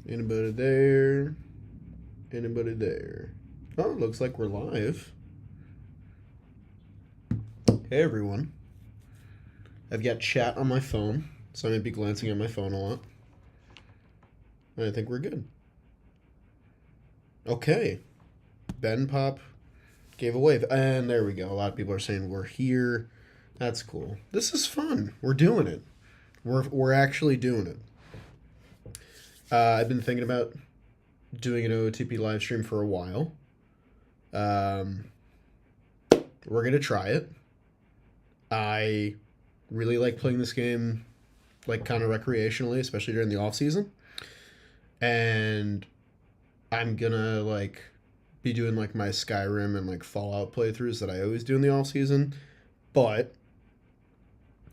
Anybody there? Anybody there? Oh, looks like we're live. Hey everyone. I've got chat on my phone, so I might be glancing at my phone a lot. I think we're good. Okay. Ben Pop gave a wave. And there we go. A lot of people are saying we're here. That's cool. This is fun. We're doing it. We're actually doing it. I've been thinking about doing an OOTP live stream for a while. We're going to try it. I really like playing this game, like, kind of recreationally, especially during the off season. And I'm gonna, like, be doing, like, my Skyrim and, like, Fallout playthroughs that I always do in the off season. But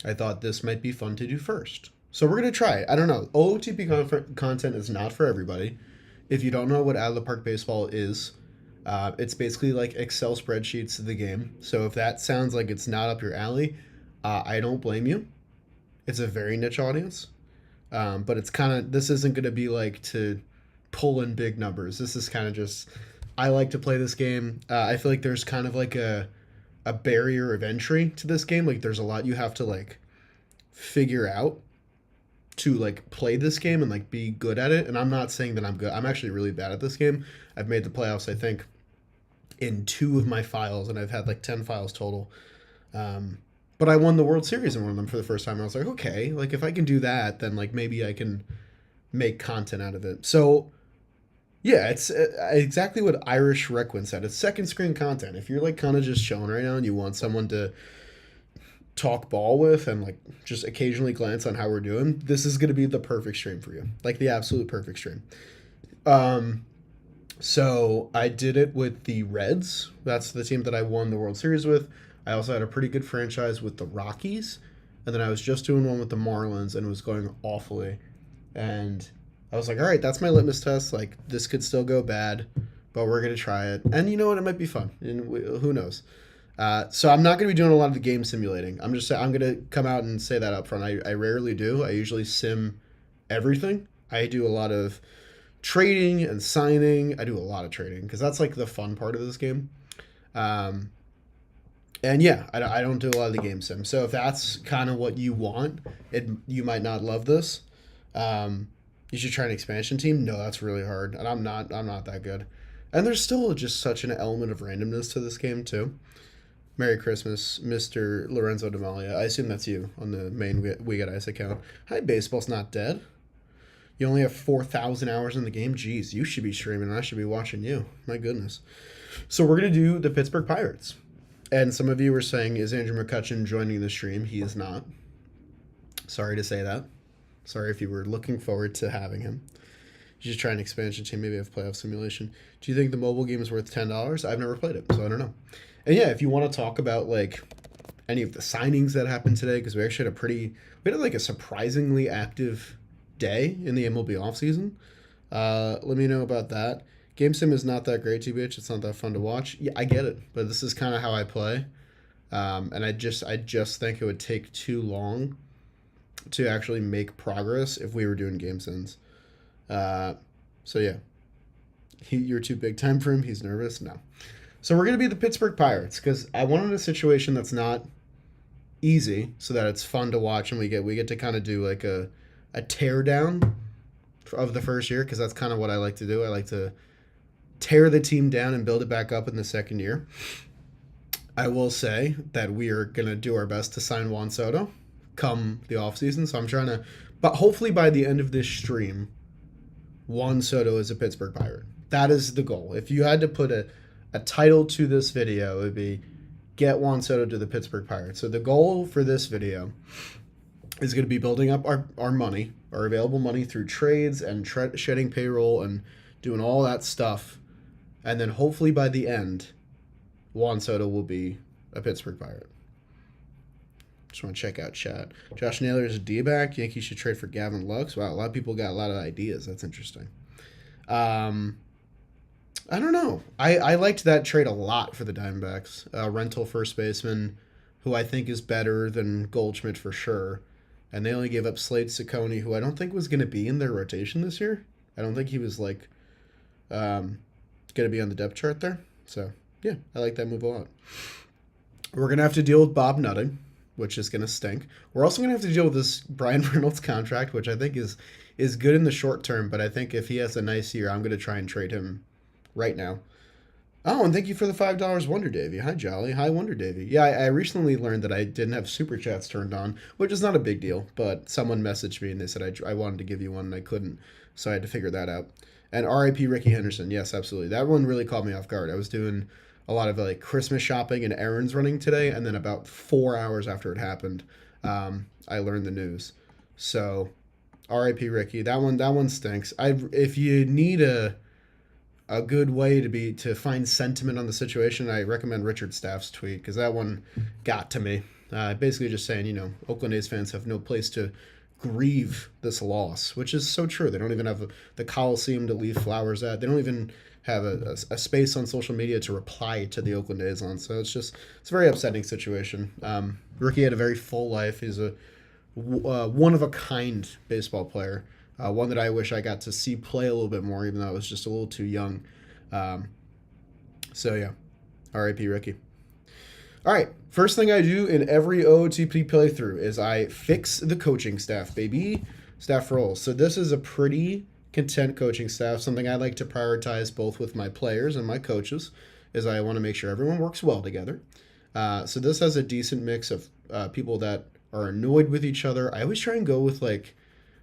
I thought this might be fun to do first. So we're gonna try it. I don't know. OOTP content is not for everybody. If you don't know what Out of the Park Baseball is, it's basically like Excel spreadsheets of the game. So if that sounds like it's not up your alley, I don't blame you. It's a very niche audience. But it's kind of, this isn't going to be like to pull in big numbers. This is kind of just, I like to play this game. I feel like there's kind of like a barrier of entry to this game. Like there's a lot you have to like figure out to like play this game and like be good at it. And I'm not saying that I'm good. I'm actually really bad at this game. I've made the playoffs, I think, in 2 of my files, and I've had like 10 files total. But I won the World Series in one of them for the first time. I was like, okay, like if I can do that, then like maybe I can make content out of it. So yeah, it's exactly what Irish Requin said. It's second screen content. If you're like kind of just chilling right now and you want someone to talk ball with and like just occasionally glance on how we're doing, this is going to be the perfect stream for you. Like the absolute perfect stream. So I did it with the Reds. That's the team that I won the World Series with. I also had a pretty good franchise with the Rockies. And then I was just doing one with the Marlins and it was going awfully. And I was like, all right, that's my litmus test. Like, this could still go bad, but we're going to try it. And you know what? It might be fun. And who knows? So I'm not going to be doing a lot of the game simulating. I'm going to come out and say that up front. I rarely do. I usually sim everything. I do a lot of trading and signing. I do a lot of trading because that's like the fun part of this game. And yeah, I don't do a lot of the game sim. So if that's kind of what you want, you might not love this. You should try an expansion team. No, that's really hard, and I'm not that good. And there's still just such an element of randomness to this game too. Merry Christmas, Mr. Lorenzo Demalia. I assume that's you on the main We Got Ice account. Hi, baseball's not dead. You only have 4,000 hours in the game? Jeez, you should be streaming and I should be watching you. My goodness. So we're going to do the Pittsburgh Pirates. And some of you were saying, is Andrew McCutcheon joining the stream? He is not. Sorry to say that. Sorry if you were looking forward to having him. You should try an expansion team, maybe have playoff simulation. Do you think the mobile game is worth $10? I've never played it, so I don't know. And yeah, if you want to talk about like any of the signings that happened today, because we actually had like a surprisingly active day in the MLB offseason. Let me know about that. Game sim is not that great, TBH. It's not that fun to watch. Yeah, I get it, but this is kind of how I play. And I just think it would take too long to actually make progress if we were doing game sims. So yeah, you're too big time for him. He's nervous. No. So we're gonna be the Pittsburgh Pirates because I wanted a situation that's not easy, so that it's fun to watch and we get to kind of do like a tear down of the first year, because that's kind of what I like to do. I like to tear the team down and build it back up in the second year. I will say that we are going to do our best to sign Juan Soto come the offseason. So I'm trying to, but hopefully by the end of this stream, Juan Soto is a Pittsburgh Pirate. That is the goal. If you had to put a title to this video, it would be get Juan Soto to the Pittsburgh Pirates. So the goal for this video is going to be building up our money, our available money through trades and shedding payroll and doing all that stuff. And then hopefully by the end, Juan Soto will be a Pittsburgh Pirate. Just want to check out chat. Josh Naylor is a D-back. Yankees should trade for Gavin Lux. Wow, a lot of people got a lot of ideas. That's interesting. I don't know. I liked that trade a lot for the Diamondbacks. Rental first baseman, who I think is better than Goldschmidt for sure. And they only gave up Slade Ciccone, who I don't think was going to be in their rotation this year. I don't think he was like going to be on the depth chart there. So yeah, I like that move a lot. We're going to have to deal with Bob Nutting, which is going to stink. We're also going to have to deal with this Brian Reynolds contract, which I think is good in the short term, but I think if he has a nice year, I'm going to try and trade him right now. Oh, and thank you for the $5, Wonder Davy. Hi, Jolly. Hi, Wonder Davy. Yeah, I recently learned that I didn't have Super Chats turned on, which is not a big deal, but someone messaged me and they said I wanted to give you one and I couldn't, so I had to figure that out. And R.I.P. Ricky Henderson. Yes, absolutely. That one really caught me off guard. I was doing a lot of like Christmas shopping and errands running today, and then about 4 hours after it happened, I learned the news. So, R.I.P. Ricky. That one stinks. If you need a good way to find sentiment on the situation, I recommend Richard Staff's tweet because that one got to me. Basically, just saying, Oakland A's fans have no place to grieve this loss, which is so true. They don't even have the Coliseum to leave flowers at. They don't even have a space on social media to reply to the Oakland A's on. So it's a very upsetting situation. Ricky had a very full life. He's a one of a kind baseball player. One that I wish I got to see play a little bit more, even though I was just a little too young. So yeah, R.I.P. Ricky. All right, first thing I do in every OOTP playthrough is I fix the coaching staff, baby. Staff roles. So this is a pretty content coaching staff. Something I like to prioritize both with my players and my coaches is I want to make sure everyone works well together. So this has a decent mix of people that are annoyed with each other. I always try and go with like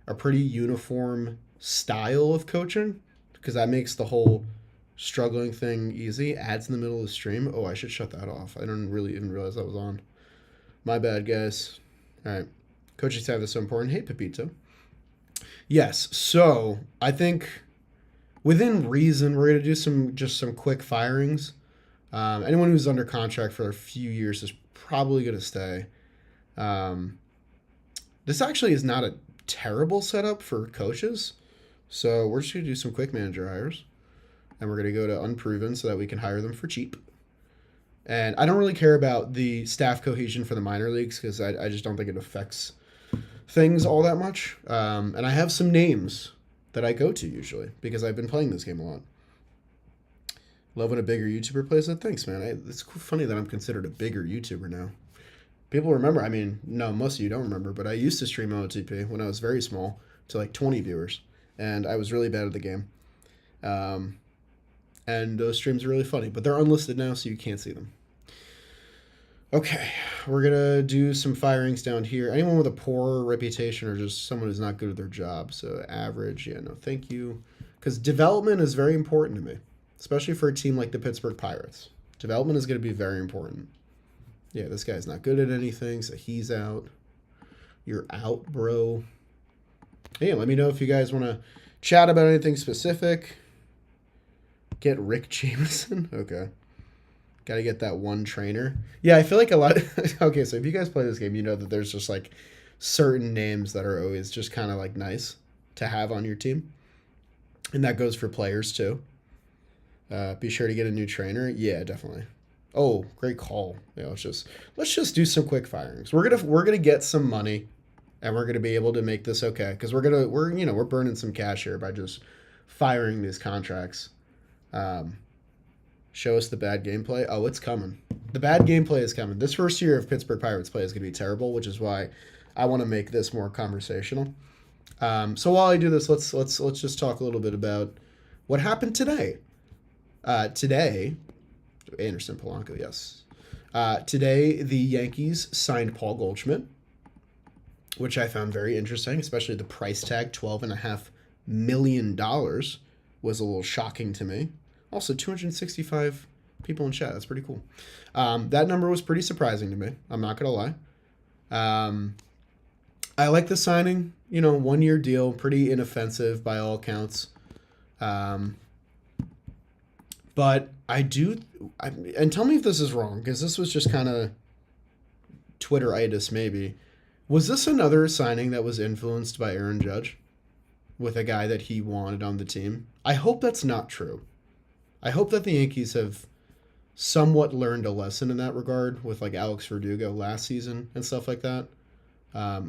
a pretty uniform style of coaching because that makes the whole struggling thing easy. Ads in the middle of the stream. Oh, I should shut that off. I didn't really even realize that was on. My bad, guys. All right. Coaching staff is so important. Hey, Pepito. Yes. So I think within reason, we're going to do some quick firings. Anyone who's under contract for a few years is probably going to stay. This actually is not a terrible setup for coaches. So we're just going to do some quick manager hires. And we're going to go to unproven so that we can hire them for cheap. And I don't really care about the staff cohesion for the minor leagues because I just don't think it affects things all that much. And I have some names that I go to usually because I've been playing this game a lot. Love when a bigger YouTuber plays it. Thanks, man. It's funny that I'm considered a bigger YouTuber now. People remember. I mean, no, most of you don't remember, but I used to stream OOTP when I was very small to like 20 viewers. And I was really bad at the game. And those streams are really funny, but they're unlisted now, so you can't see them. Okay, we're going to do some firings down here. Anyone with a poor reputation or just someone who's not good at their job. So average, yeah, no, thank you. Because development is very important to me, especially for a team like the Pittsburgh Pirates. Development is going to be very important. Yeah, this guy's not good at anything, so he's out. You're out, bro. Hey, let me know if you guys want to chat about anything specific. Get Rick Jameson? Okay. Got to get that one trainer. Yeah, I feel like a lot okay, so if you guys play this game, you know that there's just like certain names that are always just kind of like nice to have on your team. And that goes for players too. Be sure to get a new trainer. Yeah, definitely. Oh, great call. Yeah, let's just do some quick firings. We're gonna get some money and we're gonna be able to make this okay. Because we're burning some cash here by just firing these contracts. Show us the bad gameplay. Oh, it's coming. The bad gameplay is coming. This first year of Pittsburgh Pirates play is going to be terrible, which is why I want to make this more conversational. So while I do this, let's just talk a little bit about what happened today. Today, Anderson Polanco, yes. Today, the Yankees signed Paul Goldschmidt, which I found very interesting, especially the price tag, $12.5 million, was a little shocking to me. Also, 265 people in chat. That's pretty cool. That number was pretty surprising to me. I'm not going to lie. I like the signing. 1 year deal. Pretty inoffensive by all accounts. But and tell me if this is wrong, because this was just kind of Twitter-itis maybe. Was this another signing that was influenced by Aaron Judge with a guy that he wanted on the team? I hope that's not true. I hope that the Yankees have somewhat learned a lesson in that regard with like Alex Verdugo last season and stuff like that. I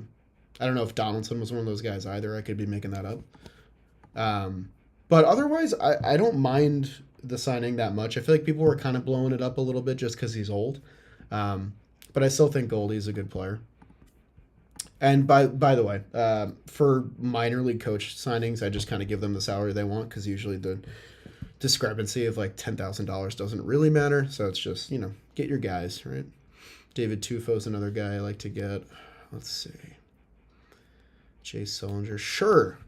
don't know if Donaldson was one of those guys either. I could be making that up. But otherwise, I don't mind the signing that much. I feel like people were kind of blowing it up a little bit just because he's old. Um, but I still think Goldie's a good player. And by the way, for minor league coach signings, I just kind of give them the salary they want because usually the discrepancy of like $10,000 doesn't really matter. So it's just, get your guys, right? David Tufo's another guy I like to get. Let's see. Chase Sullinger. Sure.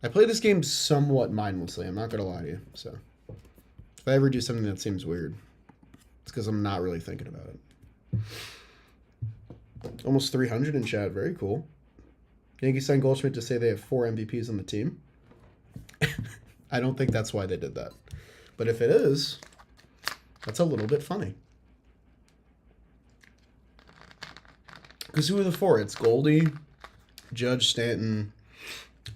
I play this game somewhat mindlessly. I'm not going to lie to you. So if I ever do something that seems weird, it's because I'm not really thinking about it. Almost 300 in chat. Very cool. Yankees signed Goldschmidt to say they have 4 MVPs on the team. I don't think that's why they did that. But if it is, that's a little bit funny. Because who are the 4? It's Goldie, Judge, Stanton,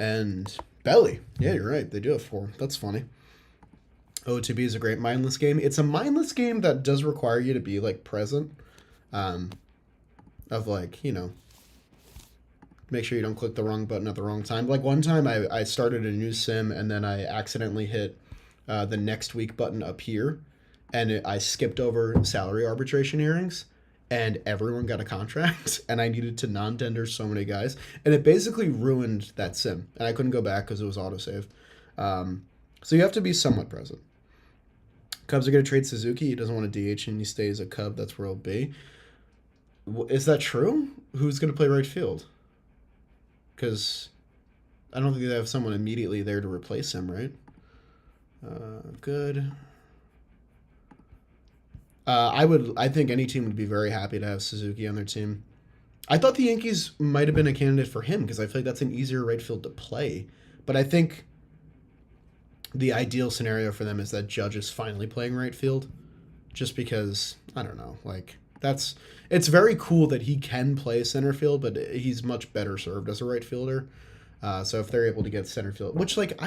and Belly. Yeah, you're right. They do have 4. That's funny. OOTP is a great mindless game. It's a mindless game that does require you to be, like, present. Of, like, make sure you don't click the wrong button at the wrong time. Like, one time I started a new sim, and then I accidentally hit the next week button up here, and I skipped over salary arbitration hearings. And everyone got a contract, and I needed to non-tender so many guys. And it basically ruined that sim. And I couldn't go back because it was autosave. So you have to be somewhat present. Cubs are going to trade Suzuki. He doesn't want to DH, and he stays a Cub. That's where he'll be. Is that true? Who's going to play right field? Because I don't think they have someone immediately there to replace him, right? Good. I think any team would be very happy to have Suzuki on their team. I thought the Yankees might have been a candidate for him because I feel like that's an easier right field to play. But I think the ideal scenario for them is that Judge is finally playing right field. Just because, I don't know, like, it's very cool that he can play center field, but he's much better served as a right fielder. So if they're able to get center field, which, like,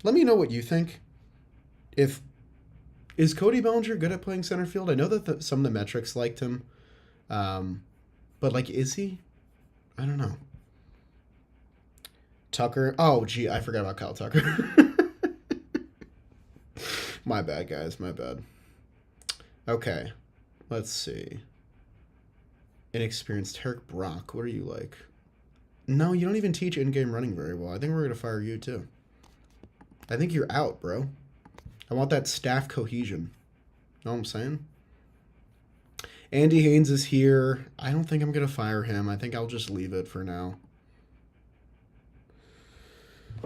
let me know what you think. Is Cody Bellinger good at playing center field? I know that some of the metrics liked him. But, like, is he? I don't know. Tucker. Oh, gee, I forgot about Kyle Tucker. My bad, guys. My bad. Okay. Let's see. Inexperienced Tarek Brock. What are you like? No, you don't even teach in-game running very well. I think we're going to fire you, too. I think you're out, bro. I want that staff cohesion. Know what I'm saying? Andy Haynes is here. I don't think I'm going to fire him. I think I'll just leave it for now.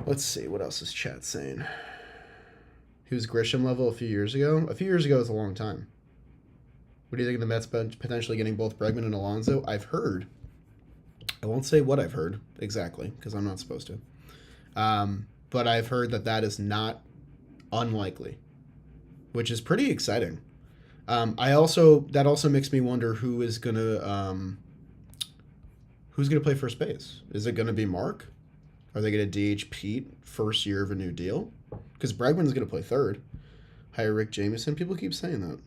Let's see. What else is chat saying? He was Grisham level a few years ago. A few years ago is a long time. What do you think of the Mets potentially getting both Bregman and Alonso? I've heard. I won't say what I've heard exactly because I'm not supposed to. But I've heard that is not unlikely, which is pretty exciting. That also makes me wonder who's gonna play first base. Is it gonna be Mark? Are they gonna DH Pete first year of a new deal? Because Bregman's gonna play third. Hire Rick Jameson. People keep saying that.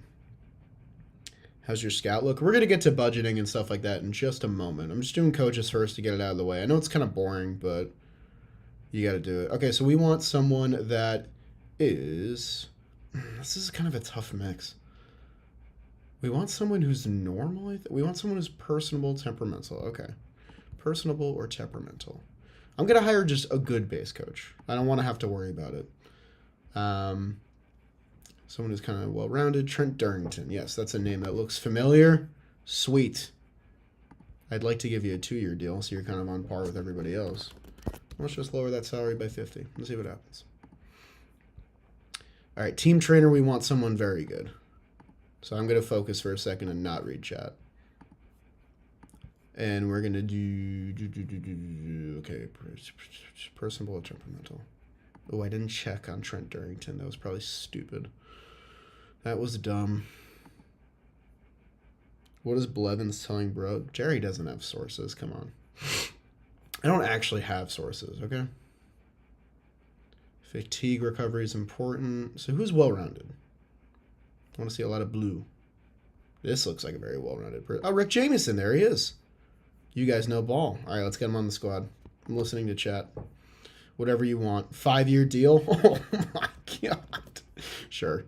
How's your scout look? We're gonna get to budgeting and stuff like that in just a moment. I'm just doing coaches first to get it out of the way. I know it's kind of boring, but you got to do it. Okay, so we want someone that is. This is kind of a tough mix. We want someone who's normal. We want someone who's personable, temperamental. Okay. Personable or temperamental. I'm going to hire just a good base coach. I don't want to have to worry about it. Someone who's kind of well-rounded. Trent Darrington. Yes, that's a name that looks familiar. Sweet. I'd like to give you a 2-year deal so you're kind of on par with everybody else. Let's just lower that salary by 50. Let's see what happens. All right, team trainer, we want someone very good. So I'm going to focus for a second and not read chat. And we're going to do okay, personable or temperamental. Oh, I didn't check on Trent Darrington. That was probably stupid. That was dumb. What is Blevins telling bro? Jerry doesn't have sources. Come on. I don't actually have sources, okay? Fatigue recovery is important. So who's well-rounded? I want to see a lot of blue. This looks like a very well-rounded person. Oh, Rick Jameson. There he is. You guys know ball. All right, let's get him on the squad. I'm listening to chat. Whatever you want. 5-year deal? Oh my god. Sure.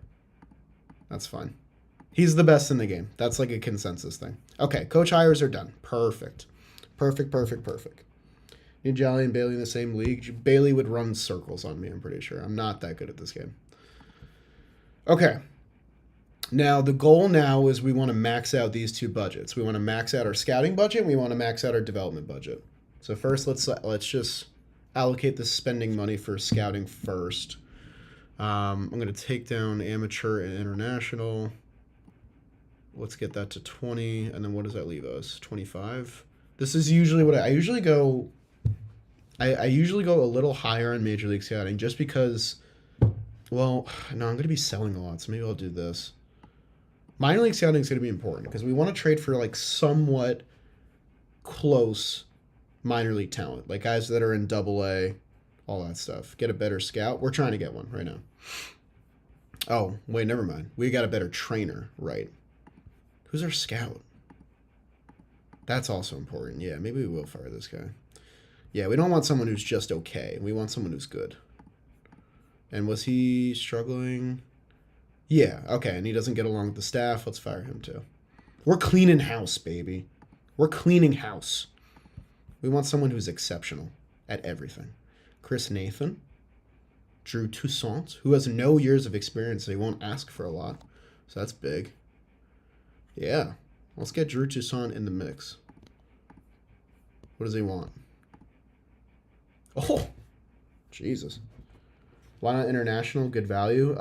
That's fine. He's the best in the game. That's like a consensus thing. Okay, coach hires are done. Perfect. Perfect. Need Jolly and Bailey in the same league. Bailey would run circles on me, I'm pretty sure. I'm not that good at this game. Okay. Now, the goal now is we want to max out these two budgets. We want to max out our scouting budget, and we want to max out our development budget. So first, let's just allocate the spending money for scouting first. I'm going to take down amateur and international. Let's get that to 20, and then what does that leave us? 25. This is usually what I usually go. I usually go a little higher on Major League Scouting just because, well, no, I'm going to be selling a lot, so maybe I'll do this. Minor League Scouting is going to be important because we want to trade for like somewhat close minor league talent, like guys that are in AA, all that stuff. Get a better scout. We're trying to get one right now. Oh, wait, never mind. We got a better trainer, right? Who's our scout? That's also important. Yeah, maybe we will fire this guy. Yeah, we don't want someone who's just okay. We want someone who's good. And was he struggling? Yeah, okay, and he doesn't get along with the staff. Let's fire him too. We're cleaning house, baby. We're cleaning house. We want someone who's exceptional at everything. Chris Nathan. Drew Toussaint, who has no years of experience, so he won't ask for a lot. So that's big. Yeah, let's get Drew Toussaint in the mix. What does he want? Oh, Jesus. Why not international? Good value.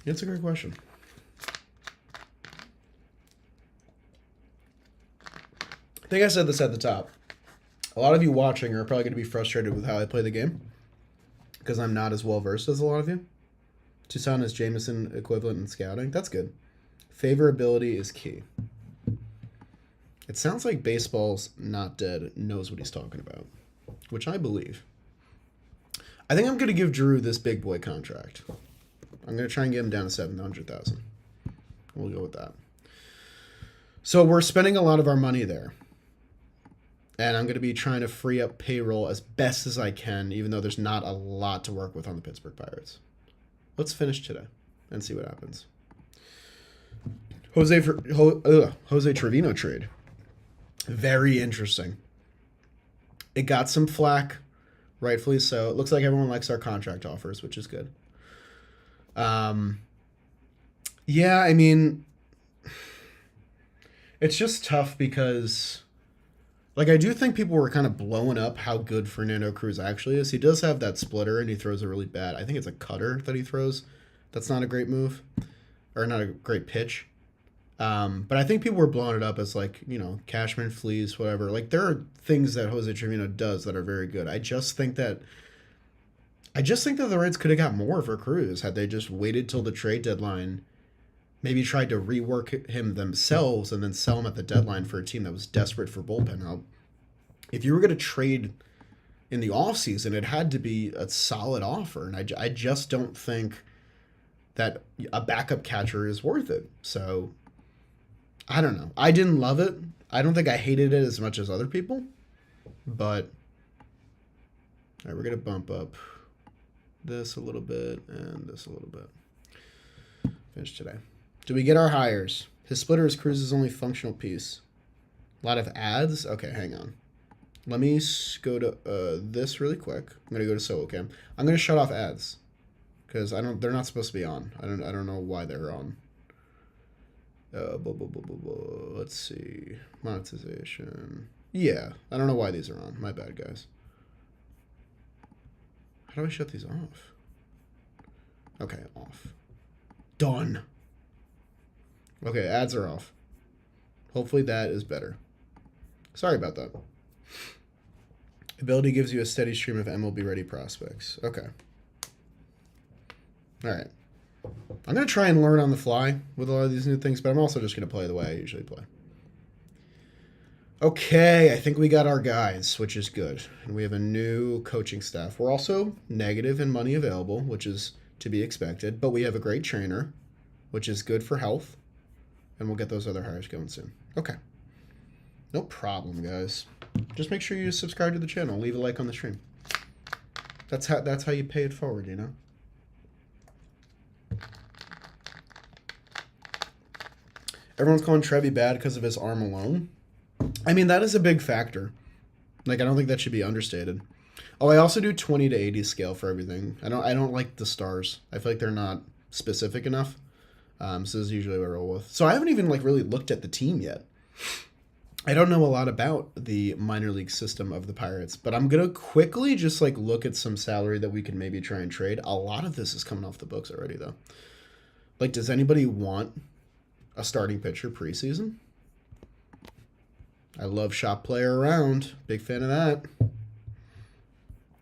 That's a great question. I think I said this at the top. A lot of you watching are probably going to be frustrated with how I play the game because I'm not as well versed as a lot of you. Toussaint is Jameson equivalent in scouting. That's good. Favorability is key. It sounds like Baseball's Not Dead knows what he's talking about, which I believe. I think I'm going to give Drew this big boy contract. I'm going to try and get him down to $700,000. We'll go with that. So we're spending a lot of our money there. And I'm going to be trying to free up payroll as best as I can, even though there's not a lot to work with on the Pittsburgh Pirates. Let's finish today and see what happens. Jose Trevino trade. Very interesting. It got some flack, rightfully so. It looks like everyone likes our contract offers, which is good. Yeah, I mean, it's just tough because, like, I do think people were kind of blowing up how good Fernando Cruz actually is. He does have that splitter, and he throws a really bad, I think it's a cutter that he throws. That's not a great move, or not a great pitch. But I think people were blowing it up as, like, you know, Cashman, Fleas, whatever. Like, there are things that Jose Trevino does that are very good. I just think that the Reds could have got more for Cruz had they just waited till the trade deadline, maybe tried to rework him themselves and then sell him at the deadline for a team that was desperate for bullpen help. If you were going to trade in the offseason, it had to be a solid offer. And I just don't think that a backup catcher is worth it. So, I don't know. I didn't love it. I don't think I hated it as much as other people. But, all right, we're going to bump up this a little bit and this a little bit. Finish today. Do we get our hires? His splitter is Cruz's only functional piece. A lot of ads? Okay, hang on. Let me go to this really quick. I'm going to go to SoCam. I'm going to shut off ads because they're not supposed to be on. I don't know why they're on. Let's see. Monetization. Yeah, I don't know why these are on. My bad, guys. How do I shut these off? Okay, off. Done. Okay, ads are off. Hopefully that is better. Sorry about that. Ability gives you a steady stream of MLB-ready prospects. Okay. All right. I'm going to try and learn on the fly with a lot of these new things, but I'm also just going to play the way I usually play. Okay, I think we got our guys, which is good. And we have a new coaching staff. We're also negative in money available, which is to be expected, but we have a great trainer, which is good for health. And we'll get those other hires going soon. Okay. No problem, guys. just make sure you subscribe to the channel. Leave a like on the stream. That's how you pay it forward, you know? Everyone's calling Trevi bad because of his arm alone. I mean, that is a big factor. Like, I don't think that should be understated. Oh, I also do 20 to 80 scale for everything. I don't like the stars. I feel like they're not specific enough. So this is usually what I roll with. So I haven't even like really looked at the team yet. I don't know a lot about the minor league system of the Pirates, but I'm gonna quickly just like look at some salary that we can maybe try and trade. A lot of this is coming off the books already, though. Like, does anybody want a starting pitcher preseason? I love shop player around. Big fan of that.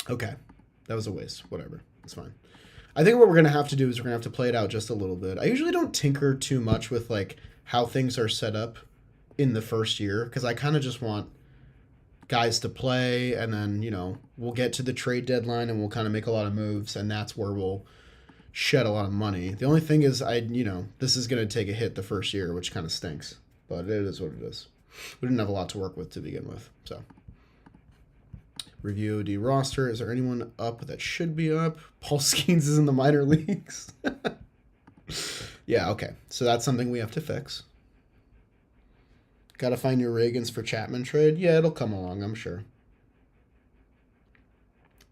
Okay. That was a waste. Whatever. It's fine. I think what we're going to have to do is we're going to have to play it out just a little bit. I usually don't tinker too much with like how things are set up in the first year because I kind of just want guys to play and then, you know, we'll get to the trade deadline and we'll kind of make a lot of moves and that's where we'll shed a lot of money. The only thing is this is going to take a hit the first year, which kind of stinks, but it is what it is. We didn't have a lot to work with to begin with, so. Review OD roster. Is there anyone up that should be up? Paul Skenes is in the minor leagues. Yeah, okay. So that's something we have to fix. Got to find your Reagans for Chapman trade. Yeah, it'll come along, I'm sure.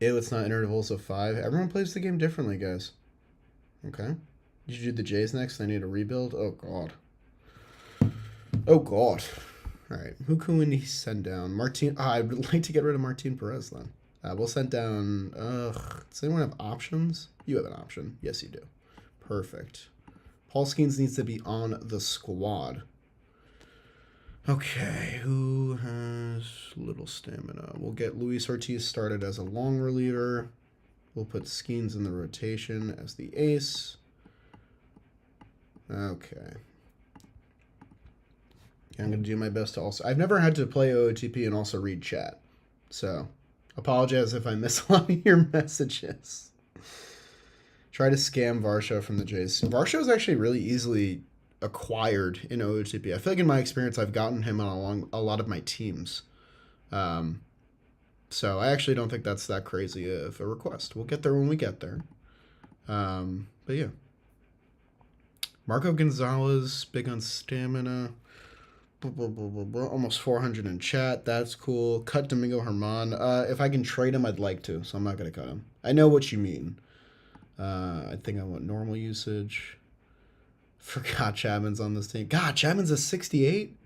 Ew, it's not intervals of 5. Everyone plays the game differently, guys. Okay. Did you do the Jays next? I need a rebuild? Oh, God. Oh, God. All right. Who can we send down? Martin. I would like to get rid of Martin Perez then. We'll send down. Does anyone have options? You have an option. Yes, you do. Perfect. Paul Skenes needs to be on the squad. Okay. Who has little stamina? We'll get Luis Ortiz started as a long reliever. We'll put Skenes in the rotation as the ace. Okay. I'm going to do my best to also... I've never had to play OOTP and also read chat. So, apologize if I miss a lot of your messages. Try to scam Varsho from the Jays. Varsho is actually really easily acquired in OOTP. I feel like in my experience, I've gotten him on a lot of my teams. So, I actually don't think that's that crazy of a request. We'll get there when we get there. But yeah. Marco Gonzalez, big on stamina. Almost 400 in chat. That's cool. Cut Domingo Herman. If I can trade him, I'd like to, so I'm not going to cut him. I know what you mean. I think I want normal usage. Forgot Chapman's on this team. God, Chapman's a 68?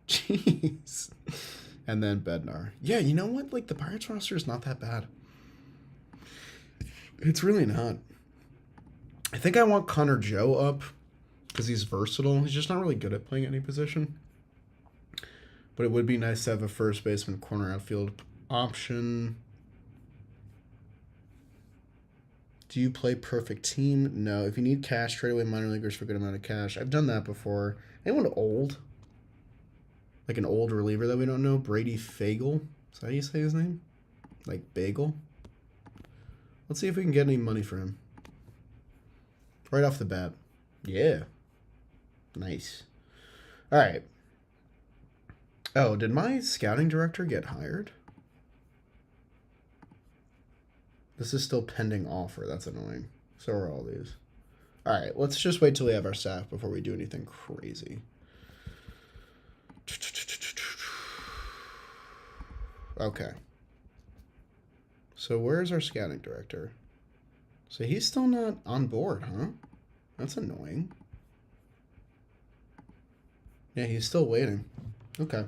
Jeez. And then Bednar. Yeah, you know what? Like, the Pirates roster is not that bad. It's really not. I think I want Connor Joe up because he's versatile. He's just not really good at playing any position. But it would be nice to have a first baseman, corner, outfield option. Do you play perfect team? No. If you need cash, trade away minor leaguers for a good amount of cash. I've done that before. Anyone old? Like an old reliever that we don't know? Brady Fagel? Is that how you say his name? Like Bagel? Let's see if we can get any money for him. Right off the bat. Yeah. Nice. All right. Oh, did my scouting director get hired? This is still pending offer. That's annoying. So are all these. All right, let's just wait till we have our staff before we do anything crazy. Okay. So where's our scouting director? So he's still not on board, huh? That's annoying. Yeah, he's still waiting. Okay.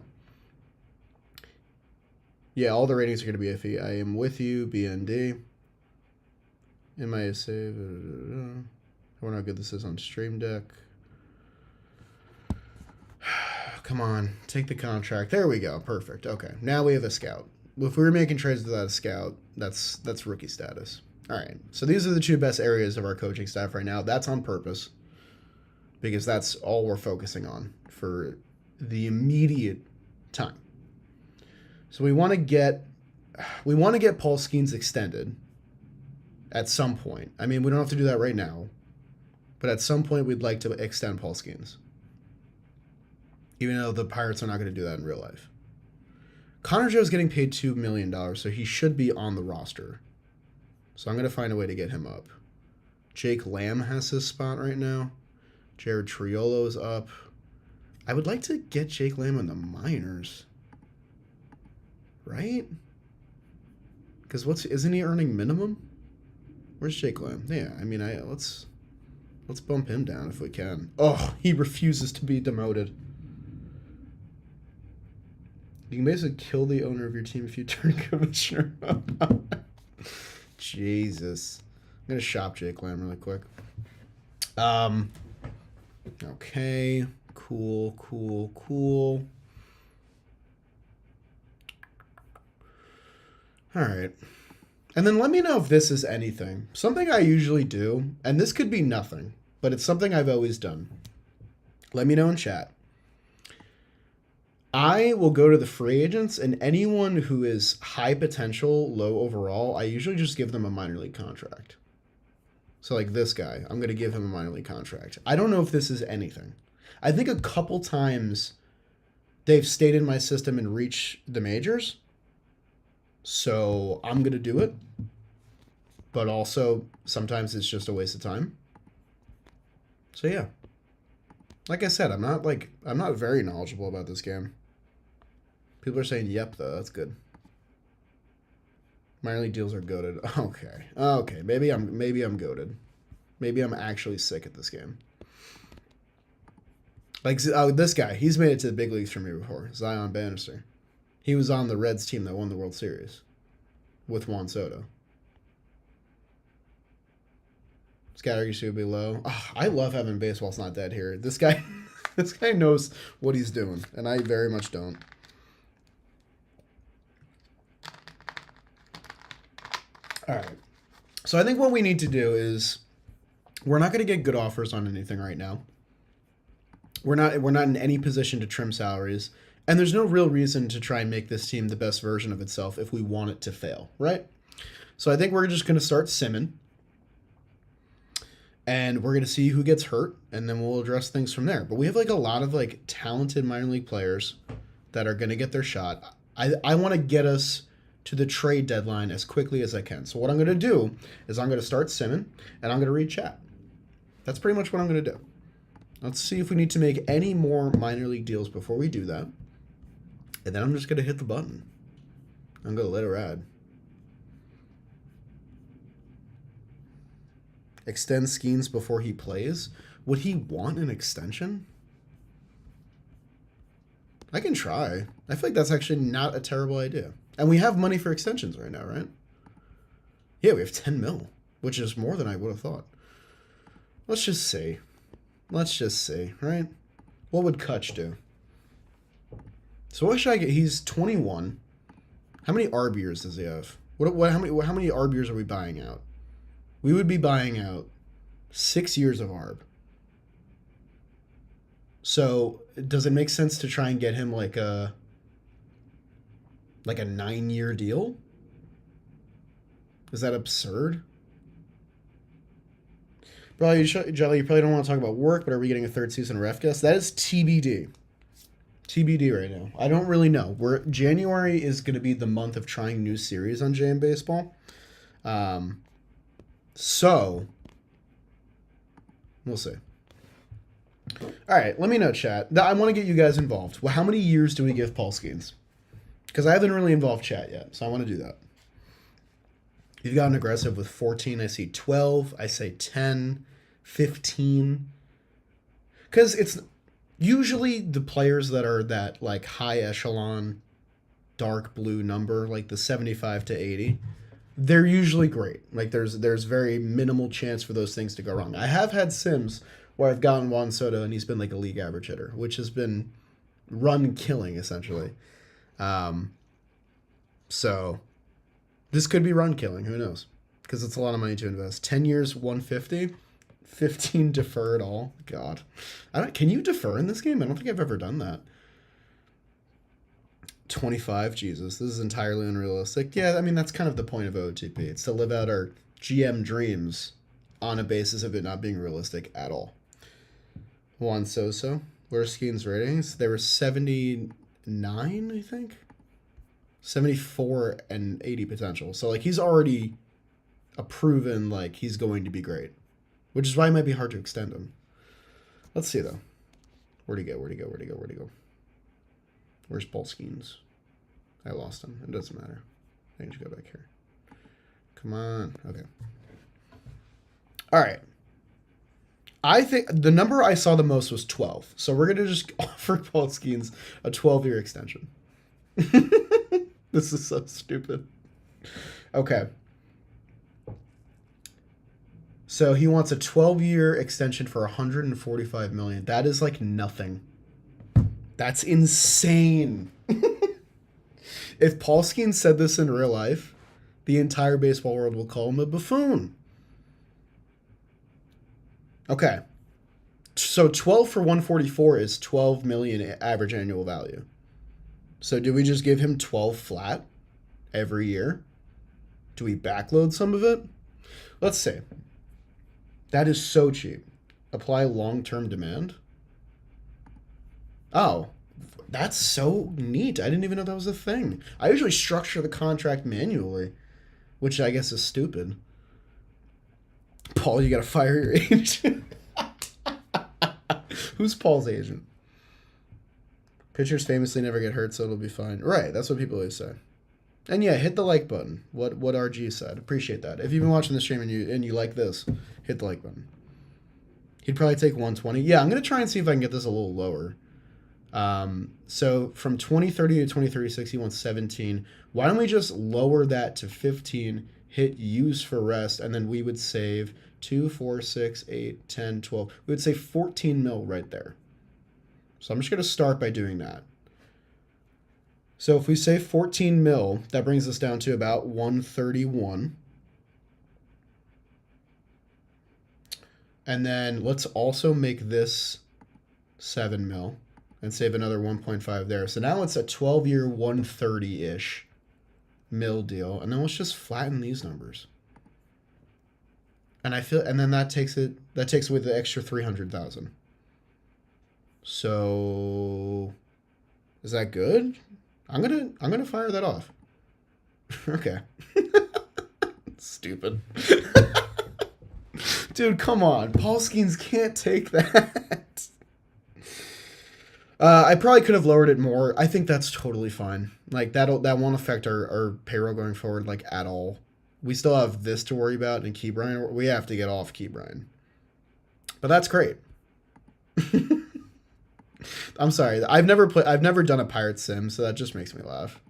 Yeah, all the ratings are going to be iffy. I am with you, BND. MIA save. I wonder how good this is on Stream Deck. Come on, take the contract. There we go. Perfect. Okay, now we have a scout. If we were making trades without a scout, that's rookie status. All right, so these are the two best areas of our coaching staff right now. That's on purpose because that's all we're focusing on for the immediate time. So we want to get Paul Skenes extended at some point. I mean, we don't have to do that right now, but at some point we'd like to extend Paul Skenes, even though the Pirates are not going to do that in real life. Connor Joe's getting paid $2 million, so he should be on the roster. So I'm going to find a way to get him up. Jake Lamb has his spot right now. Jared Triolo's up. I would like to get Jake Lamb in the minors. Right? Because isn't he earning minimum? Where's Jake Lamb? Yeah, I mean, let's bump him down if we can. Oh, he refuses to be demoted. You can basically kill the owner of your team if you turn commissioner. Jesus. I'm going to shop Jake Lamb really quick. Okay. Cool. All right. And then let me know if this is anything. Something I usually do, and this could be nothing, but it's something I've always done. Let me know in chat. I will go to the free agents, and anyone who is high potential, low overall, I usually just give them a minor league contract. So like this guy, I'm going to give him a minor league contract. I don't know if this is anything. I think a couple times they've stayed in my system and reached the majors. So I'm going to do it. But also, sometimes it's just a waste of time. So yeah. Like I said, I'm not very knowledgeable about this game. People are saying yep though, that's good. Minor league deals are goated. Okay. Maybe I'm goated. Maybe I'm actually sick at this game. Like this guy, he's made it to the big leagues for me before. Zion Bannister. He was on the Reds team that won the World Series with Juan Soto. Scatter used to be low. Oh, I love having baseball's not dead here. This guy knows what he's doing, and I very much don't. All right. So I think what we need to do is we're not going to get good offers on anything right now. We're not in any position to trim salaries, and there's no real reason to try and make this team the best version of itself if we want it to fail, right? So I think we're just going to start simming, and we're going to see who gets hurt, and then we'll address things from there. But we have like a lot of like talented minor league players that are going to get their shot. I want to get us to the trade deadline as quickly as I can. So what I'm going to do is I'm going to start simming, and I'm going to read chat. That's pretty much what I'm going to do. Let's see if we need to make any more minor league deals before we do that. And then I'm just going to hit the button. I'm going to let her ride. Extend Skenes before he plays? Would he want an extension? I can try. I feel like that's actually not a terrible idea. And we have money for extensions right now, right? Yeah, we have 10 mil, which is more than I would have thought. Let's just see. Right? What would Kutch do? So what should I get? He's 21. How many ARB years does he have? How many ARB years are we buying out? We would be buying out 6 years of ARB. So does it make sense to try and get him like a 9-year deal? Is that absurd? Bro, Jelly, you probably don't want to talk about work, but are we getting a third season ref guest? That is TBD. TBD right now. I don't really know. January is going to be the month of trying new series on JM Baseball. So, we'll see. All right, let me know, chat. I want to get you guys involved. Well, how many years do we give Paul Skenes? Because I haven't really involved chat yet, so I want to do that. You've gotten aggressive with 14. I see 12. I say 10, 15. Because it's usually the players that are that like high echelon, dark blue number, like the 75 to 80. They're usually great. Like there's very minimal chance for those things to go wrong. I have had sims where I've gotten Juan Soto and he's been like a league average hitter, which has been run killing essentially. So this could be run killing. Who knows? Because it's a lot of money to invest. 10 years, 150, 15 defer it all. God, can you defer in this game? I don't think I've ever done that. 25, Jesus, this is entirely unrealistic. Yeah, I mean, that's kind of the point of OOTP. It's to live out our GM dreams on a basis of it not being realistic at all. Juan Soto, what are Skenes ratings? They were 79, I think. 74 and 80 potential. So like he's already a proven like he's going to be great, which is why it might be hard to extend him. Let's see though. Where'd he go? Where'd he go? Where'd he go? Where'd he go? Where's Paul Skenes? I lost him. It doesn't matter. I need to go back here. Come on. Okay. All right. I think the number I saw the most was 12. So we're going to just offer Paul Skenes a 12-year extension. This is so stupid. Okay. So he wants a 12-year extension for $145 million. That is like nothing. That's insane. If Paul Skenes said this in real life, the entire baseball world will call him a buffoon. Okay. So 12 for 144 is 12 million average annual value. So do we just give him 12 flat every year? Do we backload some of it? Let's see. That is so cheap. Apply long-term demand. Oh, that's so neat. I didn't even know that was a thing. I usually structure the contract manually, which I guess is stupid. Paul, you gotta fire your agent. Who's Paul's agent? Pitchers famously never get hurt, so it'll be fine. Right, that's what people always say. And yeah, hit the like button. What RG said. Appreciate that. If you've been watching the stream and you like this, hit the like button. He'd probably take 120. Yeah, I'm gonna try and see if I can get this a little lower. So from 2030 to 2036, he wants 17. Why don't we just lower that to 15, hit use for rest, and then we would save 2, 4, 6, 8, 10, 12. We would save 14 mil right there. So I'm just going to start by doing that. So if we save 14 mil, that brings us down to about 131. And then let's also make this 7 mil and save another 1.5 there. So now it's a 12-year 130-ish mil deal. And then let's just flatten these numbers. And then that takes away the extra 300,000. So is that good? I'm gonna fire that off. Okay. Stupid. Dude, come on. Paul Skenes can't take that. I probably could have lowered it more. I think that's totally fine. Like that won't affect our payroll going forward like at all. We still have this to worry about and Keybrein. We have to get off Keybrein. But that's great. I'm sorry. I've never done a Pirate Sim, so that just makes me laugh.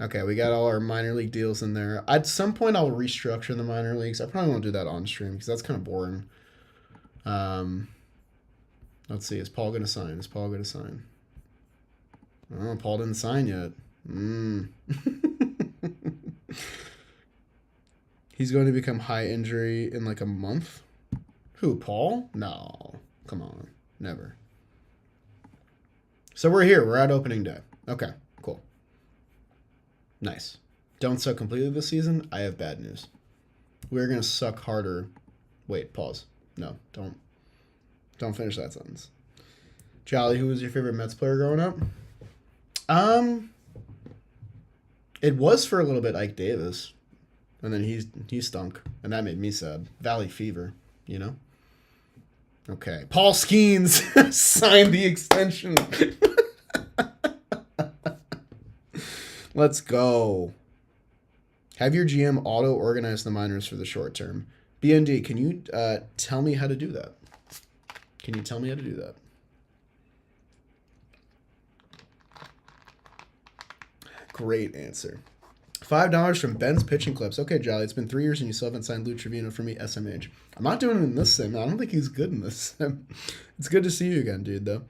Okay, we got all our minor league deals in there. At some point, I'll restructure the minor leagues. I probably won't do that on stream because that's kind of boring. Let's see. Is Paul going to sign? Oh, Paul didn't sign yet. He's going to become high injury in like a month. Who, Paul? No. Come on. Never. So we're here. We're at opening day. Okay, cool. Nice. Don't suck completely this season. I have bad news. We're going to suck harder. Wait, pause. No, don't finish that sentence. Jolly, who was your favorite Mets player growing up? It was for a little bit Ike Davis. And then he stunk. And that made me sad. Valley Fever, you know? Okay. Paul Skenes signed the extension. Let's go. Have your GM auto-organize the minors for the short term. BND, can you tell me how to do that? Can you tell me how to do that? Great answer. $5 from Ben's Pitching Clips. Okay, Jolly, it's been 3 years and you still haven't signed Lou Trevino for me, SMH. I'm not doing it in this sim. I don't think he's good in this sim. It's good to see you again, dude, though.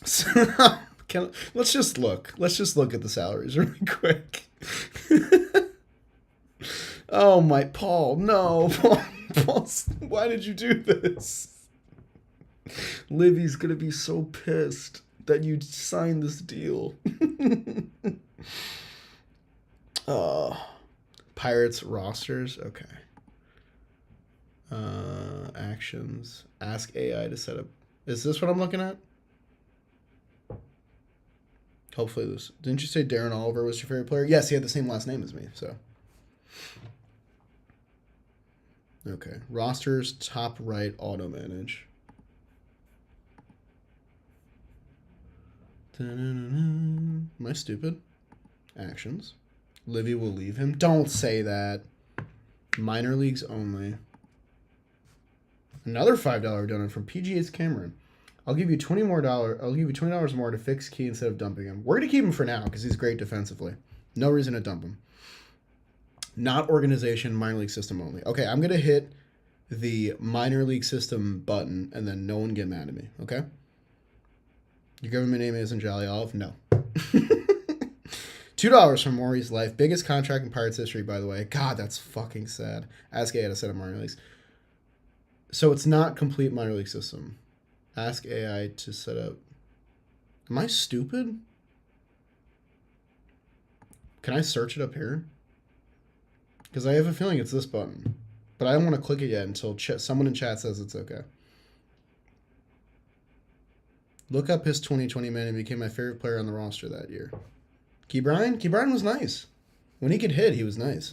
So, let's just look. Let's just look at the salaries really quick. Oh, my Paul. No. Paul, why did you do this? Livy's going to be so pissed that you signed this deal. Pirates rosters. Okay. Actions. Ask AI to set up. Is this what I'm looking at? Hopefully this. Didn't you say Darren Oliver was your favorite player? Yes, he had the same last name as me, so. Okay. Rosters, top right, auto manage. Am I stupid? Actions. Livy will leave him. Don't say that. Minor leagues only. Another $5 donut from PGA's Cameron. I'll give you $20 more. I'll give you $20 more to fix Key instead of dumping him. We're gonna keep him for now because he's great defensively. No reason to dump him. Not organization, minor league system only. Okay, I'm gonna hit the minor league system button and then no one get mad at me. Okay. Your government name isn't Jolly Olive? No. $2 from Maury's Life. Biggest contract in Pirates history, by the way. God, that's fucking sad. Ask AI to set up minor leagues. So it's not complete minor league system. Ask AI to set up. Am I stupid? Can I search it up here? Because I have a feeling it's this button. But I don't want to click it yet until someone in chat says it's okay. Look up his 2020 man and became my favorite player on the roster that year. Key Bryan? Key Bryan was nice. When he could hit, he was nice.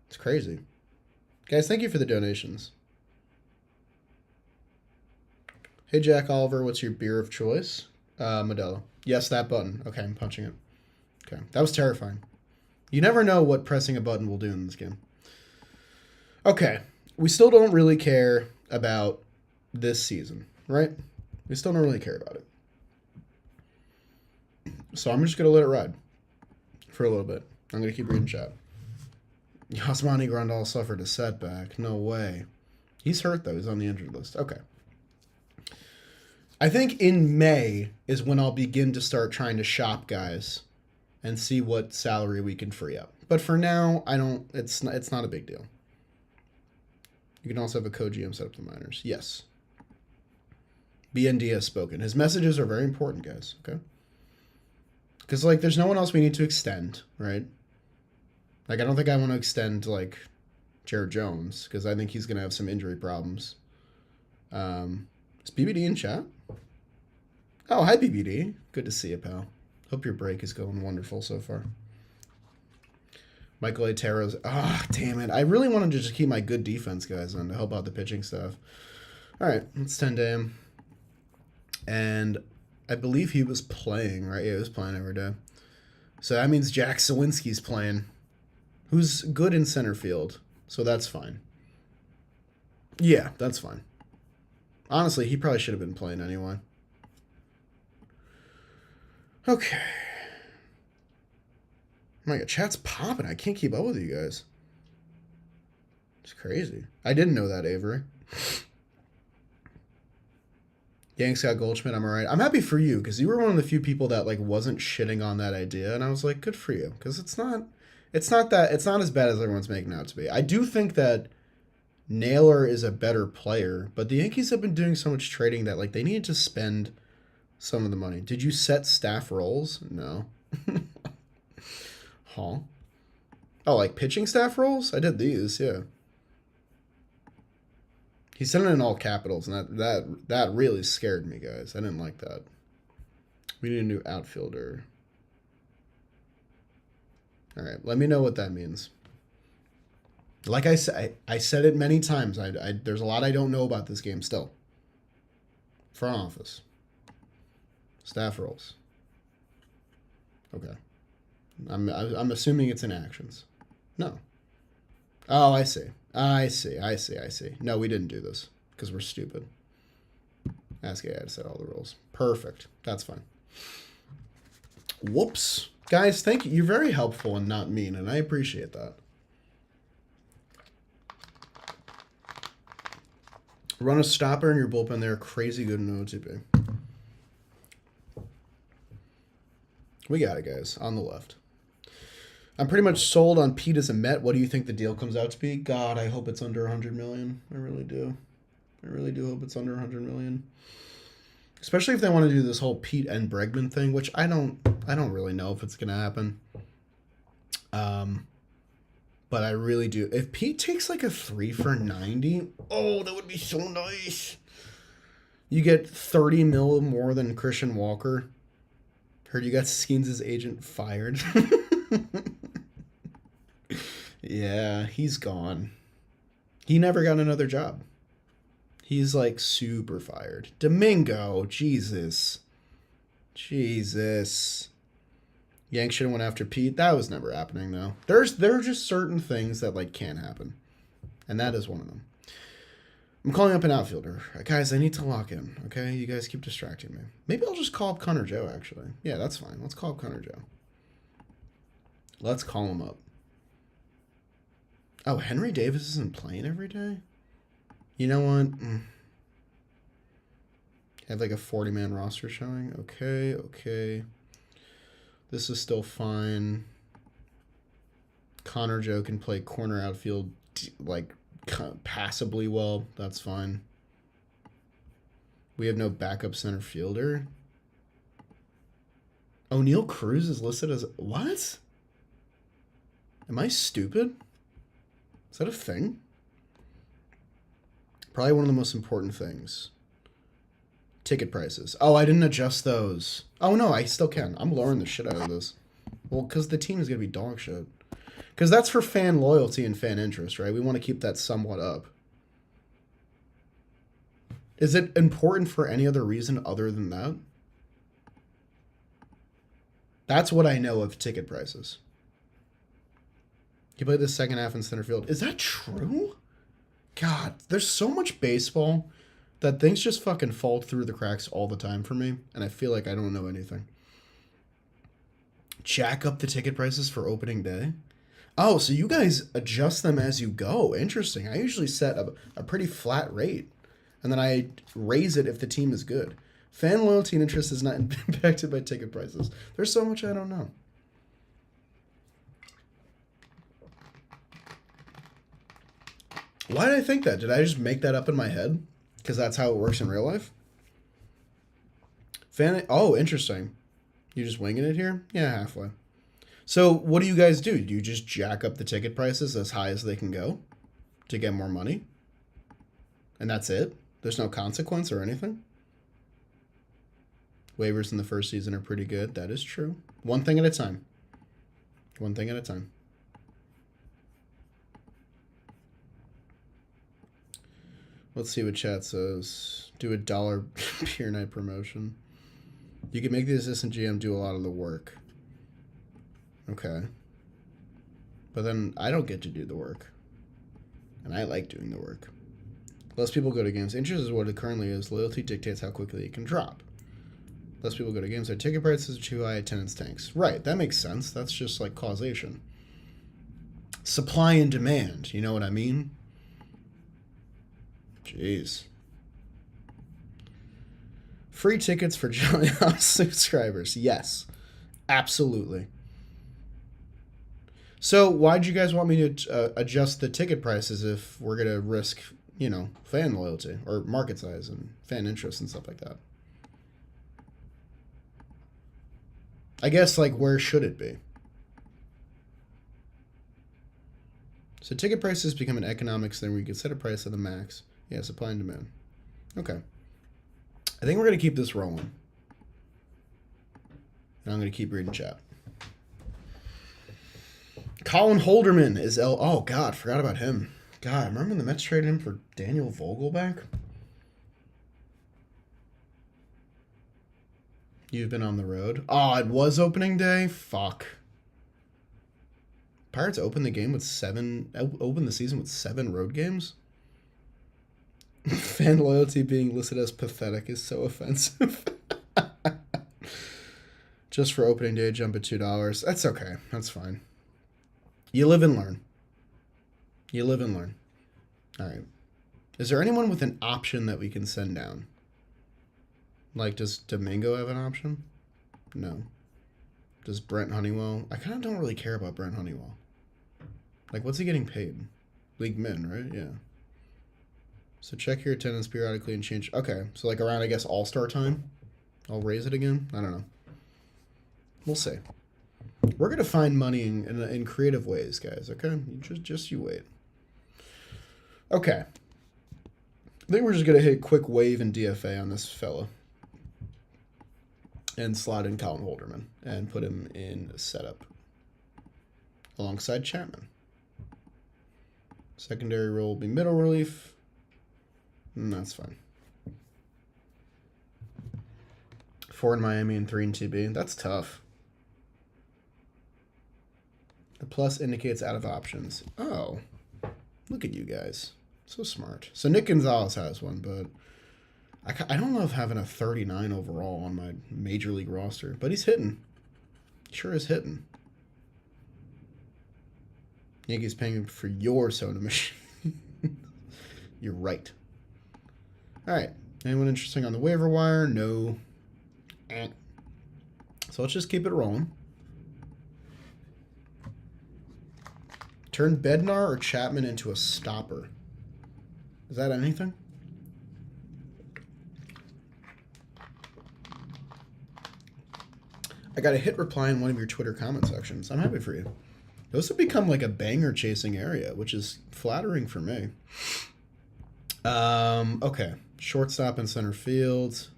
It's crazy. Guys, thank you for the donations. Hey, Jack Oliver, what's your beer of choice? Modelo. Yes, that button. Okay, I'm punching it. Okay, that was terrifying. You never know what pressing a button will do in this game. Okay, we still don't really care about this season, right? We still don't really care about it. So I'm just going to let it ride for a little bit. I'm going to keep reading chat. Yasmani Grandal suffered a setback. No way. He's hurt, though. He's on the injured list. Okay. I think in May is when I'll begin to start trying to shop guys and see what salary we can free up. But for now, it's not a big deal. You can also have a co-GM set up the minors. Yes. BND has spoken. His messages are very important, guys. Okay? Because, like, there's no one else we need to extend, right? Like, I don't think I want to extend, like, Jared Jones, because I think he's going to have some injury problems. Is BBD in chat? Oh, hi, BBD. Good to see you, pal. Hope your break is going wonderful so far. Michael A. Terro's... damn it. I really wanted to just keep my good defense guys on to help out the pitching stuff. All right, it's 10 a.m. And I believe he was playing, right? Yeah, he was playing every day. So that means Jack Sawinski's playing, who's good in center field. So that's fine. Yeah, that's fine. Honestly, he probably should have been playing anyway. Okay. My God, chat's popping. I can't keep up with you guys. It's crazy. I didn't know that, Avery. Yanks got Goldschmidt. I'm all right. I'm happy for you because you were one of the few people that like wasn't shitting on that idea, and I was like, good for you, because it's not as bad as everyone's making it out to be. I do think that Naylor is a better player, but the Yankees have been doing so much trading that like they needed to spend some of the money. Did you set staff roles? No. Huh? Oh, like pitching staff roles? I did these, yeah. He said it in all capitals, and that really scared me, guys. I didn't like that. We need a new outfielder. All right, let me know what that means. Like I said it many times. There's a lot I don't know about this game still. Front office. Staff roles. Okay. I'm assuming it's in actions. No. Oh, I see. I see. No, we didn't do this because we're stupid. Ask AI to set all the rules. Perfect. That's fine. Whoops. Guys, thank you. You're very helpful and not mean, and I appreciate that. Run a stopper in your bullpen there. Crazy good in OOTP. We got it, guys. On the left. I'm pretty much sold on Pete as a Met. What do you think the deal comes out to be? God, I hope it's under $100 million. I really do. I really do hope it's under $100 million. Especially if they want to do this whole Pete and Bregman thing, which I don't really know if it's gonna happen. But I really do. If Pete takes like a 3 for $90, oh, that would be so nice. You get $30 million more than Christian Walker. Heard you got Skenes' agent fired. Yeah, he's gone. He never got another job. He's like super fired. Domingo, Jesus. Jesus. Yank should have went after Pete. That was never happening though. There are just certain things that like can't happen. And that is one of them. I'm calling up an outfielder. Guys, I need to lock in. Okay? You guys keep distracting me. Maybe I'll just call up Connor Joe, actually. Yeah, that's fine. Let's call up Connor Joe. Let's call him up. Oh, Henry Davis isn't playing every day? You know what? Have like a 40-man roster showing. Okay. This is still fine. Connor Joe can play corner outfield like passably well. That's fine. We have no backup center fielder. O'Neal Cruz is listed as... What? Am I stupid? Is that a thing? Probably one of the most important things. Ticket prices. Oh, I didn't adjust those. Oh, no, I still can. I'm lowering the shit out of this. Well, because the team is going to be dog shit. Because that's for fan loyalty and fan interest, right? We want to keep that somewhat up. Is it important for any other reason other than that? That's what I know of ticket prices. He played the second half in center field. Is that true? God, there's so much baseball that things just fucking fall through the cracks all the time for me, and I feel like I don't know anything. Jack up the ticket prices for opening day? Oh, so you guys adjust them as you go. Interesting. I usually set a pretty flat rate, and then I raise it if the team is good. Fan loyalty and interest is not impacted by ticket prices. There's so much I don't know. Why did I think that? Did I just make that up in my head? Because that's how it works in real life? Oh, interesting. You just winging it here? Yeah, halfway. So what do you guys do? Do you just jack up the ticket prices as high as they can go to get more money? And that's it? There's no consequence or anything? Waivers in the first season are pretty good. That is true. One thing at a time. One thing at a time. Let's see what chat says. Do $1 beer night promotion. You can make the assistant GM do a lot of the work. Okay. But then I don't get to do the work. And I like doing the work. Less people go to games. Interest is what it currently is. Loyalty dictates how quickly it can drop. Less people go to games. Our ticket prices are too high, attendance tanks. Right, that makes sense. That's just like causation. Supply and demand. You know what I mean? Jeez. Free tickets for Jelly House subscribers. Yes. Absolutely. So why'd you guys want me to adjust the ticket prices if we're going to risk, you know, fan loyalty or market size and fan interest and stuff like that? I guess, like, where should it be? So ticket prices become an economics thing where you can set a price at the max. Yeah, supply and demand. Okay. I think we're going to keep this rolling. And I'm going to keep reading chat. Colin Holderman is Oh, God, forgot about him. God, remember when the Mets traded him for Daniel Vogelbach? You've been on the road. Oh, it was opening day? Fuck. Pirates opened the season with 7 road games? Fan loyalty being listed as pathetic is so offensive. Just for opening day, jump at $2. That's okay. That's fine. You live and learn. You live and learn. All right. Is there anyone with an option that we can send down? Like, does Domingo have an option? No. Does Brent Honeywell? I kind of don't really care about Brent Honeywell. Like, what's he getting paid? League min, right? Yeah. So check your attendance periodically and change. Okay. So, like, around, I guess, all-star time? I'll raise it again? I don't know. We'll see. We're going to find money in creative ways, guys, okay? Just you wait. Okay. I think we're just going to hit quick wave and DFA on this fella. and slot in Colin Holderman and put him in setup alongside Chapman. Secondary role will be middle relief. And that's fine. 4 in Miami and 3 in TB. That's tough. The plus indicates out of options. Oh, look at you guys. So smart. So Nick Gonzalez has one, but I don't love having a 39 overall on my major league roster. But he's hitting. Sure is hitting. Yankees paying for your soda machine. You're right. All right. Anyone interesting on the waiver wire? No. So let's just keep it rolling. Turn Bednar or Chapman into a stopper. Is that anything? I got a hit reply in one of your Twitter comment sections. I'm happy for you. Those have become like a banger chasing area, which is flattering for me. Okay. Shortstop and center field.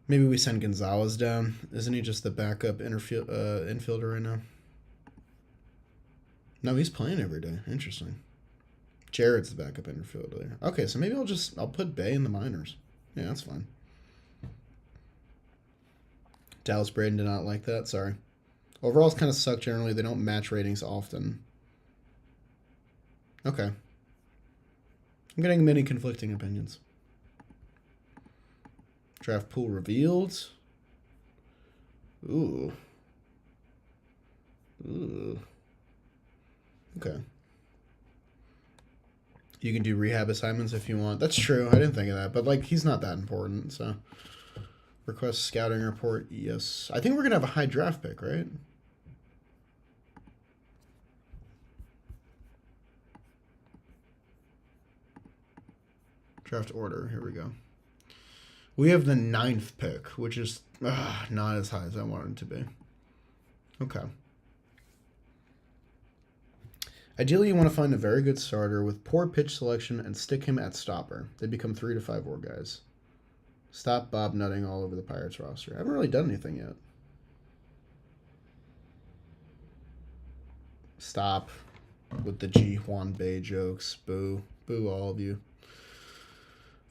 Maybe we send Gonzalez down. Isn't he just the backup infielder right now? No, he's playing every day. Interesting. Jared's the backup infielder. Okay, so maybe I'll put Bay in the minors. Yeah, that's fine. Dallas Braden did not like that. Sorry. Overalls kind of suck generally. They don't match ratings often. Okay. I'm getting many conflicting opinions. Draft pool revealed. Ooh. Okay. You can do rehab assignments if you want. That's true. I didn't think of that. But, like, he's not that important, so. Request scouting report. Yes. I think we're going to have a high draft pick, right? Draft order. Here we go. We have the 9th pick, which is not as high as I wanted it to be. Okay. Ideally, you want to find a very good starter with poor pitch selection and stick him at stopper. They become 3 to 5 WAR guys. Stop Bob nutting all over the Pirates roster. I haven't really done anything yet. Stop with the G. Juan Bay jokes. Boo. Boo, all of you.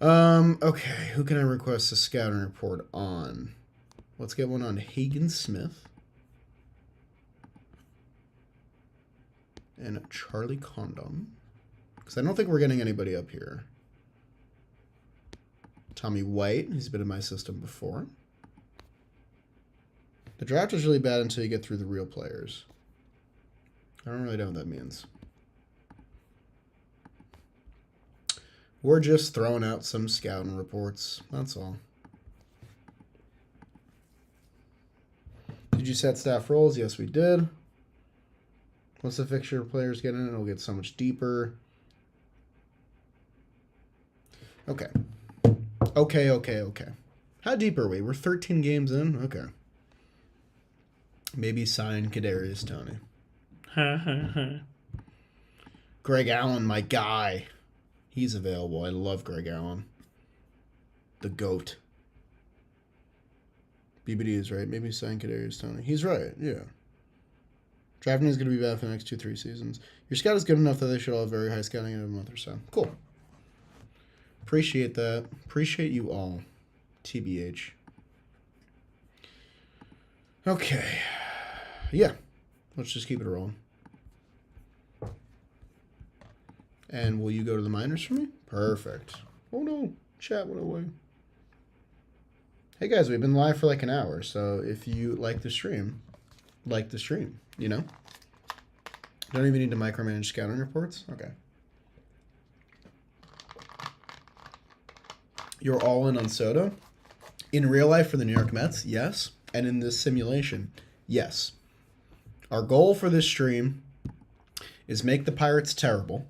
Okay. Who can I request a scouting report on? Let's get one on Hagen Smith. And Charlie Condon. Because I don't think we're getting anybody up here. Tommy White. He's been in my system before. The draft is really bad until you get through the real players. I don't really know what that means. We're just throwing out some scouting reports. That's all. Did you set staff roles? Yes, we did. Once the fixture players get in, it'll get so much deeper. Okay. Okay. How deep are we? We're 13 games in? Okay. Maybe sign Kadarius Toney. Greg Allen, my guy. He's available. I love Greg Allen. The GOAT. BBD is right. Maybe sign Kadarius Toney. He's right, yeah. Drafting is going to be bad for the next 2-3 seasons. Your scout is good enough that they should all have very high scouting in a month or so. Cool. Appreciate that. Appreciate you all. TBH. Okay. Yeah. Let's just keep it rolling. And will you go to the minors for me? Perfect. Oh no. Chat went away. Hey guys, we've been live for like an hour, so if you like the stream, you know? Don't even need to micromanage scouting reports? Okay. You're all in on Soto? In real life for the New York Mets? Yes. And in this simulation? Yes. Our goal for this stream is make the Pirates terrible,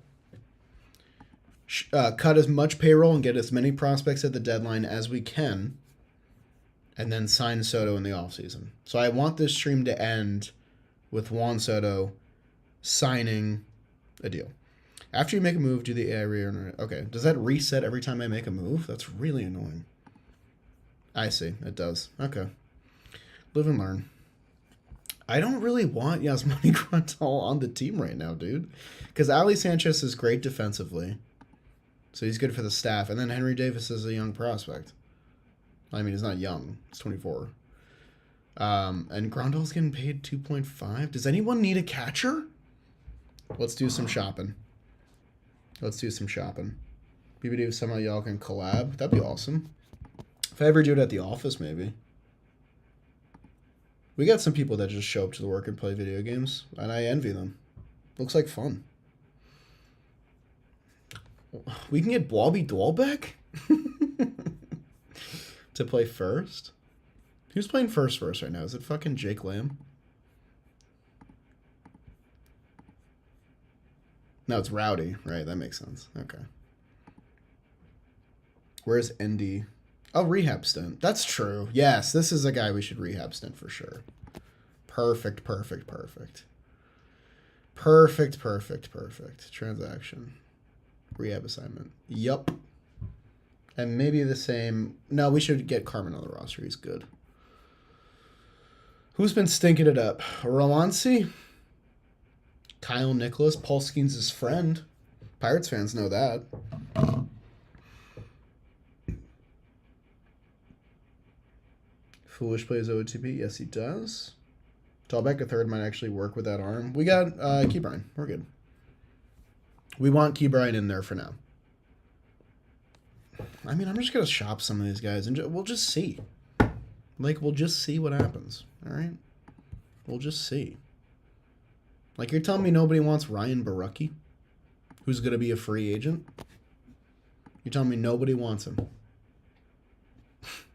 cut as much payroll and get as many prospects at the deadline as we can, and then sign Soto in the offseason. So I want this stream to end with Juan Soto signing a deal. After you make a move, do the area. Okay. Does that reset every time I make a move? That's really annoying. I see. It does. Okay. Live and learn. I don't really want Yasmani Grandal on the team right now, dude. Because Ali Sanchez is great defensively. So he's good for the staff. And then Henry Davis is a young prospect. I mean, he's not young. He's 24. And Grandal's getting paid 2.5. Does anyone need a catcher? Let's do some shopping. BBD, if somehow y'all can collab. That'd be awesome. If I ever do it at the office, maybe. We got some people that just show up to the work and play video games, and I envy them. Looks like fun. We can get Bobby Dwalbeck to play first? Who's playing first right now? Is it fucking Jake Lamb? No, it's Rowdy. Right, that makes sense. Okay. Where's Indy? Oh, rehab stint. That's true. Yes, this is a guy we should rehab stint for sure. Perfect. Transaction. Rehab assignment. Yup. And maybe the same. No, we should get Carmen on the roster. He's good. Who's been stinking it up? Romansi? Kyle Nicholas? Paul Skenes' friend. Pirates fans know that. Foolish plays OOTP. Yes, he does. Tallback a third might actually work with that arm. We got Keybrine. We're good. We want Keybrine in there for now. I mean, I'm just going to shop some of these guys, and we'll just see. Like, we'll just see what happens. All right? We'll just see. Like, you're telling me nobody wants Ryan Barucki, who's going to be a free agent? You're telling me nobody wants him?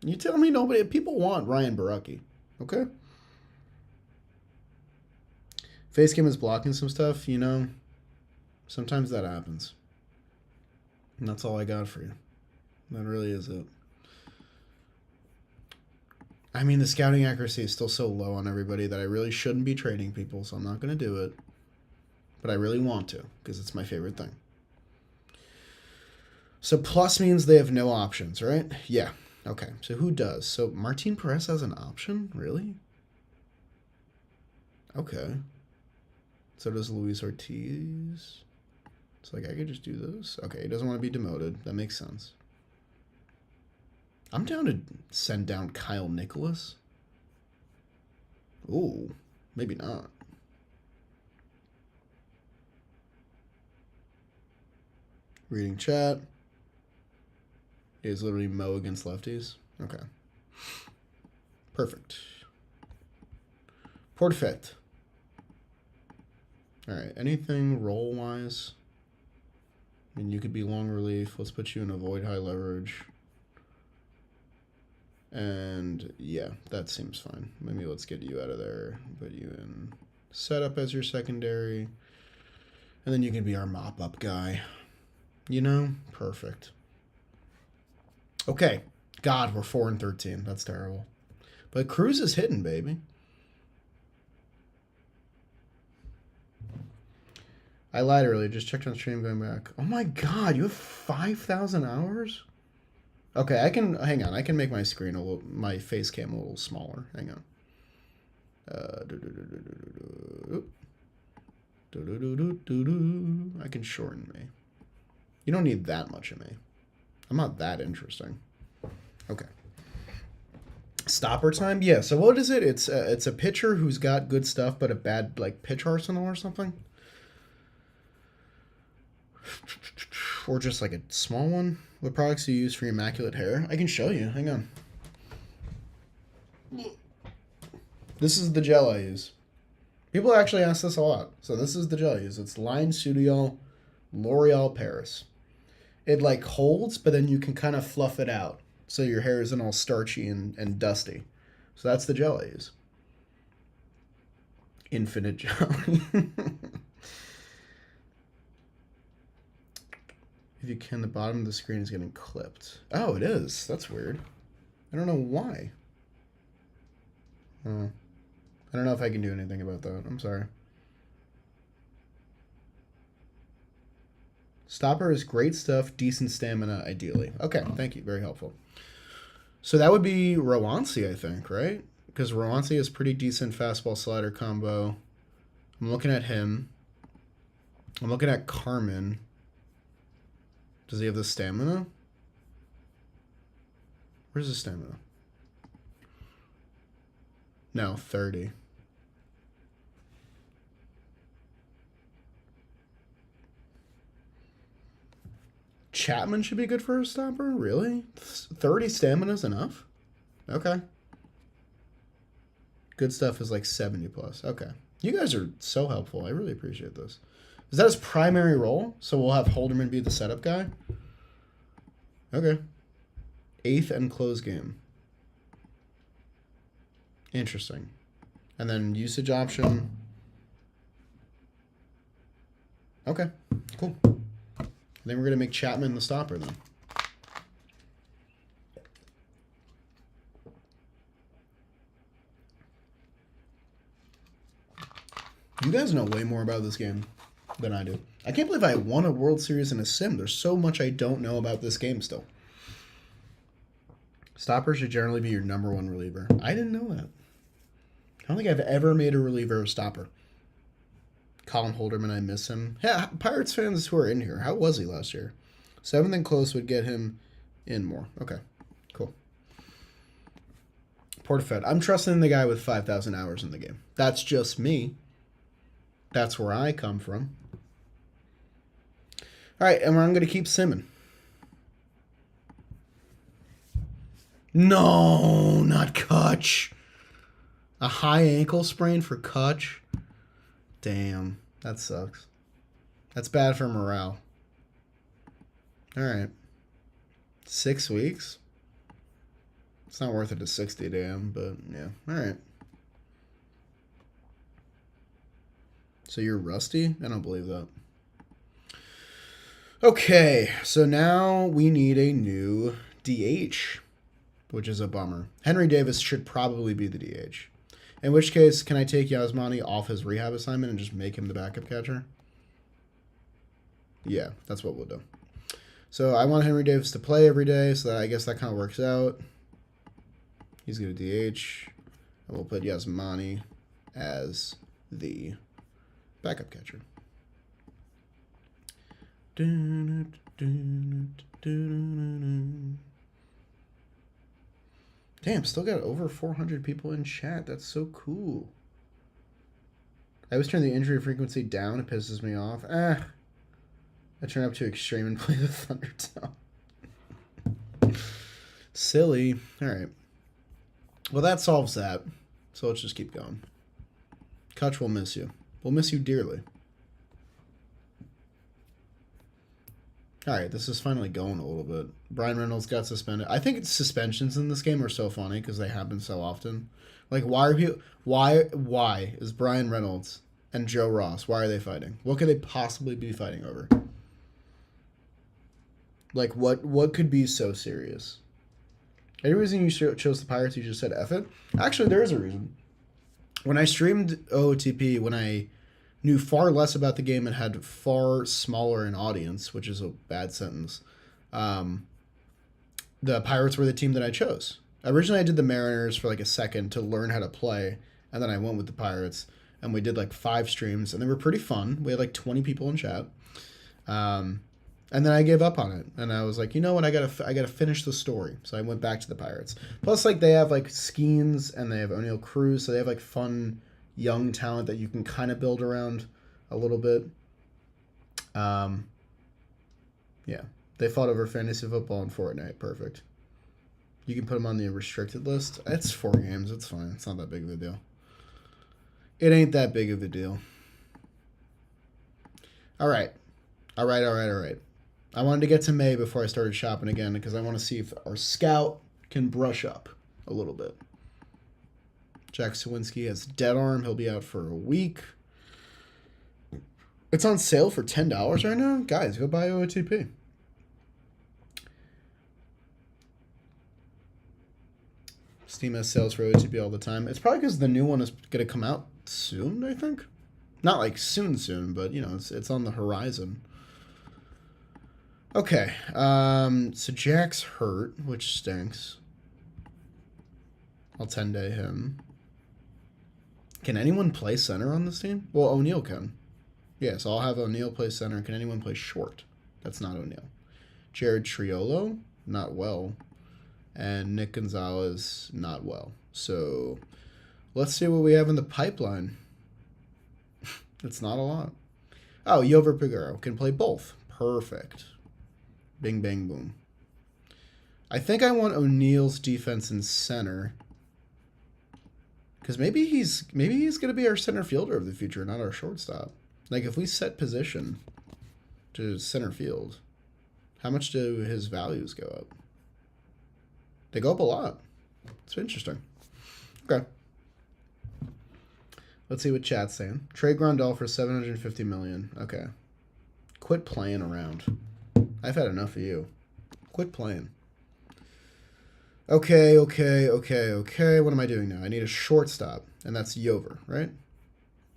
You tell me nobody. People want Ryan Barucki. Okay? Facecam is blocking some stuff, you know. Sometimes that happens. And that's all I got for you. That really is it. I mean, the scouting accuracy is still so low on everybody that I really shouldn't be trading people, so I'm not going to do it. But I really want to, because it's my favorite thing. So plus means they have no options, right? Yeah. Okay, so who does? So Martin Perez has an option? Really? Okay. So does Luis Ortiz. It's like, I could just do this. Okay, he doesn't want to be demoted. That makes sense. I'm down to send down Kyle Nicholas. Ooh, maybe not. Reading chat. Is literally Mo against lefties. Okay. Perfect. Portfait. All right. Anything roll-wise? I mean, you could be long relief. Let's put you in avoid high leverage. And yeah, that seems fine. Maybe let's get you out of there. Put you in setup as your secondary. And then you can be our mop-up guy. You know? Perfect. Okay. God, we're 4-13. That's terrible. But Cruz is hitting, baby. I lied earlier. Just checked on stream going back. Oh my God, you have 5,000 hours? Okay, I can hang on. I can make my screen a little, my face cam a little smaller. Hang on. I can shorten me. You don't need that much of me. I'm not that interesting. Okay. Stopper time? Yeah, so what is it? It's a pitcher who's got good stuff but a bad like pitch arsenal or something? Or just like a small one? What products do you use for your immaculate hair? I can show you. Hang on. This is the gel I use. People actually ask this a lot. So this is the gel I use. It's Line Studiol L'Oreal Paris. It like holds, but then you can kind of fluff it out. So your hair isn't all starchy and dusty. So that's the gel I use. Infinite gel. If you can, the bottom of the screen is getting clipped. Oh, it is. That's weird. I don't know why. I don't know if I can do anything about that. I'm sorry. Stopper is great stuff. Decent stamina, ideally. Okay, thank you. Very helpful. So that would be Rowansi, I think, right? Because Rowansi has pretty decent fastball slider combo. I'm looking at him. I'm looking at Carmen. Does he have the stamina? Where's the stamina? No, 30. Chapman should be good for a stopper? Really? 30 stamina is enough? Okay. Good stuff is like 70 plus. Okay. You guys are so helpful. I really appreciate this. Is that his primary role? So we'll have Holderman be the setup guy? Okay. 8th and close game. Interesting. And then usage option. Okay. Cool. Then we're going to make Chapman the stopper then. You guys know way more about this game than I do. I can't believe I won a World Series in a sim. There's so much I don't know about this game still. Stopper should generally be your number one reliever. I didn't know that. I don't think I've ever made a reliever a stopper. Colin Holderman, I miss him. Yeah, Pirates fans who are in here, how was he last year? 7th and close would get him in more. Okay, cool. Portafed. I'm trusting the guy with 5,000 hours in the game. That's just me. That's where I come from. All right, and I'm going to keep simming. No, not Kutch. A high ankle sprain for Kutch. Damn, that sucks. That's bad for morale. All right. 6 weeks? It's not worth it to 60 to him, but yeah. All right. So you're rusty? I don't believe that. Okay, so now we need a new DH, which is a bummer. Henry Davis should probably be the DH. In which case, can I take Yasmani off his rehab assignment and just make him the backup catcher? Yeah, that's what we'll do. So I want Henry Davis to play every day, so that I guess that kind of works out. He's going to DH. And we'll put Yasmani as the backup catcher. Damn, still got over 400 people in chat. That's so cool. I always turn the injury frequency down. It pisses me off. I turn up to extreme and play the Thunder Town. Silly. All right. Well, that solves that. So let's just keep going. Kutch will miss you. We'll miss you dearly. All right, this is finally going a little bit. Brian Reynolds got suspended. I think suspensions in this game are so funny because they happen so often. Like, why is Brian Reynolds and Joe Ross, why are they fighting? What could they possibly be fighting over? Like, what could be so serious? Any reason you chose the Pirates, you just said F it? Actually, there is a reason. When I streamed OOTP, when I knew far less about the game and had far smaller an audience, which is a bad sentence, the Pirates were the team that I chose. Originally, I did the Mariners for like a second to learn how to play, and then I went with the Pirates, and we did like 5 streams, and they were pretty fun. We had like 20 people in chat. And then I gave up on it, and I was like, you know what, I gotta finish the story. So I went back to the Pirates. Plus, like, they have like Skenes and they have O'Neal Cruz, so they have like fun young talent that you can kind of build around a little bit. Yeah, they fought over fantasy football and Fortnite. Perfect. You can put them on the restricted list. It's 4 games. It's fine. It's not that big of a deal. It ain't that big of a deal. All right. I wanted to get to May before I started shopping again because I want to see if our scout can brush up a little bit. Jack Sawinski has dead arm. He'll be out for a week. It's on sale for $10 right now? Guys, go buy OOTP. Steam has sales for OOTP all the time. It's probably because the new one is going to come out soon, I think. Not like soon, but, you know, it's on the horizon. Okay, so Jack's hurt, which stinks. I'll 10-day him. Can anyone play center on this team? Well, O'Neal can. Yeah, so I'll have O'Neal play center. Can anyone play short? That's not O'Neal. Jared Triolo, not well. And Nick Gonzalez, not well. So let's see what we have in the pipeline. It's not a lot. Oh, Yover Piguero can play both. Perfect. Bing, bang, boom. I think I want O'Neal's defense in center. Because maybe he's going to be our center fielder of the future, not our shortstop. Like, if we set position to center field, how much do his values go up? They go up a lot. It's interesting. Okay. Let's see what chat's saying. Trade Grandal for $750 million. Okay. Quit playing around. I've had enough of you. Quit playing. Okay. What am I doing now? I need a shortstop, and that's Yover, right?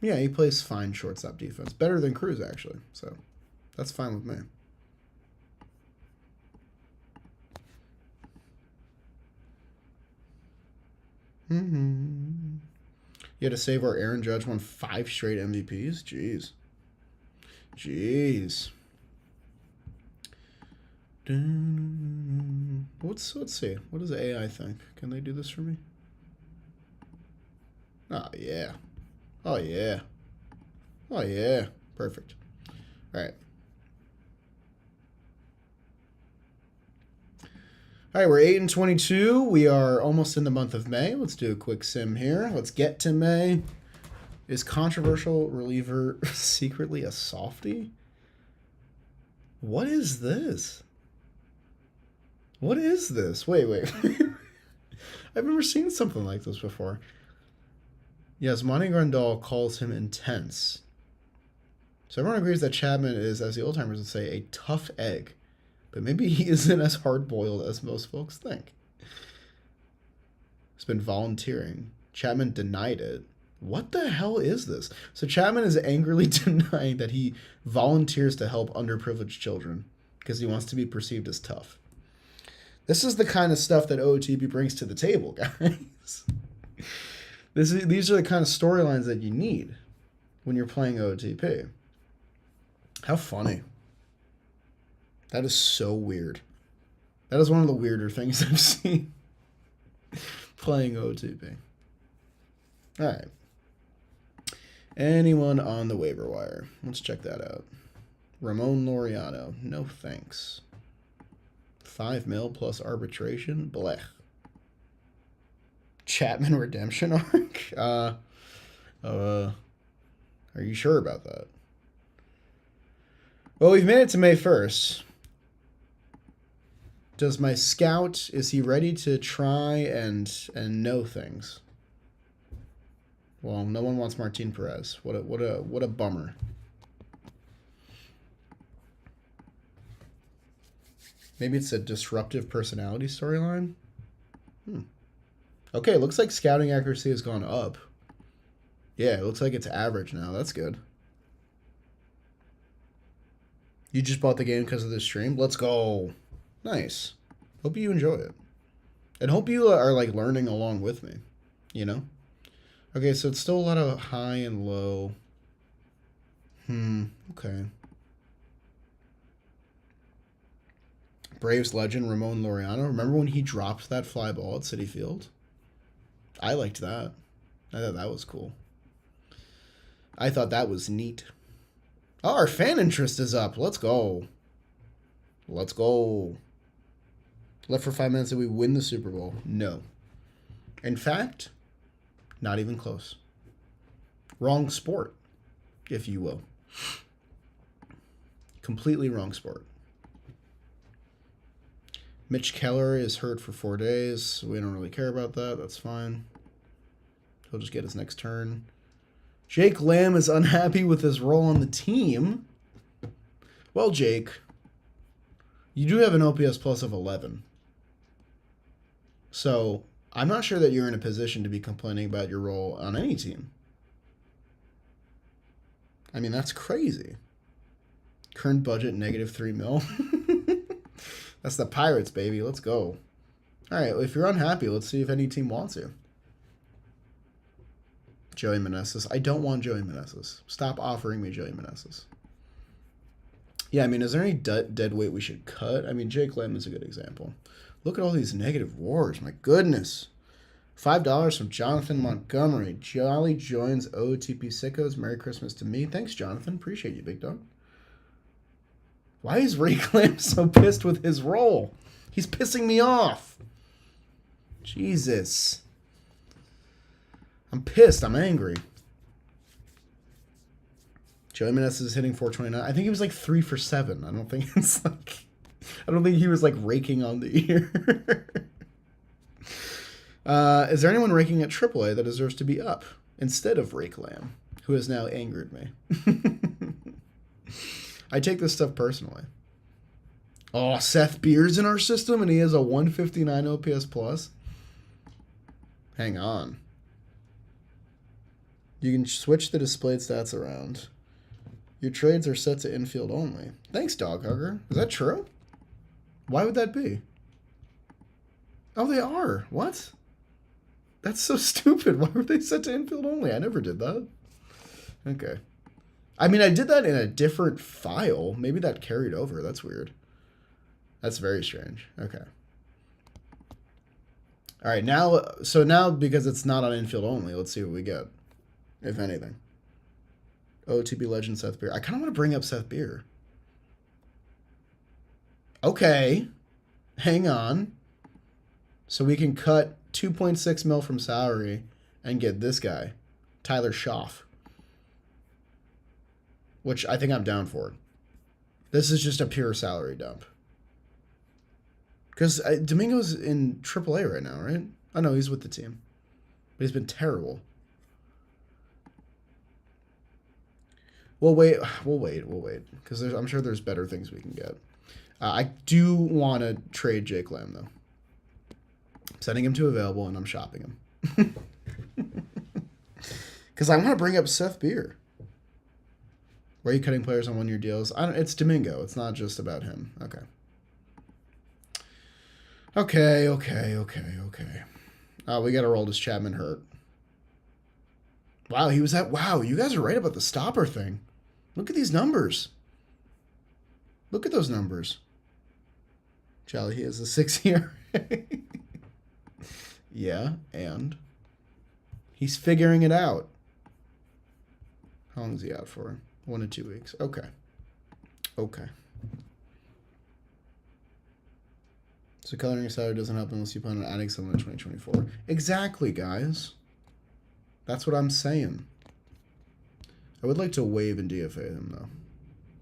Yeah, he plays fine shortstop defense. Better than Cruz, actually. So that's fine with me. You had to save where Aaron Judge won 5 straight MVPs? Jeez. Let's see. What does the AI think? Can they do this for me? Oh, yeah. Perfect. All right. All right, we're 8-22. We are almost in the month of May. Let's do a quick sim here. Let's get to May. Is controversial reliever secretly a softie? What is this? Wait. I've never seen something like this before. Yes, Monty Grandal calls him intense. So everyone agrees that Chapman is, as the old-timers would say, a tough egg. But maybe he isn't as hard-boiled as most folks think. He's been volunteering. Chapman denied it. What the hell is this? So Chapman is angrily denying that he volunteers to help underprivileged children because he wants to be perceived as tough. This is the kind of stuff that OOTP brings to the table, guys. These are the kind of storylines that you need when you're playing OOTP. How funny. That is so weird. That is one of the weirder things I've seen playing OOTP. All right. Anyone on the waiver wire? Let's check that out. Ramon Laureano. No thanks. $5 million plus arbitration. Blech. Chapman redemption arc? Are you sure about that? Well, we've made it to May 1st. Does my scout, is he ready to try and know things? Well, no one wants Martin Perez. What a bummer. Maybe it's a disruptive personality storyline. Okay, looks like scouting accuracy has gone up. Yeah, it looks like it's average now. That's good. You just bought the game because of the stream? Let's go. Nice. Hope you enjoy it. And hope you are like learning along with me. You know? Okay, so it's still a lot of high and low. Okay. Braves legend Ramon Laureano. Remember when he dropped that fly ball at Citi Field? I liked that. I thought that was cool. I thought that was neat. Oh, our fan interest is up. Let's go. Let's go. Left for 5 minutes and we win the Super Bowl. No. In fact, not even close. Wrong sport, if you will. Completely wrong sport. Mitch Keller is hurt for 4 days. So we don't really care about that. That's fine. He'll just get his next turn. Jake Lamb is unhappy with his role on the team. Well, Jake, you do have an OPS plus of 11. So I'm not sure that you're in a position to be complaining about your role on any team. I mean, that's crazy. Current budget, -$3 million. That's the Pirates, baby. Let's go. All right, if you're unhappy, let's see if any team wants you. Joey Meneses. I don't want Joey Meneses. Stop offering me Joey Meneses. Yeah, I mean, is there any dead weight we should cut? I mean, Jake Lamb is a good example. Look at all these negative wars. My goodness. $5 from Jonathan Montgomery. Jolly joins OOTP Sickos. Merry Christmas to me. Thanks, Jonathan. Appreciate you, big dog. Why is Ray Clamp so pissed with his role? He's pissing me off. Jesus. I'm pissed. I'm angry. Joey Meneses is hitting 429. I think he was like 3 for 7. I don't think it's like... I don't think he was like raking on the year. Is there anyone raking at AAA that deserves to be up instead of Rake Lamb, who has now angered me? I take this stuff personally. Oh, Seth Beer's in our system, and he has a 159 OPS plus. Hang on. You can switch the displayed stats around. Your trades are set to infield only. Thanks, Dog Hugger. Is that true? Why would that be? Oh, they are. What? That's so stupid. Why were they set to infield only? I never did that. Okay. I mean, I did that in a different file. Maybe that carried over. That's weird. That's very strange. Okay. All right, now because it's not on infield only, let's see what we get, if anything. OTP legend Seth Beer. I kind of want to bring up Seth Beer. Okay. Hang on. So we can cut 2.6 mil from salary and get this guy, Tyler Schaff. Which I think I'm down for. This is just a pure salary dump. Because Domingo's in AAA right now, right? I know he's with the team. But he's been terrible. We'll wait. Because I'm sure there's better things we can get. I do want to trade Jake Lamb, though. I'm sending him to available, and I'm shopping him. Because I want to bring up Seth Beer. Why are you cutting players on one-year deals? It's Domingo. It's not just about him. Okay. We got to roll this Chapman hurt. Wow, he was at... Wow, you guys are right about the stopper thing. Look at these numbers. Look at those numbers. Charlie, he has a 6 ERA. Yeah, and? He's figuring it out. How long is he out for? 1 to 2 weeks. Okay. So coloring your salary doesn't help unless you plan on adding someone in 2024. Exactly, guys. That's what I'm saying. I would like to waive and DFA him, though.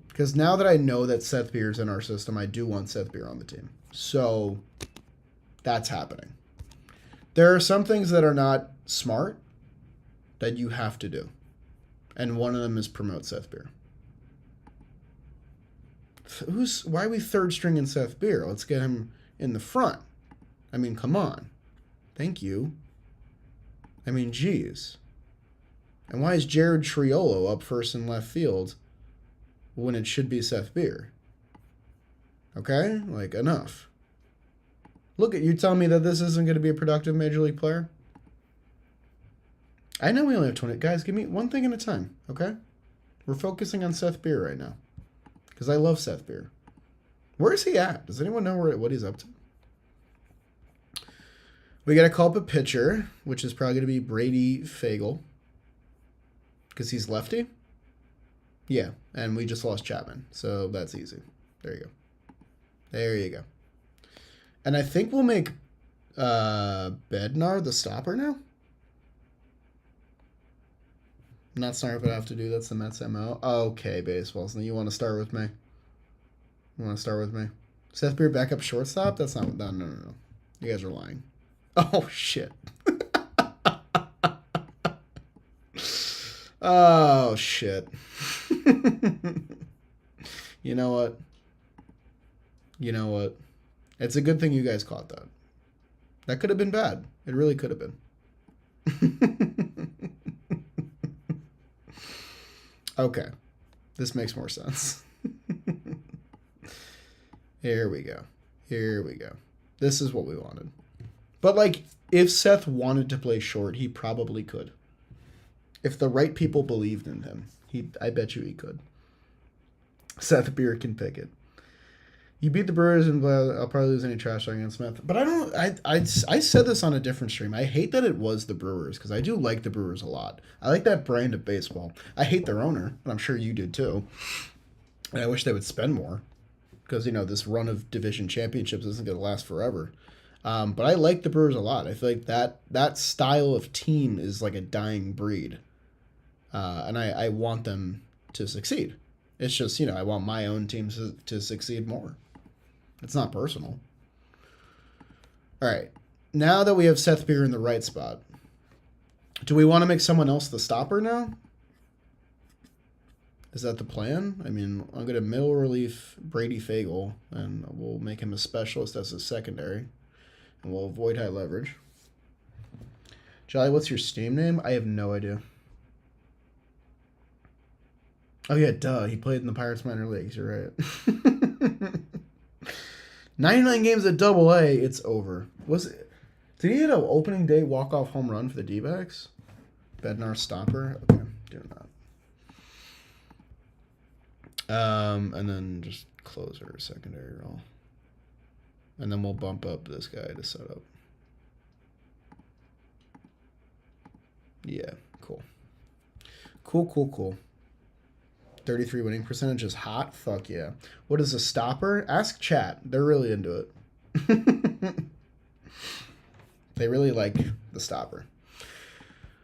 Because now that I know that Seth Beer's in our system, I do want Seth Beer on the team. So that's happening. There are some things that are not smart that you have to do. And one of them is promote Seth Beer. Why are we third stringing Seth Beer? Let's get him in the front. I mean, come on. Thank you. I mean, geez. And why is Jared Triolo up first in left field when it should be Seth Beer? Okay? Like, enough. Look at you telling me that this isn't going to be a productive Major League player? I know we only have 20. Guys, give me one thing at a time, okay? We're focusing on Seth Beer right now. Because I love Seth Beer. Where is he at? Does anyone know what he's up to? We got to call up a pitcher, which is probably going to be Brady Fagel. Because he's lefty? Yeah, and we just lost Chapman. So that's easy. There you go. There you go. And I think we'll make Bednar the stopper now. Not smart, but I have to do. That's the Mets MO. Okay, baseball. So you want to start with me? Seth Beer backup shortstop? That's not... No. You guys are lying. Oh, shit. Oh, shit. You know what? It's a good thing you guys caught that. That could have been bad. It really could have been. Okay. This makes more sense. Here we go. This is what we wanted. But, like, if Seth wanted to play short, he probably could. If the right people believed in him, I bet you he could. Seth Beer can pick it. You beat the Brewers, and I'll probably lose any trash talking against Smith. But I don't. I said this on a different stream. I hate that it was the Brewers because I do like the Brewers a lot. I like that brand of baseball. I hate their owner, and I'm sure you did too. And I wish they would spend more because this run of division championships isn't going to last forever. But I like the Brewers a lot. I feel like that style of team is like a dying breed, and I want them to succeed. It's just I want my own teams to succeed more. It's not personal. All right. Now that we have Seth Beer in the right spot, do we want to make someone else the stopper now? Is that the plan? I mean, I'm going to middle relief Brady Fagel, and we'll make him a specialist as a secondary, and we'll avoid high leverage. Jolly, what's your Steam name? I have no idea. Oh, yeah, duh. He played in the Pirates minor leagues. You're right. 99 games at Double A, it's over. Did he hit an opening day walk-off home run for the D-backs? Bednar stopper? Okay, doing that. And then just closer, secondary roll. And then we'll bump up this guy to set up. Yeah, cool. Cool. 33 winning percentage is hot? Fuck yeah. What is a stopper? Ask chat. They're really into it. They really like the stopper.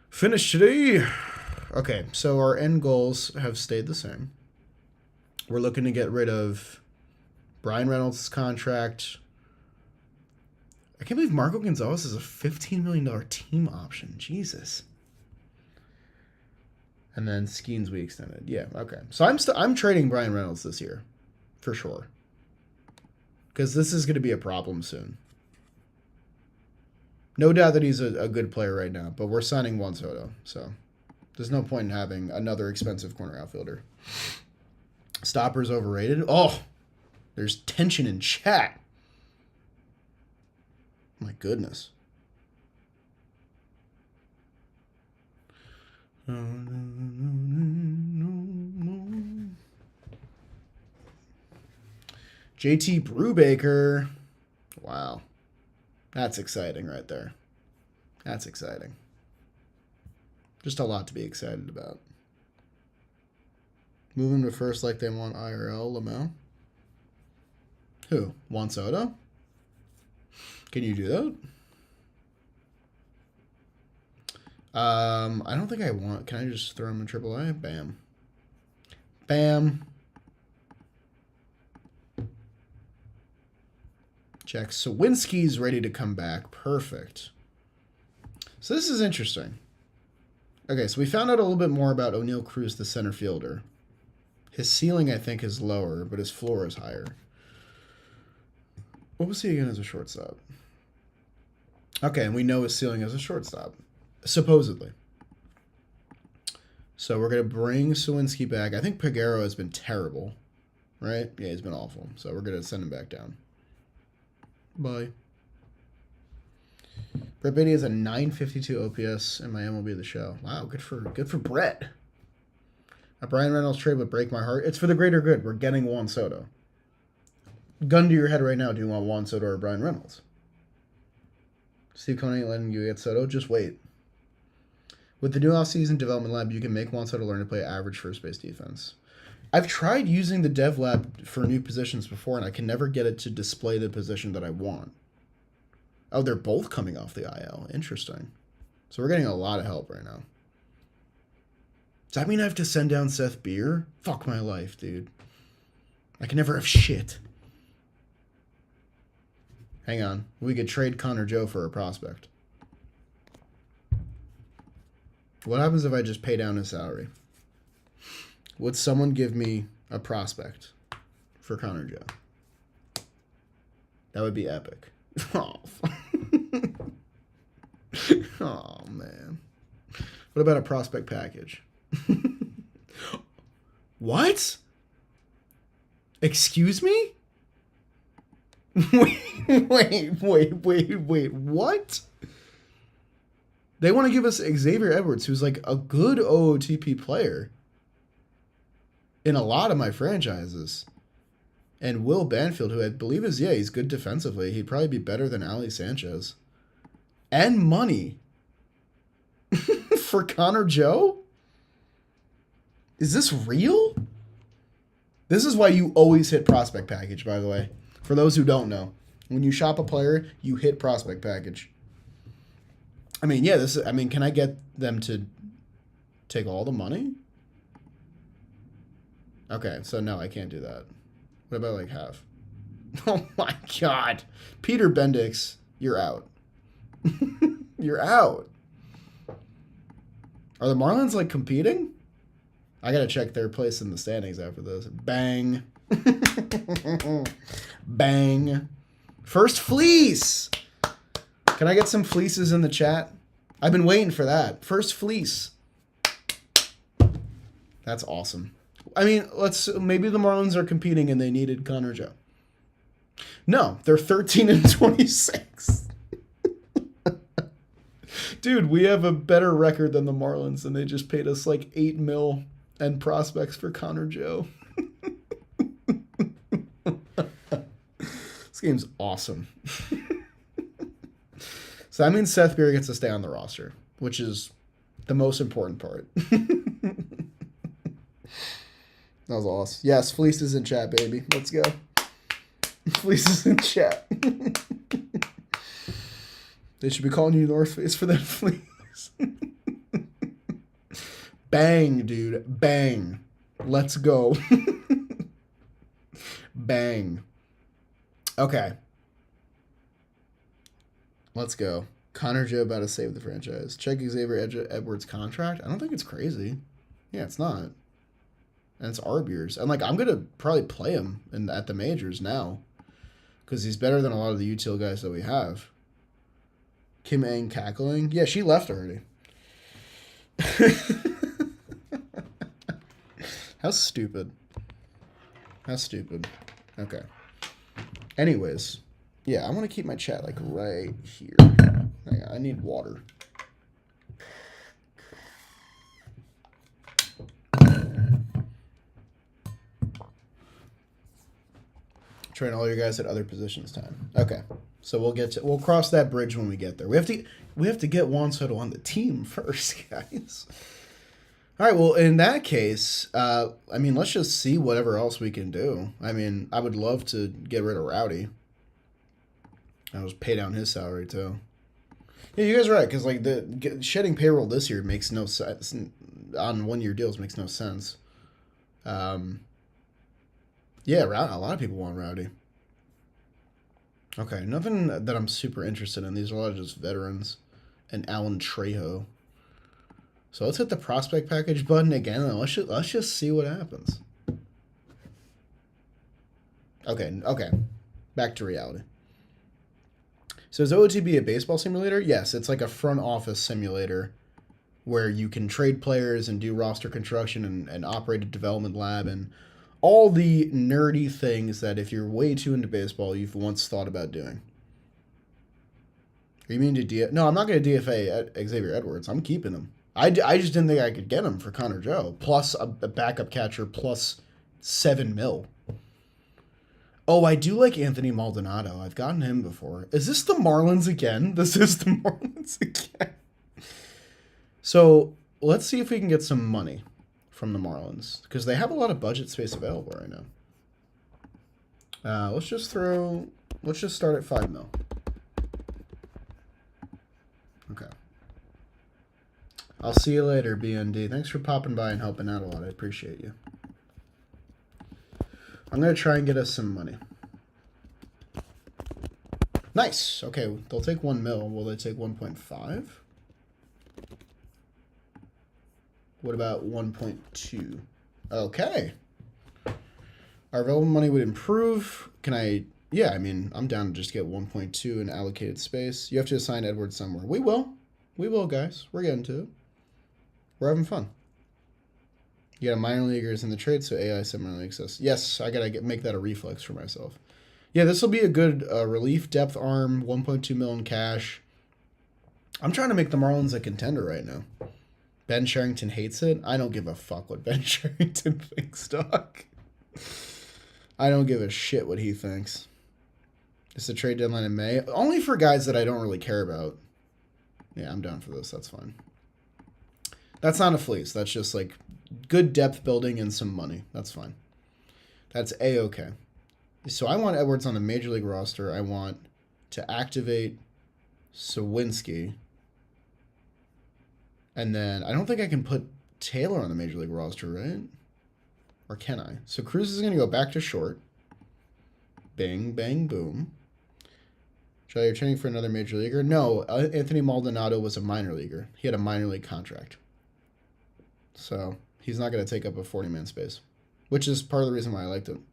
Finish today. Okay, so our end goals have stayed the same. We're looking to get rid of Brian Reynolds' contract. I can't believe Marco Gonzalez is a $15 million team option. Jesus. And then Skenes we extended. Yeah, okay. So I'm trading Brian Reynolds this year, for sure. Because this is going to be a problem soon. No doubt that he's a good player right now, but we're signing Juan Soto, so there's no point in having another expensive corner outfielder. Stopper's overrated. Oh, there's tension in chat. My goodness. JT Brubaker. Wow. That's exciting right there. That's exciting. Just a lot to be excited about. Moving to first like they want IRL, Lamau. Who? Juan Soto? Can you do that? I don't think I want. Can I just throw him in AAA? Bam. Bam. Jack Sawinski's ready to come back. Perfect. So this is interesting. Okay, so we found out a little bit more about O'Neal Cruz, the center fielder. His ceiling, I think, is lower, but his floor is higher. What was he again as a shortstop? Okay, and we know his ceiling as a shortstop. Supposedly. So we're going to bring Sawinski back. I think Peguero has been terrible, right? Yeah, he's been awful. So we're going to send him back down. Bye. Brett Beatty has a 952 OPS, and my MLB of the show. Wow, good for Brett. A Brian Reynolds trade would break my heart. It's for the greater good. We're getting Juan Soto. Gun to your head right now. Do you want Juan Soto or Brian Reynolds? Steve Coney ain't letting you get Soto. Just wait. With the new off-season development lab, you can make Juan Soto learn to play average first base defense. I've tried using the dev lab for new positions before, and I can never get it to display the position that I want. Oh, they're both coming off the IL. Interesting. So we're getting a lot of help right now. Does that mean I have to send down Seth Beer? Fuck my life, dude. I can never have shit. Hang on. We could trade Connor Joe for a prospect. What happens if I just pay down his salary? Would someone give me a prospect for Connor Joe? That would be epic. Oh, oh man. What about a prospect package? What? Excuse me? Wait, what? They want to give us Xavier Edwards, who's like a good OOTP player in a lot of my franchises. And Will Banfield, who I believe is, he's good defensively. He'd probably be better than Ali Sanchez. And money for Connor Joe? Is this real? This is why you always hit prospect package, by the way. For those who don't know. When you shop a player, you hit prospect package. I mean, can I get them to take all the money? Okay, so no, I can't do that. What about like half? Oh my God. Peter Bendix, you're out. You're out. Are the Marlins like competing? I gotta check their place in the standings after this. Bang. Bang. First fleece. Can I get some fleeces in the chat? I've been waiting for that. First fleece. That's awesome. I mean, maybe the Marlins are competing and they needed Connor Joe. No, they're 13-26. Dude, we have a better record than the Marlins, and they just paid us like $8 million and prospects for Connor Joe. This game's awesome. So that means Seth Beer gets to stay on the roster, which is the most important part. That was awesome. Yes, Fleece is in chat, baby. Let's go. Fleece is in chat. They should be calling you North Face for that fleece. Bang, dude. Bang. Let's go. Bang. Okay. Let's go. Connor Joe about to save the franchise. Check Xavier Edwards' contract. I don't think it's crazy. Yeah, it's not. And it's Arbiers. And, I'm going to probably play him at the majors now. Because he's better than a lot of the util guys that we have. Kim Ang cackling. Yeah, she left already. How stupid. How stupid. Okay. Anyways. Yeah, I want to keep my chat, right here. Hang on, I need water. Train all your guys at other positions time. Okay. So we'll cross that bridge when we get there. We have to get Juan Soto on the team first, guys. All right, well, in that case, let's just see whatever else we can do. I would love to get rid of Rowdy. I'll just pay down his salary, too. Yeah, you guys are right, because, the shedding payroll this year makes no sense. On one-year deals makes no sense. Yeah, a lot of people want Rowdy. Okay, nothing that I'm super interested in. These are a lot of just veterans. And Alan Trejo. So let's hit the prospect package button again, and let's just see what happens. Okay. Back to reality. So is OOTP a baseball simulator? Yes, it's like a front office simulator where you can trade players and do roster construction and operate a development lab and all the nerdy things that if you're way too into baseball, you've once thought about doing. Are you mean to No, I'm not going to DFA Xavier Edwards. I'm keeping him. I just didn't think I could get him for Connor Joe, plus a backup catcher, plus $7 million. Oh, I do like Anthony Maldonado. I've gotten him before. Is this the Marlins again? This is the Marlins again. So let's see if we can get some money from the Marlins, because they have a lot of budget space available right now. Let's just start at $5 million. Okay. I'll see you later, BND. Thanks for popping by and helping out a lot. I appreciate you. I'm going to try and get us some money. Nice. Okay, they'll take $1 million. Will they take 1.5? What about 1.2? Okay. Our available money would improve. Can I... Yeah, I'm down to just get 1.2 in allocated space. You have to assign Edwards somewhere. We will. We will, guys. We're getting to it. We're having fun. You got a minor leaguers in the trade, so AI similarly exists. Yes, I gotta make that a reflex for myself. Yeah, this will be a good relief depth arm, 1.2 million cash. I'm trying to make the Marlins a contender right now. Ben Sherrington hates it. I don't give a fuck what Ben Sherrington thinks, Doc. I don't give a shit what he thinks. It's a trade deadline in May. Only for guys that I don't really care about. Yeah, I'm down for this. That's fine. That's not a fleece. That's just like good depth building and some money. That's fine. That's A-okay. So I want Edwards on the Major League roster. I want to activate Sawinski. And then I don't think I can put Taylor on the Major League roster, right? Or can I? So Cruz is going to go back to short. Bing, bang, boom. Charlie, you're training for another major leaguer? No, Anthony Maldonado was a minor leaguer. He had a minor league contract. So he's not going to take up a 40-man space, which is part of the reason why I liked him.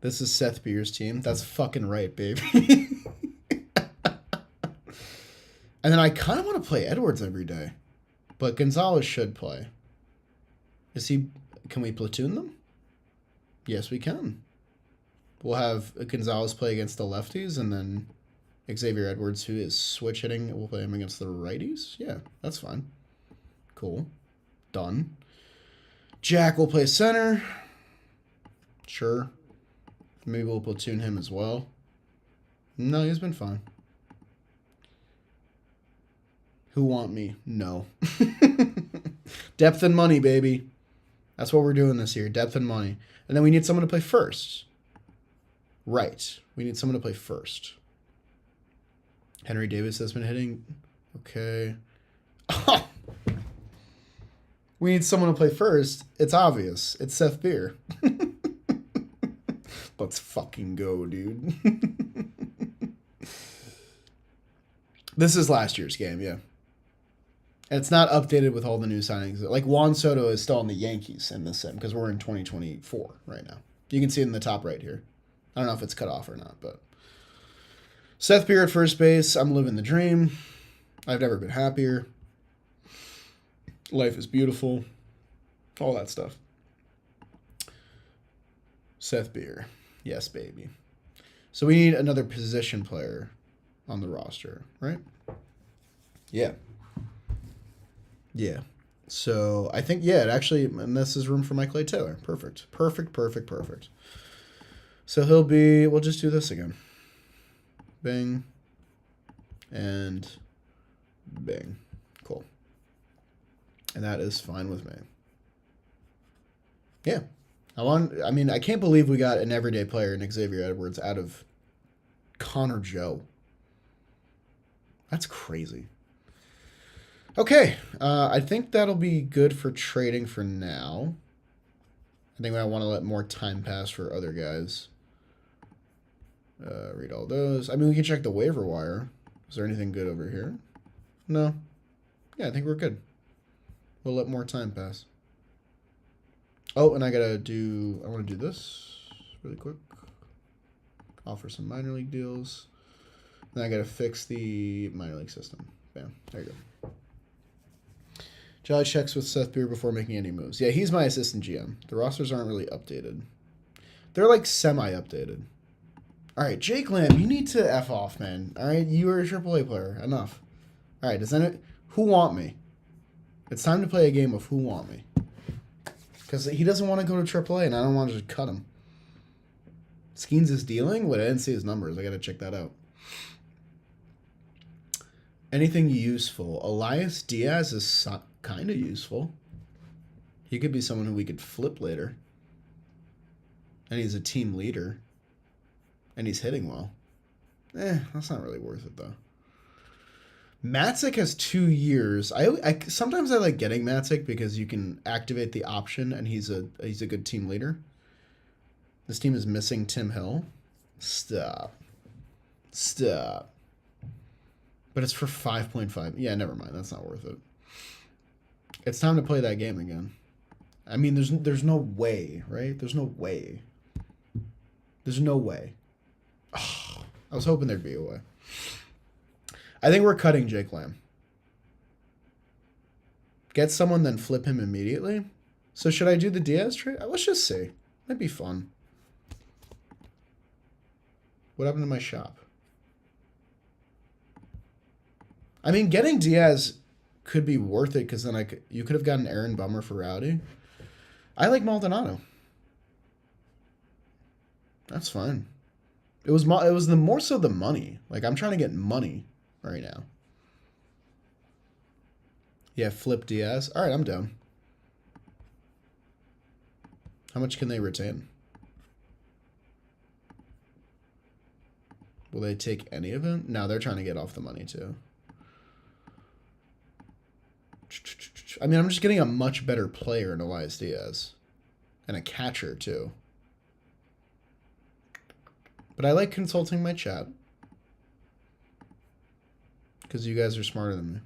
This is Seth Beer's team. That's fucking right, baby. And then I kind of want to play Edwards every day, but Gonzalez should play. Is he? Can we platoon them? Yes, we can. We'll have Gonzalez play against the lefties, and then Xavier Edwards, who is switch hitting, we'll play him against the righties. Yeah, that's fine. Cool. Done. Jack will play center. Sure. Maybe we'll platoon him as well. No, he's been fine. Who want me? No. Depth and money, baby. That's what we're doing this year. Depth and money. And then we need someone to play first. Right. We need someone to play first. Henry Davis has been hitting. Okay. We need someone to play first. It's obvious. It's Seth Beer. Let's fucking go, dude. This is last year's game, yeah. And it's not updated with all the new signings. Like Juan Soto is still on the Yankees in this sim because we're in 2024 right now. You can see it in the top right here. I don't know if it's cut off or not, but Seth Beer at first base. I'm living the dream. I've never been happier. Life is beautiful. All that stuff. Seth Beer. Yes, baby. So we need another position player on the roster, right? Yeah. Yeah. So I think, yeah, it actually, and this is room for my Clay Taylor. Perfect. Perfect, perfect, perfect. So he'll be, we'll just do this again. Bing. And bing. Cool. And that is fine with me. Yeah. I mean, I can't believe we got an everyday player in Xavier Edwards out of Connor Joe. That's crazy. Okay, I think that'll be good for trading for now. I think I want to let more time pass for other guys. Read all those. I mean, we can check the waiver wire. Is there anything good over here? No. Yeah, I think we're good. We'll let more time pass. Oh, and I want to do this really quick. Offer some minor league deals. Then I gotta fix the minor league system. Bam, there you go. Jolly checks with Seth Beer before making any moves. Yeah, he's my assistant GM. The rosters aren't really updated. They're like semi-updated. All right, Jake Lamb, you need to F off, man. All right, you are a AAA player. Enough. All right, who want me? It's time to play a game of who want me. Because he doesn't want to go to AAA, and I don't want to just cut him. Skenes is dealing? Wait, I didn't see his numbers. I got to check that out. Anything useful? Elias Diaz is kind of useful. He could be someone who we could flip later. And he's a team leader. And he's hitting well. That's not really worth it, though. Matzik has 2 years. Sometimes I like getting Matzik because you can activate the option, and he's a good team leader. This team is missing Tim Hill. Stop. But it's for 5.5. Yeah, never mind. That's not worth it. It's time to play that game again. I mean, there's no way, right? There's no way. There's no way. Oh, I was hoping there'd be a way. I think we're cutting Jake Lamb. Get someone, then flip him immediately. So should I do the Diaz trade? Let's just see. Might be fun. What happened to my shop? I mean, getting Diaz could be worth it because then you could have gotten Aaron Bummer for Rowdy. I like Maldonado. That's fine. It was the more so the money. Like, I'm trying to get money right now. Yeah, flip Diaz. All right, I'm down. How much can they retain? Will they take any of it? No, they're trying to get off the money too. I mean, I'm just getting a much better player in Elias Diaz. And a catcher too. But I like consulting my chat. Because you guys are smarter than me.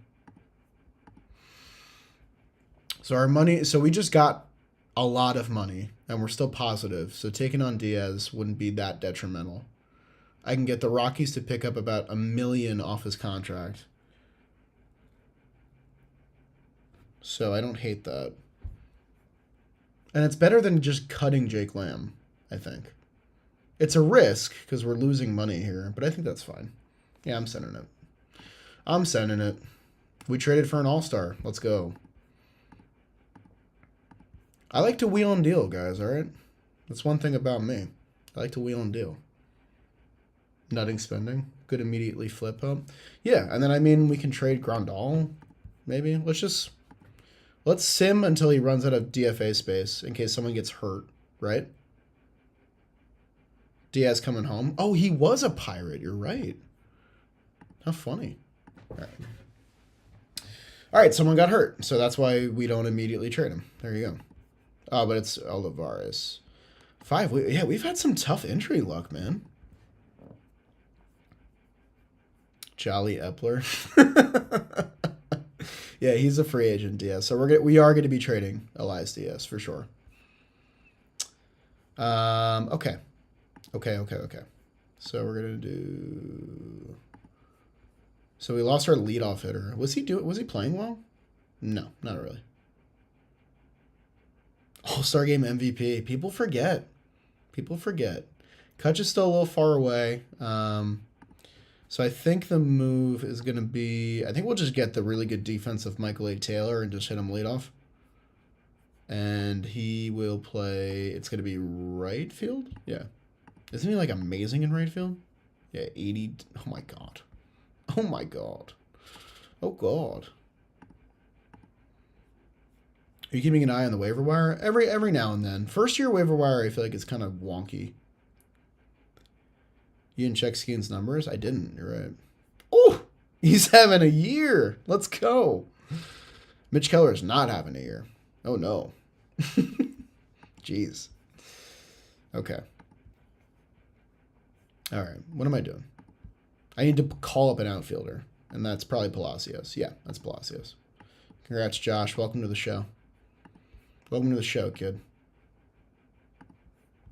So our money, so we just got a lot of money and we're still positive. So taking on Diaz wouldn't be that detrimental. I can get the Rockies to pick up about $1 million off his contract. So I don't hate that. And it's better than just cutting Jake Lamb, I think. It's a risk because we're losing money here, but I think that's fine. Yeah, I'm sending it. I'm sending it. We traded for an all-star. Let's go. I like to wheel and deal, guys, all right? That's one thing about me. I like to wheel and deal. Nutting spending. Could immediately flip up. Yeah, and then, I mean, we can trade Grandal, maybe. Let's sim until he runs out of DFA space in case someone gets hurt, right? Diaz coming home. Oh, he was a Pirate. You're right. How funny. All right. All right, someone got hurt, so that's why we don't immediately trade him. There you go. Oh, but it's Olivares. 5. Yeah, we've had some tough injury luck, man. Jolly Epler. Yeah, he's a free agent, Diaz. So we are going to be trading Elias Diaz for sure. Okay. So we're gonna do. So we lost our leadoff hitter. Was he playing well? No, not really. All-Star Game MVP. People forget. Kutch is still a little far away. So I think the move is gonna be. I think we'll just get the really good defense of Michael A. Taylor and just hit him leadoff. And he will play. It's gonna be right field. Yeah. Isn't he like amazing in right field? Yeah, 80. Oh my god. Oh my god. Oh god. Are you keeping an eye on the waiver wire? Every now and then. First year waiver wire, I feel like it's kind of wonky. You didn't check Skenes' numbers? I didn't. You're right. Oh, he's having a year. Let's go. Mitch Keller's not having a year. Oh no. Jeez. Okay. All right. What am I doing? I need to call up an outfielder, and that's probably Palacios. Yeah, that's Palacios. Congrats, Josh. Welcome to the show. Welcome to the show, kid.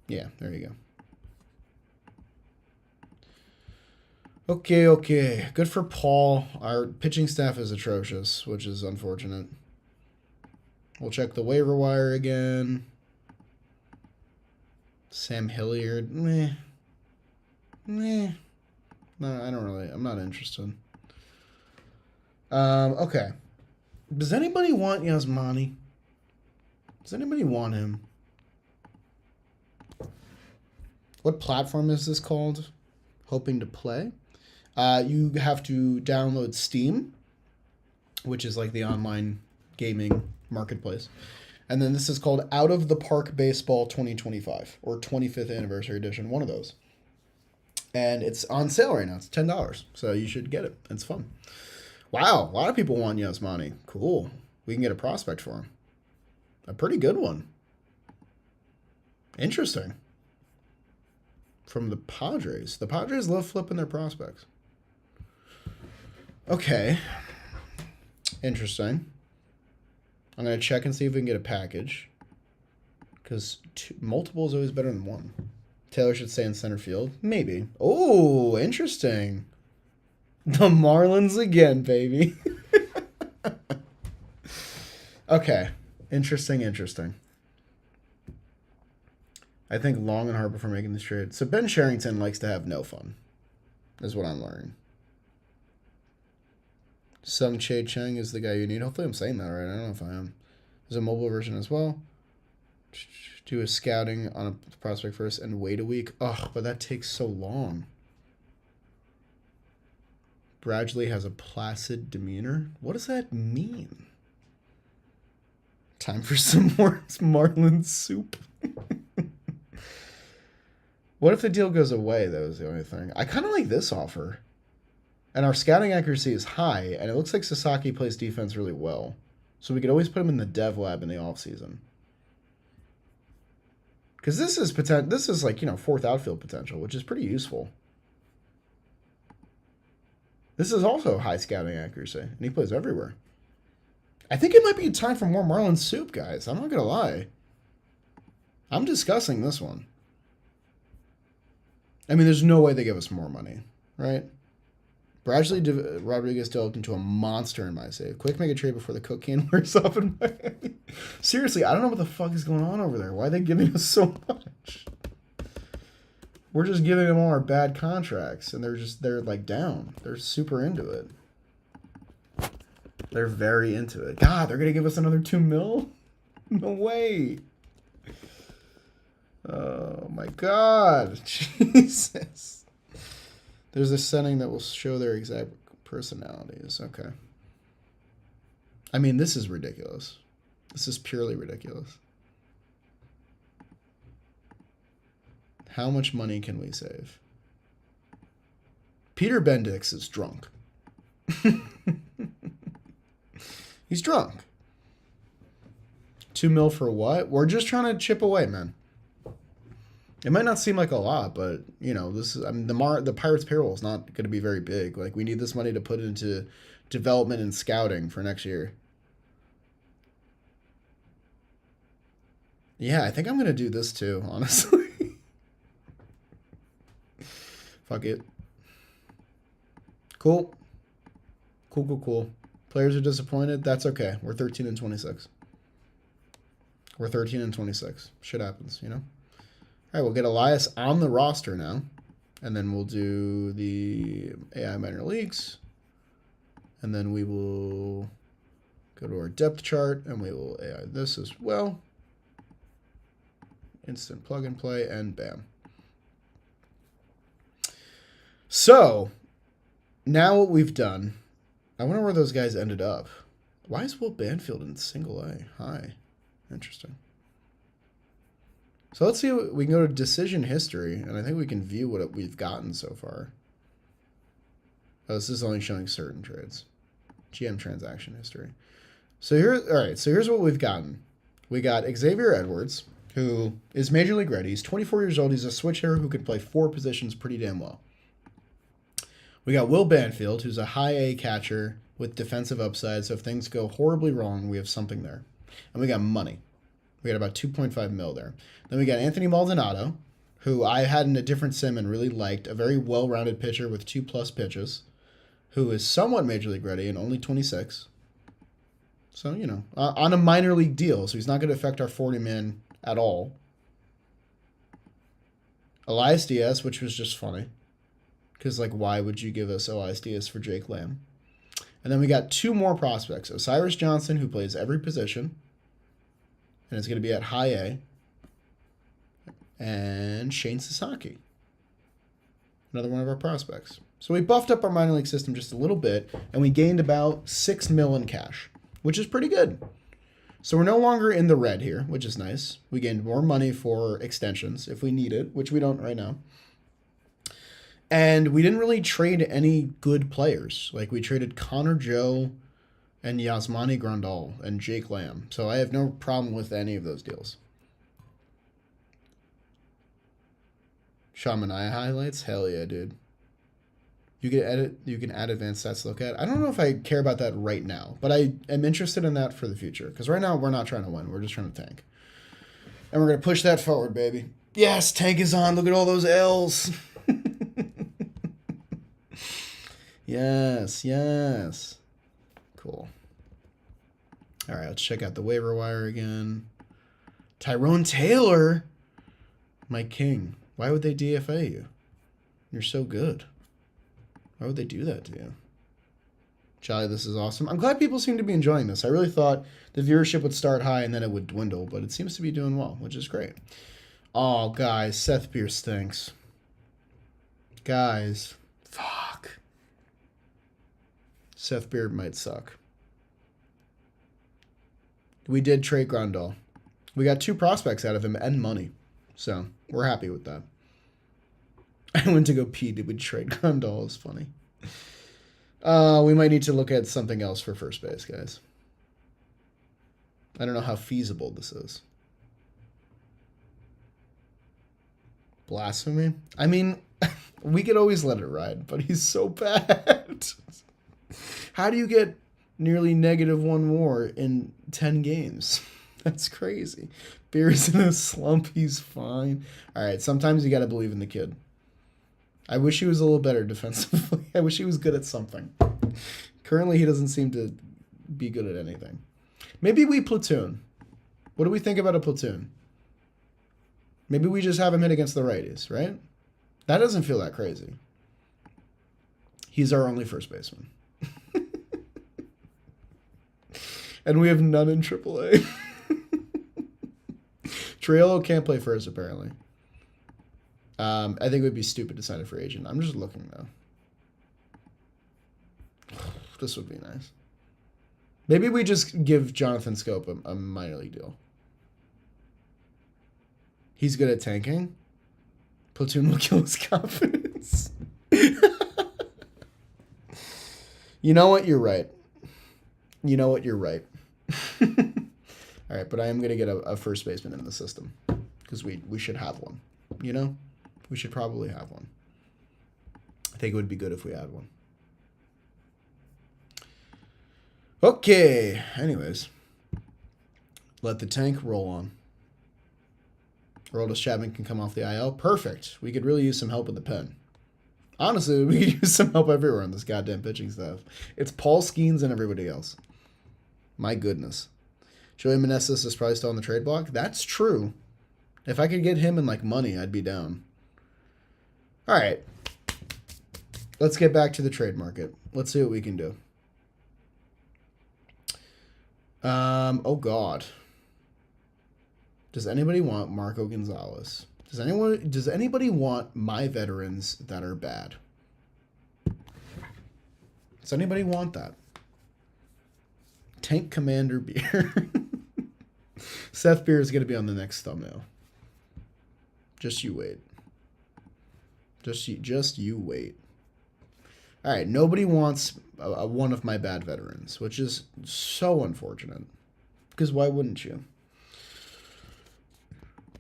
Yeah, there you go. Okay. Good for Paul. Our pitching staff is atrocious, which is unfortunate. We'll check the waiver wire again. Sam Hilliard. Meh. No, I don't really. I'm not interested. Okay. Does anybody want Yasmani? Does anybody want him? What platform is this called? Hoping to play? You have to download Steam, which is like the online gaming marketplace. And then this is called Out of the Park Baseball 2025 or 25th Anniversary Edition, one of those. And it's on sale right now. It's $10. So you should get it. It's fun. Wow. A lot of people want Yasmani. Cool. We can get a prospect for him. A pretty good one. Interesting. From the Padres. The Padres love flipping their prospects. Okay. Interesting. I'm going to check and see if we can get a package. Because multiple is always better than one. Taylor should stay in center field. Maybe. Oh, interesting. The Marlins again, baby. Okay. Interesting. I think long and hard before making this trade. So Ben Sherrington likes to have no fun, is what I'm learning. Sung Che Cheng is the guy you need. Hopefully I'm saying that right. I don't know if I am. There's a mobile version as well. Do a scouting on a prospect first and wait a week. Oh, but that takes so long. Bradley has a placid demeanor. What does that mean? Time for some more marlin soup. What if the deal goes away, though, is the only thing. I kind of like this offer. And our scouting accuracy is high, and it looks like Sasaki plays defense really well. So we could always put him in the dev lab in the offseason. Because this is like, fourth outfield potential, which is pretty useful. This is also high scouting accuracy, and he plays everywhere. I think it might be time for more marlin soup, guys. I'm not going to lie. I'm discussing this one. I mean, there's no way they give us more money, right? Bradley Rodriguez developed into a monster in my save. Quick, make a trade before the cocaine wears off in Miami. Seriously, I don't know what the fuck is going on over there. Why are they giving us so much? We're just giving them all our bad contracts, and they're like down. They're super into it. They're very into it. God, they're gonna give us another $2 million? No way. Oh my God, Jesus. There's a setting that will show their exact personalities. Okay. I mean, this is ridiculous. This is purely ridiculous. How much money can we save? Peter Bendix is drunk. He's drunk. $2 million for what? We're just trying to chip away, man. It might not seem like a lot, but this is. I mean, the Pirates payroll is not going to be very big. Like, we need this money to put into development and scouting for next year. Yeah, I think I'm going to do this too, honestly. Fuck it. Cool. Cool. Players are disappointed. That's okay. We're 13-26. We're 13-26. Shit happens, All right, we'll get Elias on the roster now. And then we'll do the AI minor leagues. And then we will go to our depth chart and we will AI this as well. Instant plug and play and bam. So, now what we've done, I wonder where those guys ended up. Why is Will Banfield in single A? Hi. Interesting. So let's see, we can go to decision history, and I think we can view what we've gotten so far. Oh, this is only showing certain trades. GM transaction history. So here's what we've gotten. We got Xavier Edwards, who is Major League ready. He's 24 years old. He's a switch hitter who can play 4 positions pretty damn well. We got Will Banfield, who's a high A catcher with defensive upside, so if things go horribly wrong, we have something there. And we got money. We got about 2.5 mil there. Then we got Anthony Maldonado, who I had in a different sim and really liked, a very well-rounded pitcher with 2+ pitches, who is somewhat Major League ready and only 26. So, on a minor league deal, so he's not going to affect our 40-man at all. Elias Diaz, which was just funny. Because, why would you give us Elias Diaz for Jake Lamb? And then we got 2 more prospects. Osiris Johnson, who plays every position. And it's going to be at high A. And Shane Sasaki. Another one of our prospects. So we buffed up our minor league system just a little bit. And we gained about $6 million in cash. Which is pretty good. So we're no longer in the red here, which is nice. We gained more money for extensions if we need it, which we don't right now. And we didn't really trade any good players. We traded Connor Joe and Yasmani Grandal and Jake Lamb. So I have no problem with any of those deals. Shamanaya highlights? Hell yeah, dude. You can add advanced stats to look at. I don't know if I care about that right now, but I am interested in that for the future. Because right now, we're not trying to win. We're just trying to tank. And we're going to push that forward, baby. Yes, tank is on. Look at all those L's. Yes. Cool. All right, let's check out the waiver wire again. Tyrone Taylor. My king. Why would they DFA you? You're so good. Why would they do that to you? Jolly, this is awesome. I'm glad people seem to be enjoying this. I really thought the viewership would start high and then it would dwindle, but it seems to be doing well, which is great. Oh, guys, Seth Beer stinks. Guys, fuck. Seth Beer might suck. We did trade Grandal. We got 2 prospects out of him and money. So, we're happy with that. I went to go pee. Did we trade Grandal? It's funny. We might need to look at something else for first base, guys. I don't know how feasible this is. Blasphemy? I mean, we could always let it ride, but he's so bad. How do you get nearly -1 WAR in 10 games? That's crazy. Beer's in a slump. He's fine. All right, sometimes you got to believe in the kid. I wish he was a little better defensively. I wish he was good at something. Currently, he doesn't seem to be good at anything. Maybe we platoon. What do we think about a platoon? Maybe we just have him hit against the righties, right? That doesn't feel that crazy. He's our only first baseman. And we have none in AAA. Triolo can't play first, apparently. I think it would be stupid to sign a free agent. I'm just looking, though. This would be nice. Maybe we just give Jonathan Scope a minor league deal. He's good at tanking. Platoon will kill his confidence. You know what? You're right. You know what? You're right. All right, but I am going to get a first baseman in the system because we should have one. You know? We should probably have one. I think it would be good if we had one. Okay. Anyways. Let the tank roll on. Aroldis Chapman can come off the IL. Perfect. We could really use some help with the pen. Honestly, we could use some help everywhere on this goddamn pitching staff. It's Paul Skenes and everybody else. My goodness. Joey Meneses is probably still on the trade block. That's true. If I could get him in like money, I'd be down. All right. Let's get back to the trade market. Let's see what we can do. Oh God. Does anybody want Marco Gonzalez? Does anybody want my veterans that are bad? Does anybody want that? Tank Commander Beer. Seth Beer is going to be on the next thumbnail. Just you wait. Just you wait. All right, nobody wants one of my bad veterans, which is so unfortunate. Because why wouldn't you?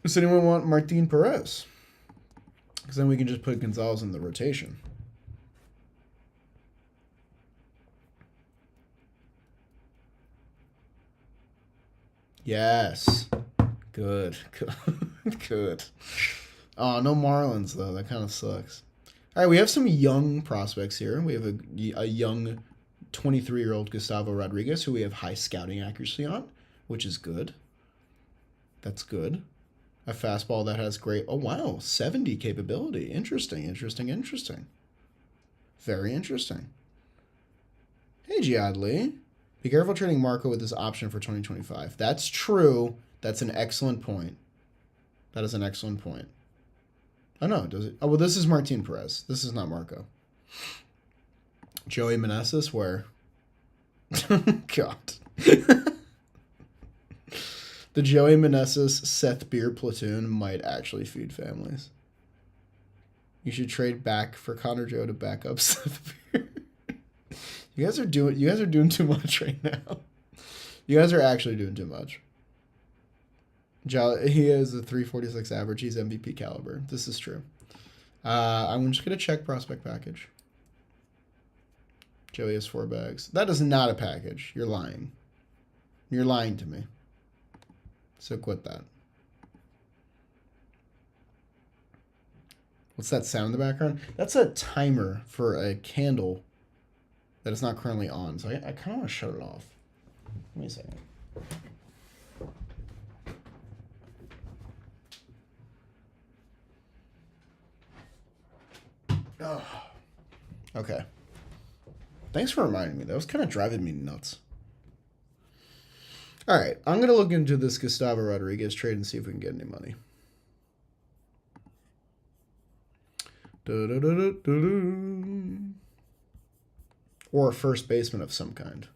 Does anyone want Martin Perez? Because then we can just put Gonzalez in the rotation. Yes. Good. Good. Oh, no Marlins, though. That kind of sucks. All right, we have some young prospects here. We have a young 23-year-old Gustavo Rodriguez, who we have high scouting accuracy on, which is good. That's good. A fastball that has great... Oh, wow. 70 capability. Interesting. Very interesting. Hey, Giadli. Be careful trading Marco with this option for 2025. That's true. That's an excellent point. That is an excellent point. Oh, no. Does it? Oh, well, this is Martin Perez. This is not Marco. Joey Meneses, where? God. The Joey Meneses Seth Beer platoon might actually feed families. You should trade back for Connor Joe to back up Seth Beer. You guys are doing too much right now. You guys are actually doing too much. He has a 346 average. He's MVP caliber. This is true. I'm just going to check prospect package. Joey has 4 bags. That is not a package. You're lying. You're lying to me. So quit that. What's that sound in the background? That's a timer for a candle that is not currently on. So I kind of want to shut it off. Give me a second. Oh. Okay. Thanks for reminding me. That was kind of driving me nuts. All right, I'm going to look into this Gustavo Rodriguez trade and see if we can get any money. Or a first baseman of some kind.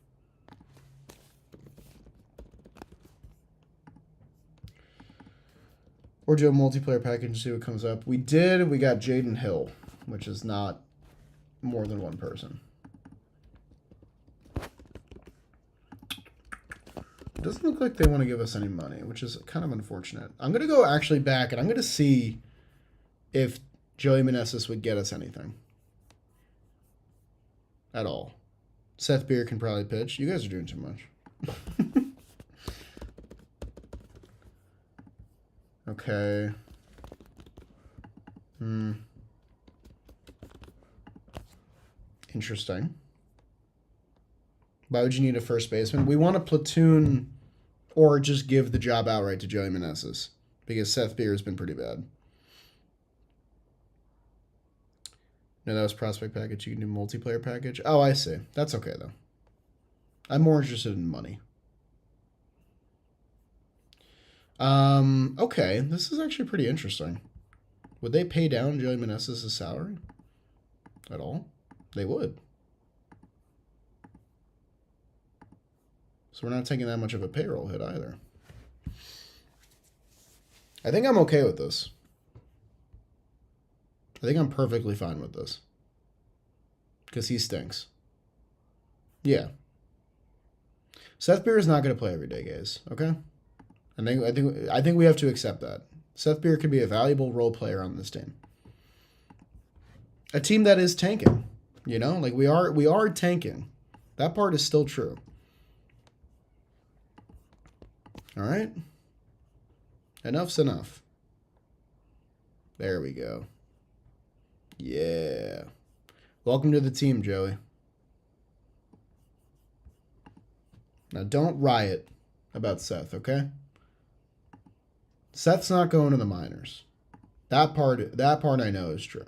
Or do a multiplayer package and see what comes up. We did. We got Jaden Hill, which is not more than one person. It doesn't look like they want to give us any money, which is kind of unfortunate. I'm going to go actually back, and I'm going to see if Joey Meneses would get us anything. At all. Seth Beer can probably pitch. You guys are doing too much. Okay. Interesting. Why would you need a first baseman? We want a platoon or just give the job outright to Joey Meneses because Seth Beer has been pretty bad. No, that was prospect package. You can do multiplayer package. Oh, I see. That's okay, though. I'm more interested in money. Okay. This is actually pretty interesting. Would they pay down Joey Meneses' salary at all? They would. So we're not taking that much of a payroll hit either. I think I'm okay with this. I think I'm perfectly fine with this. Because he stinks. Yeah. Seth Beer is not going to play every day, guys. Okay? I think we have to accept that. Seth Beer can be a valuable role player on this team. A team that is tanking. You know? Like, we are tanking. That part is still true. All right? Enough's enough. There we go. Yeah. Welcome to the team, Joey. Now, don't riot about Seth, okay? Seth's not going to the minors. That part I know is true.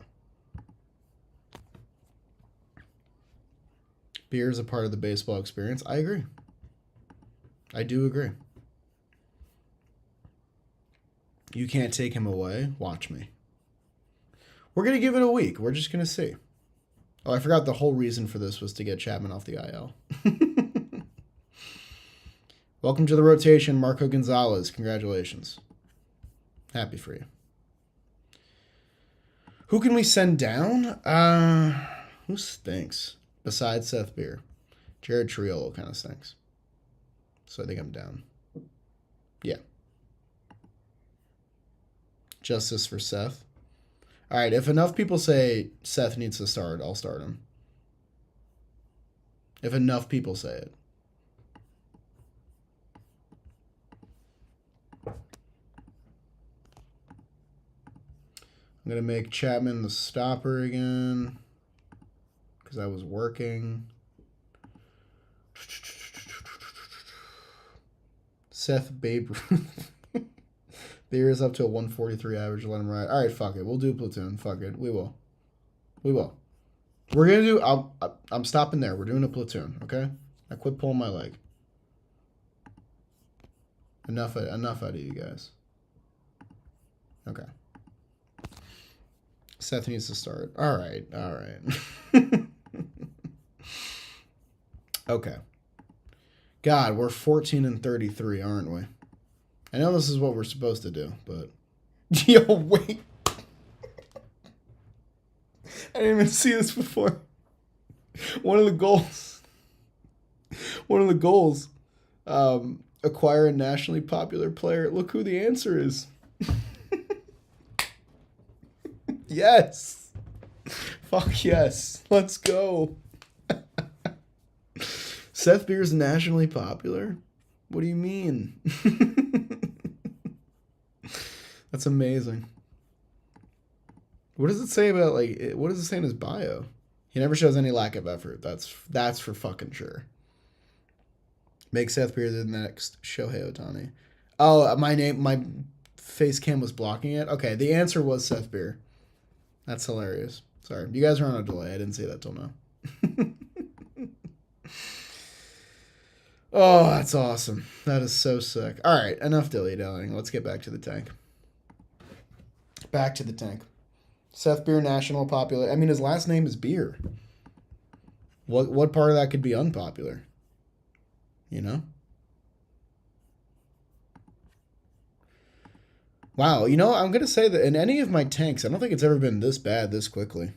Beer is a part of the baseball experience. I agree. I do agree. You can't take him away. Watch me. We're going to give it a week. We're just going to see. Oh, I forgot the whole reason for this was to get Chapman off the IL. Welcome to the rotation, Marco Gonzalez. Congratulations. Happy for you. Who can we send down? Who stinks? Besides Seth Beer. Jared Triolo kind of stinks. So I think I'm down. Yeah. Justice for Seth. All right, if enough people say Seth needs to start, I'll start him. If enough people say it. I'm going to make Chapman the stopper again because I was working. Seth Babe Ruth. Beer is up to a 143 average. Let him ride. All right, fuck it. We'll do platoon. Fuck it. We will. We will. We're going to do... I'm stopping there. We're doing a platoon, okay? I quit pulling my leg. Enough out of you guys. Okay. Seth needs to start. All right. All right. Okay. God, we're 14-33, aren't we? I know this is what we're supposed to do, but... Yo, wait. I didn't even see this before. One of the goals, acquire a nationally popular player. Look who the answer is. Yes. Fuck yes. Let's go. Seth Beer's nationally popular? What do you mean? That's amazing. What does it say about, like, what does it say in his bio? He never shows any lack of effort. That's for fucking sure. Make Seth Beer the next Shohei Ohtani. Oh, my face cam was blocking it? Okay, the answer was Seth Beer. That's hilarious. Sorry. You guys are on a delay. I didn't say that till now. Oh, that's awesome. That is so sick. All right, enough dilly-dallying. Let's get back to the tank. Back to the tank. Seth Beer, national popular. I mean, his last name is Beer. What part of that could be unpopular? You know? Wow, you know, I'm going to say that in any of my tanks, I don't think it's ever been this bad this quickly.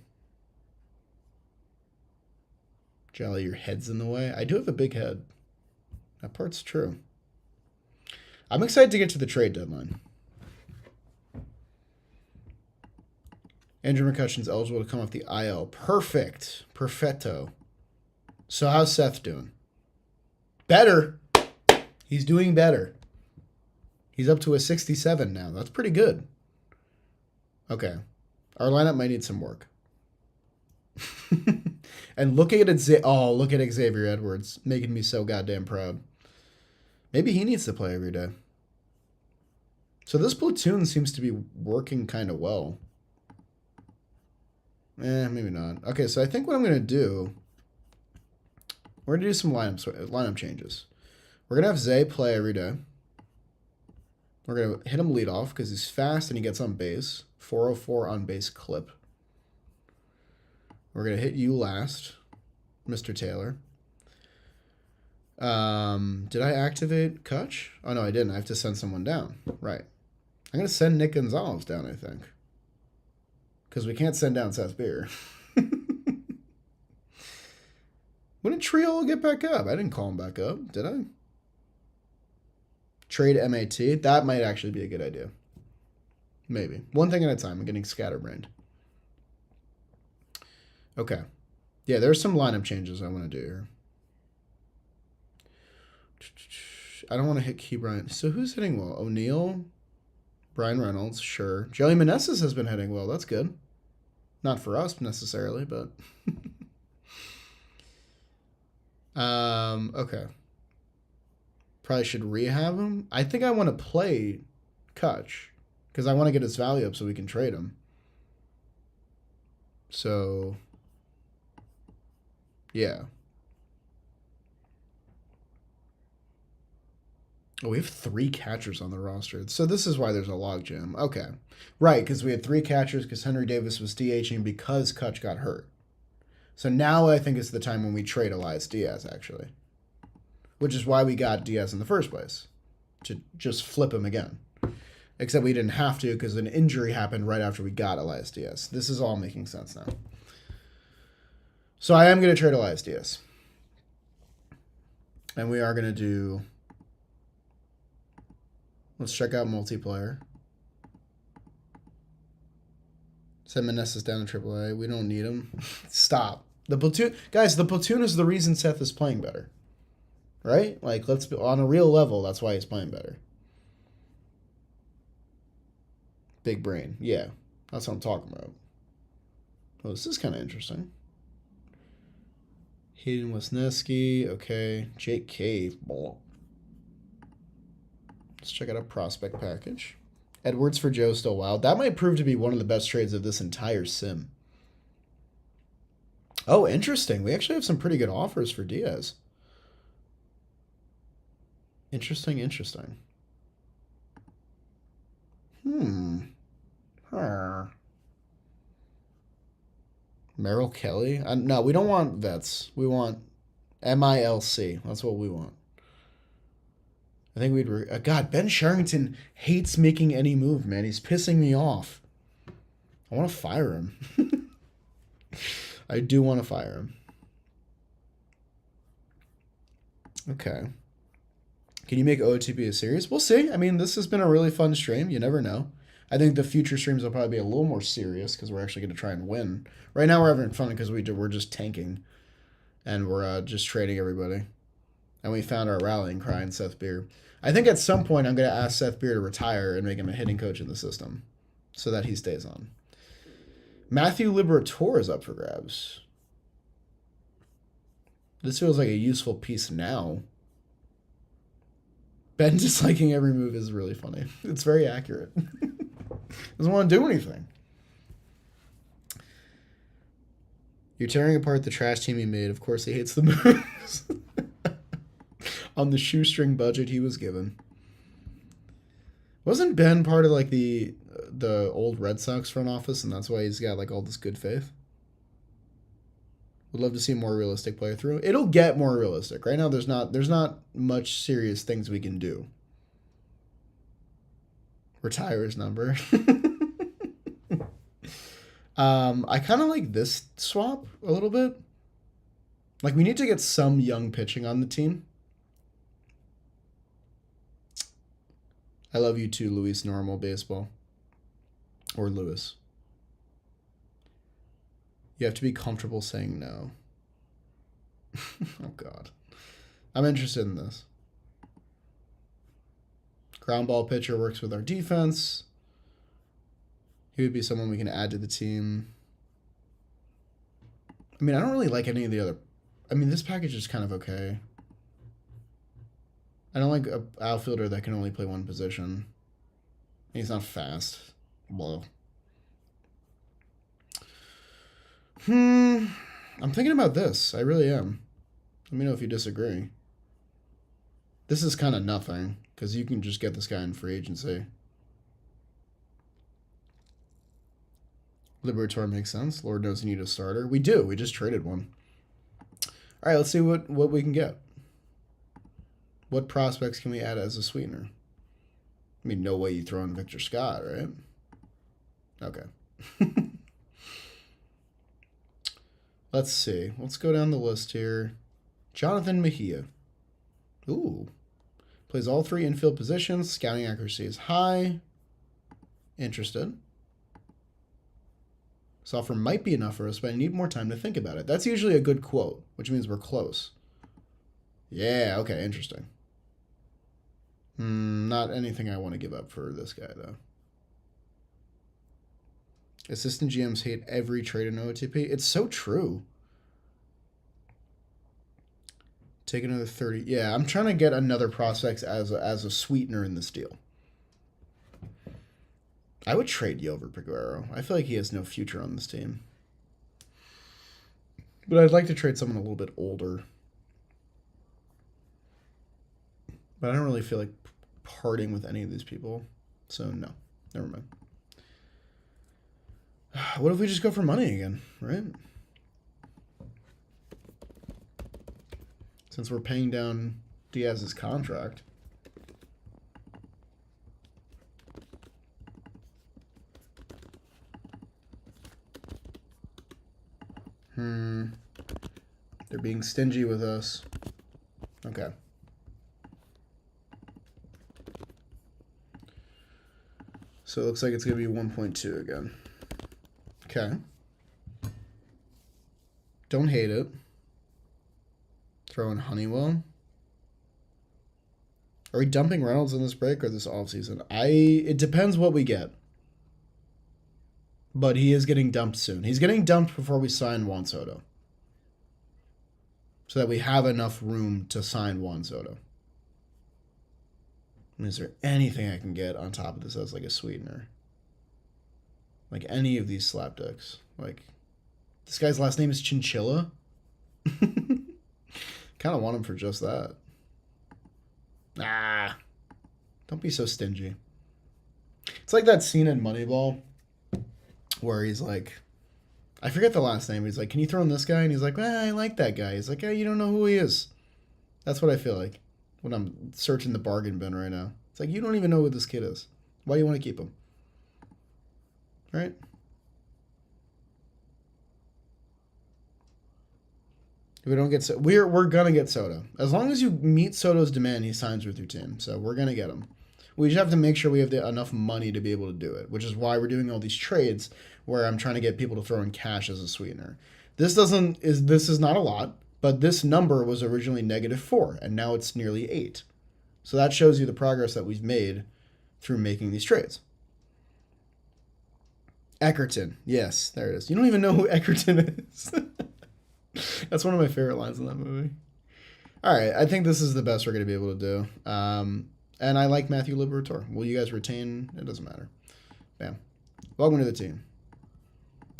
Jolly, your head's in the way. I do have a big head. That part's true. I'm excited to get to the trade deadline. Andrew McCutcheon's eligible to come off the IL. Perfect. Perfetto. So how's Seth doing? Better. He's doing better. He's up to a 67 now. That's pretty good. Okay. Our lineup might need some work. And look at Xavier Edwards, making me so goddamn proud. Maybe he needs to play every day. So this platoon seems to be working kind of well. Maybe not. Okay, so I think what I'm going to do, we're going to do some lineup changes. We're going to have Zay play every day. We're going to hit him lead off because he's fast and he gets on base. 404 on base clip. We're going to hit you last, Mr. Taylor. Did I activate Kutch? Oh, no, I didn't. I have to send someone down. Right. I'm going to send Nick Gonzalez down, I think. Because we can't send down Seth Beer. When did Triolo get back up? I didn't call him back up, did I? Trade MAT. That might actually be a good idea. Maybe. One thing at a time. I'm getting scatterbrained. Okay. Yeah, there's some lineup changes I want to do here. I don't want to hit Key Bryant. So who's hitting well? O'Neill, Brian Reynolds, sure. Joey Meneses has been hitting well. That's good. Not for us necessarily, but okay. Probably should rehab him. I think I want to play Kutch because I want to get his value up so we can trade him. So yeah. Oh, we have 3 catchers on the roster. So this is why there's a logjam. Okay. Right, because we had 3 catchers because Henry Davis was DHing because Kutch got hurt. So now I think it's the time when we trade Elias Diaz, actually. Which is why we got Diaz in the first place. To just flip him again. Except we didn't have to because an injury happened right after we got Elias Diaz. This is all making sense now. So I am going to trade Elias Diaz. And we are going to do... Let's check out multiplayer. Send Meneses down to AAA. We don't need him. Stop. The platoon, guys, the platoon is the reason Seth is playing better. Right? Like, let's be on a real level, that's why he's playing better. Big brain. Yeah. That's what I'm talking about. Oh, this is kind of interesting. Hayden Wisniewski. Okay. Jake Cave. Ball. Let's check out a prospect package. Edwards for Joe still wild. That might prove to be one of the best trades of this entire sim. Oh, interesting. We actually have some pretty good offers for Diaz. Interesting. Merrill Kelly? No, we don't want vets. We want MILC. That's what we want. I think we'd... God, Ben Sherrington hates making any move, man. He's pissing me off. I want to fire him. I do want to fire him. Okay. Can you make OOTP a series? We'll see. I mean, this has been a really fun stream. You never know. I think the future streams will probably be a little more serious because we're actually going to try and win. Right now we're having fun because we're just tanking. And we're just trading everybody. And we found our rallying cry in Seth Beer. I think at some point I'm going to ask Seth Beer to retire and make him a hitting coach in the system so that he stays on. Matthew Liberatore is up for grabs. This feels like a useful piece now. Ben disliking every move is really funny. It's very accurate. Doesn't want to do anything. You're tearing apart the trash team he made. Of course he hates the moves. on the shoestring budget he was given. Wasn't Ben part of like the old Red Sox front office, and that's why he's got like all this good faith? Would love to see a more realistic play through. It'll get more realistic. Right now, there's not much serious things we can do. Retire his number. I kind of like this swap a little bit. Like, we need to get some young pitching on the team. I love you too, Luis Normal Baseball. Or Lewis. You have to be comfortable saying no. Oh, God. I'm interested in this. Ground ball pitcher works with our defense. He would be someone we can add to the team. I mean, I don't really like any of the other... I mean, this package is kind of okay. I don't like an outfielder that can only play one position. He's not fast. Whoa. I'm thinking about this. I really am. Let me know if you disagree. This is kind of nothing, because you can just get this guy in free agency. Liberator makes sense. Lord knows you need a starter. We do. We just traded one. All right, let's see what we can get. What prospects can we add as a sweetener? I mean, no way you throw in Victor Scott, right? Okay. Let's see. Let's go down the list here. Jonathan Mejia. Ooh. Plays all three infield positions. Scouting accuracy is high. Interested. This offer might be enough for us, but I need more time to think about it. That's usually a good quote, which means we're close. Yeah, okay, interesting. Not anything I want to give up for this guy, though. Assistant GMs hate every trade in OOTP. It's so true. Take another 30. Yeah, I'm trying to get another prospect as a sweetener in this deal. I would trade Yover Peguero. I feel like he has no future on this team. But I'd like to trade someone a little bit older. But I don't really feel like parting with any of these people. So, no. Never mind. What if we just go for money again, right? Since we're paying down Diaz's contract. They're being stingy with us. Okay. So it looks like it's going to be 1.2 again. Okay. Don't hate it. Throw in Honeywell. Are we dumping Reynolds in this break or this offseason? It depends what we get. But he is getting dumped soon. He's getting dumped before we sign Juan Soto. So that we have enough room to sign Juan Soto. And is there anything I can get on top of this as like a sweetener? Like any of these slapdicks. Like, this guy's last name is Chinchilla. Kind of want him for just that. Ah, don't be so stingy. It's like that scene in Moneyball where he's like, I forget the last name. He's like, can you throw in this guy? And he's like, I like that guy. He's like, you don't know who he is. That's what I feel like when I'm searching the bargain bin right now. It's like, you don't even know who this kid is. Why do you want to keep him? Right? If we don't get Soto, we're gonna get Soto. As long as you meet Soto's demand, he signs with your team. So we're gonna get him. We just have to make sure we have enough money to be able to do it, which is why we're doing all these trades where I'm trying to get people to throw in cash as a sweetener. This is not a lot, but this number was originally -4, and now it's nearly 8. So that shows you the progress that we've made through making these trades. Eckerton. Yes, there it is. You don't even know who Eckerton is. That's one of my favorite lines in that movie. All right, I think this is the best we're going to be able to do. And I like Matthew Liberatore. Will you guys retain? It doesn't matter. Bam. Welcome to the team.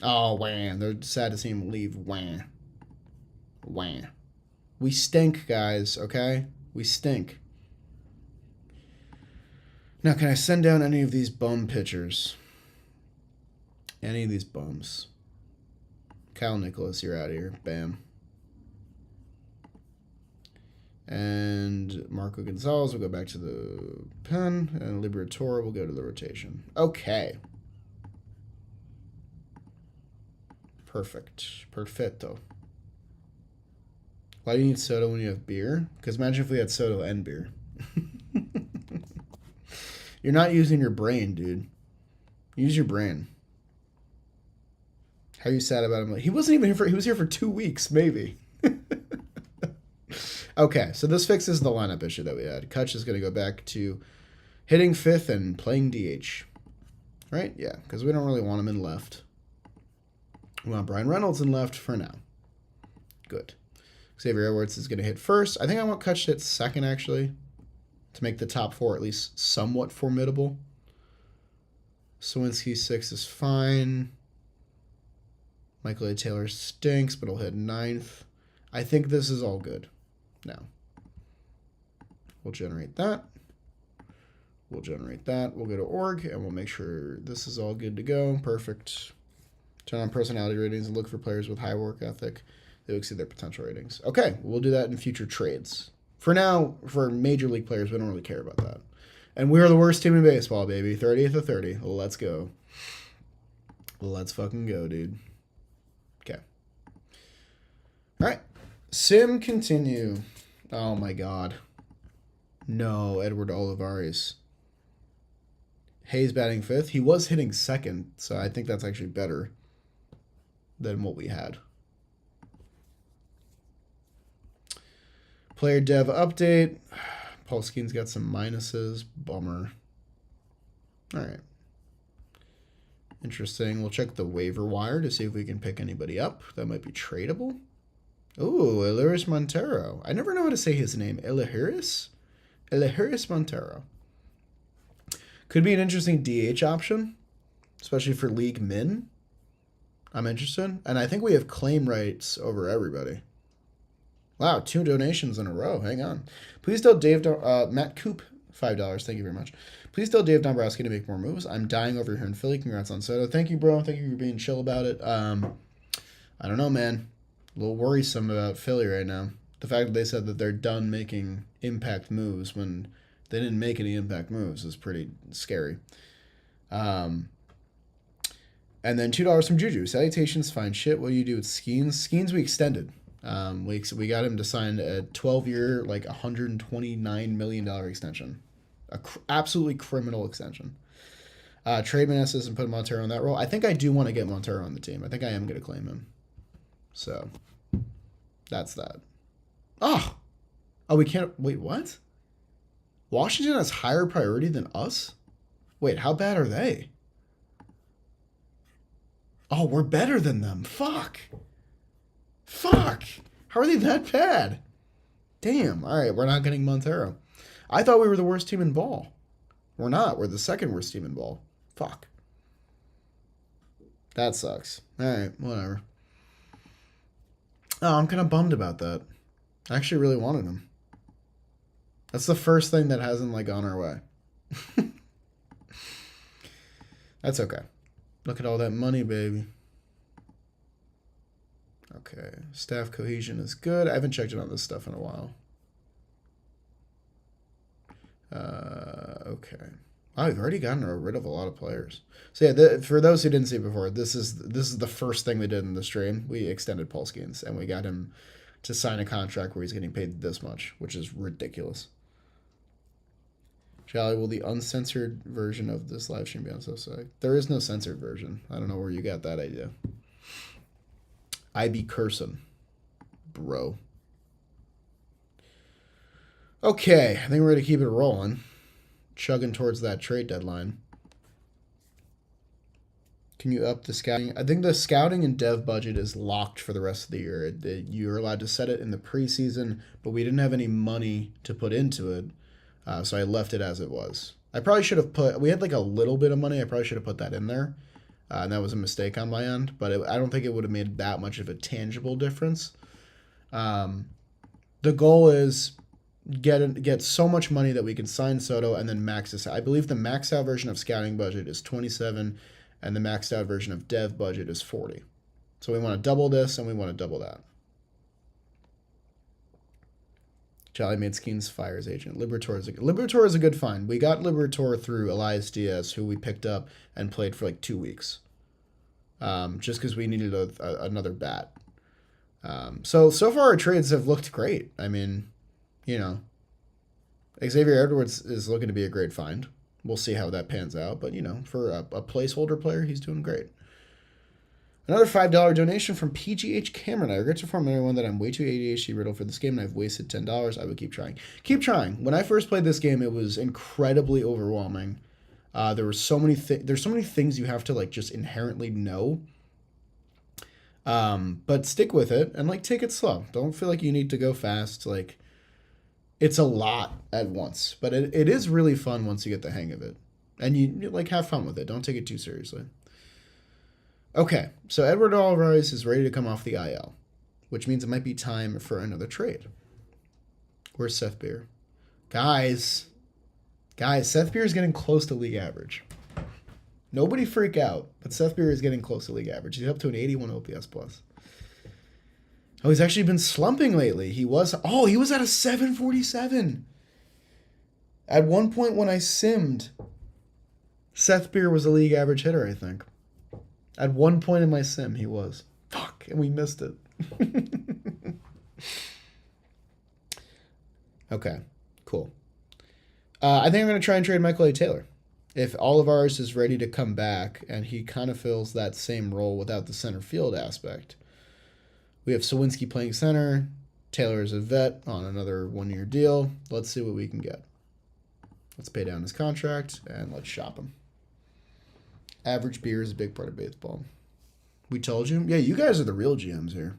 Oh, wham. They're sad to see him leave. Wham. Wham. We stink, guys, okay? We stink. Now, can I send down any of these bum pitchers? Any of these bums? Kyle Nicholas, you're out of here. Bam. And Marco Gonzalez will go back to the pen. And Liberatore will go to the rotation. Okay. Perfect. Perfecto. Why do you need soda when you have beer? Because imagine if we had soda and beer. You're not using your brain, dude. Use your brain. How are you sad about him? He wasn't even here for... He was here for 2 weeks, maybe. Okay, so this fixes the lineup issue that we had. Kutch is going to go back to hitting fifth and playing DH. Right? Yeah, because we don't really want him in left. We want Brian Reynolds in left for now. Good. Xavier Edwards is going to hit first. I think I want Kutch to hit second, actually, to make the top four at least somewhat formidable. Sawinski 6 is fine. Michael A. Taylor stinks, but he'll hit ninth. I think this is all good. Now, we'll generate that. We'll generate that. We'll go to org, and we'll make sure this is all good to go. Perfect. Turn on personality ratings and look for players with high work ethic. They will exceed their potential ratings. Okay, we'll do that in future trades. For now, for major league players, we don't really care about that. And we're the worst team in baseball, baby. 30th of 30. Let's go. Let's fucking go, dude. Okay. All right. Sim continue. Oh, my God. No, Edward Olivares. Hayes batting fifth. He was hitting second, so I think that's actually better than what we had. Player dev update. Paul Skenes got some minuses. Bummer. All right. Interesting. We'll check the waiver wire to see if we can pick anybody up that might be tradable. Ooh, Eliris Montero. I never know how to say his name. Eliris Montero. Could be an interesting DH option, especially for league min. I'm interested. And I think we have claim rights over everybody. Wow, 2 donations in a row. Hang on. Please tell Dave, Matt Coop, $5. Thank you very much. Please tell Dave Dombrowski to make more moves. I'm dying over here in Philly. Congrats on Soto. Thank you, bro. Thank you for being chill about it. I don't know, man. A little worrisome about Philly right now. The fact that they said that they're done making impact moves when they didn't make any impact moves is pretty scary. And then $2 from Juju. Salutations, fine shit. What do you do with Skenes? Skenes we extended. We got him to sign a 12-year, like $129 million extension. Absolutely criminal extension. Trade Manassas and put Montero in that role. I think I do want to get Montero on the team. I think I am going to claim him. So, that's that. Oh, we can't... Wait, what? Washington has higher priority than us? Wait, how bad are they? Oh, we're better than them. Fuck. How are they that bad? Damn. All right, we're not getting Montero. I thought we were the worst team in ball. We're not. We're the second worst team in ball. Fuck. That sucks. All right, whatever. Oh, I'm kind of bummed about that. I actually really wanted him. That's the first thing that hasn't, like, gone our way. That's okay. Look at all that money, baby. Okay. Staff cohesion is good. I haven't checked in on this stuff in a while. Okay. Wow, we've already gotten rid of a lot of players. So yeah, for those who didn't see it before, this is the first thing we did in the stream. We extended Paul Skenes, and we got him to sign a contract where he's getting paid this much, which is ridiculous. Charlie, will the uncensored version of this live stream be on Substack? There is no censored version. I don't know where you got that idea. I be cursing, bro. Okay, I think we're going to keep it rolling. Chugging towards that trade deadline. Can you up the scouting? I think the scouting and dev budget is locked for the rest of the year. You're allowed to set it in the preseason, but we didn't have any money to put into it, so I left it as it was. I probably should have we had like a little bit of money. I probably should have put that in there, and that was a mistake on my end, but I don't think it would have made that much of a tangible difference. The goal is get so much money that we can sign Soto and then max this out. I believe the maxed out version of scouting budget is 27 and the maxed out version of dev budget is 40. So we want to double this and we want to double that. Jolly made Skenes Fire's agent. Liberatore is a good find. We got Liberatore through Elias Diaz, who we picked up and played for like 2 weeks. Just because we needed another bat. So far our trades have looked great. I mean, you know, Xavier Edwards is looking to be a great find. We'll see how that pans out. But, you know, for a placeholder player, he's doing great. Another $5 donation from PGH Cameron. I regret to inform everyone that I'm way too ADHD riddled for this game and I've wasted $10. I would keep trying. Keep trying. When I first played this game, it was incredibly overwhelming. There's so many things you have to like just inherently know. But stick with it and like take it slow. Don't feel like you need to go fast. Like it's a lot at once, but it is really fun once you get the hang of it. And you like have fun with it. Don't take it too seriously. Okay, so Edward Alvarez is ready to come off the IL, which means it might be time for another trade. Where's Seth Beer? Guys, Seth Beer is getting close to league average. Nobody freak out, but Seth Beer is getting close to league average. He's up to an 81 OPS plus. Oh, he's actually been slumping lately. He was at a 747. At one point when I simmed, Seth Beer was a league average hitter, I think. At one point in my sim, he was. Fuck, and we missed it. Okay, cool. I think I'm going to try and trade Michael A. Taylor. If Olivares is ready to come back, and he kind of fills that same role without the center field aspect. We have Sawinski playing center. Taylor is a vet on another 1-year deal. Let's see what we can get. Let's pay down his contract, and let's shop him. Average beer is a big part of baseball. We told you? Yeah, you guys are the real GMs here.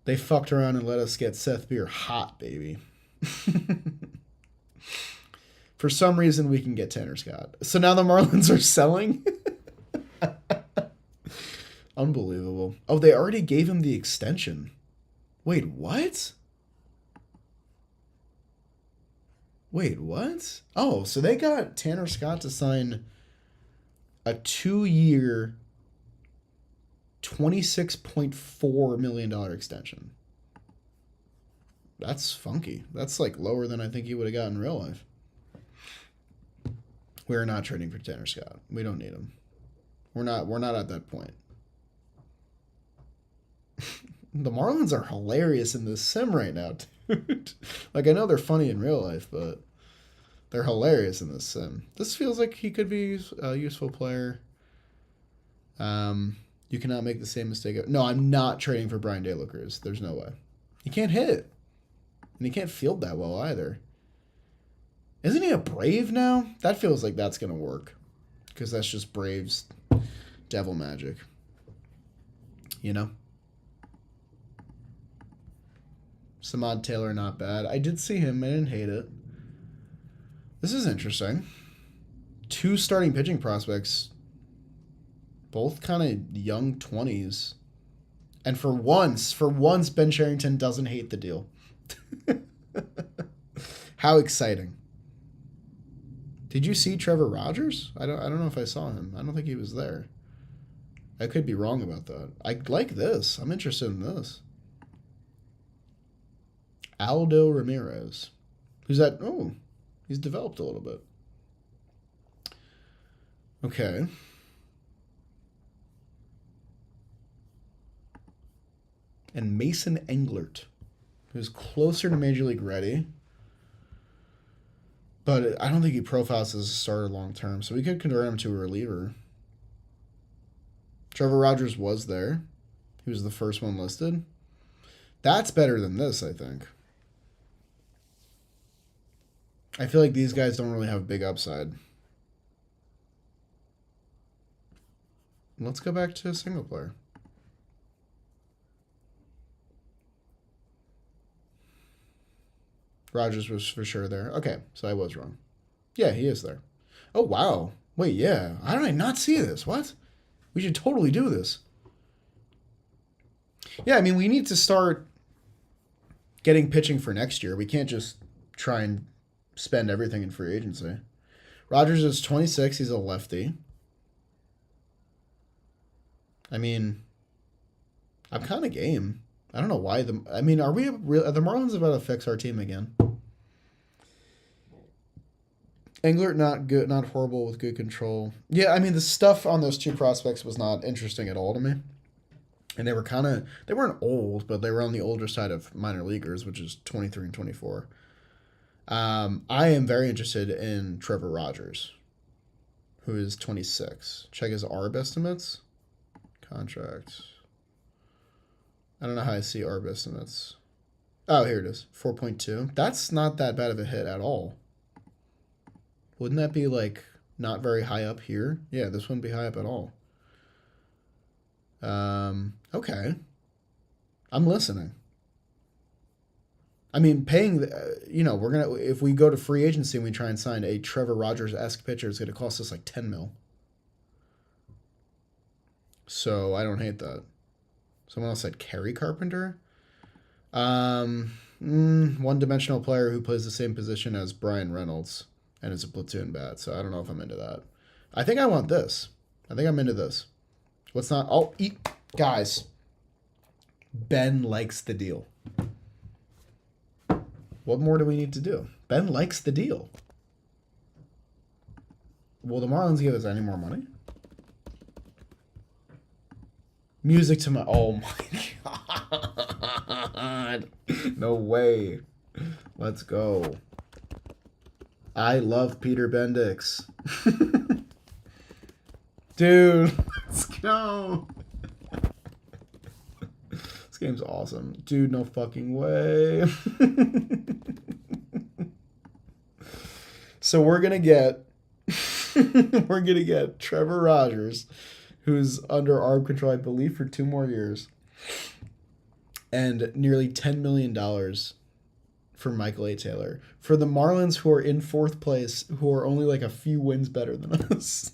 They fucked around and let us get Seth Beer hot, baby. For some reason, we can get Tanner Scott. So now the Marlins are selling? Unbelievable. Oh, they already gave him the extension. Wait, what? Oh, so they got Tanner Scott to sign a 2-year, $26.4 million extension. That's funky. That's like lower than I think he would have gotten in real life. We're not trading for Tanner Scott. We don't need him. We're not at that point. The Marlins are hilarious in this sim right now, dude. Like, I know they're funny in real life, but they're hilarious in this sim. This feels like he could be a useful player. You cannot make the same mistake. No, I'm not trading for Brian De La Cruz. There's no way. He can't hit. And he can't field that well either. Isn't he a Brave now? That feels like that's going to work. Because that's just Braves devil magic. You know? Samad Taylor, not bad. I did see him. I didn't hate it. This is interesting. 2 starting pitching prospects. Both kind of young 20s. And for once, Ben Cherington doesn't hate the deal. How exciting. Did you see Trevor Rogers? I don't know if I saw him. I don't think he was there. I could be wrong about that. I like this. I'm interested in this. Aldo Ramirez. Who's that? Oh, he's developed a little bit. Okay. And Mason Englert, who's closer to Major League ready. But I don't think he profiles as a starter long term, so we could convert him to a reliever. Trevor Rogers was there. He was the first one listed. That's better than this, I think. I feel like these guys don't really have big upside. Let's go back to single player. Rogers was for sure there. Okay, so I was wrong. Yeah, he is there. Oh, wow. Wait, yeah. How did I not see this? What? We should totally do this. Yeah, I mean, we need to start getting pitching for next year. We can't just try and spend everything in free agency. Rogers is 26. He's a lefty. I mean, I'm kind of game. I don't know why are the Marlins about to fix our team again? Englert, not good, not horrible with good control. Yeah, I mean, the stuff on those two prospects was not interesting at all to me. And they weren't old, but they were on the older side of minor leaguers, which is 23 and 24. I am very interested in Trevor Rogers, who is 26. Check his ARB estimates. Contract. I don't know how I see ARB estimates. Oh, here it is. 4.2. That's not that bad of a hit at all. Wouldn't that be like not very high up here? Yeah, this wouldn't be high up at all. Okay. I'm listening. I mean, paying, if we go to free agency and we try and sign a Trevor Rogers-esque pitcher, it's going to cost us like 10 mil. So I don't hate that. Someone else said Kerry Carpenter. One-dimensional player who plays the same position as Brian Reynolds and is a platoon bat. So I don't know if I'm into that. I think I want this. I think I'm into this. What's not? Oh, guys. Ben likes the deal. What more do we need to do? Ben likes the deal. Will the Marlins give us any more money? Music to my... Oh, my God. No way. Let's go. I love Peter Bendix. Dude, let's go. This game's awesome. Dude, no fucking way. So we're going to get Trevor Rogers, who's under ARB control, I believe, for 2 more years, and nearly $10 million for Michael A. Taylor. For the Marlins, who are in 4th place, who are only like a few wins better than us.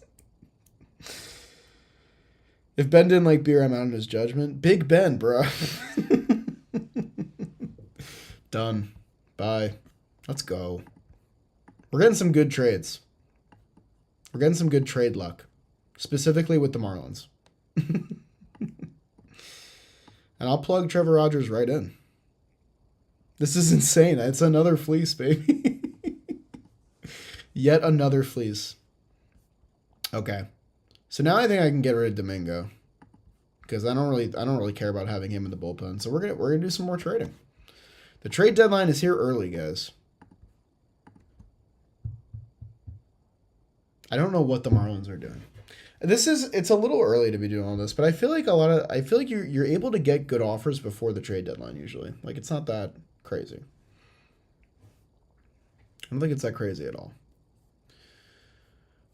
If Ben didn't like beer, I'm out on his judgment. Big Ben, bro. Done. Bye. Let's go. We're getting some good trades. We're getting some good trade luck. Specifically with the Marlins. And I'll plug Trevor Rogers right in. This is insane. It's another fleece, baby. Yet another fleece. Okay. So now I think I can get rid of Domingo. Because I don't really care about having him in the bullpen. So we're gonna do some more trading. The trade deadline is here early, guys. I don't know what the Marlins are doing. It's a little early to be doing all this, but I feel like you're able to get good offers before the trade deadline usually. Like, it's not that crazy. I don't think it's that crazy at all.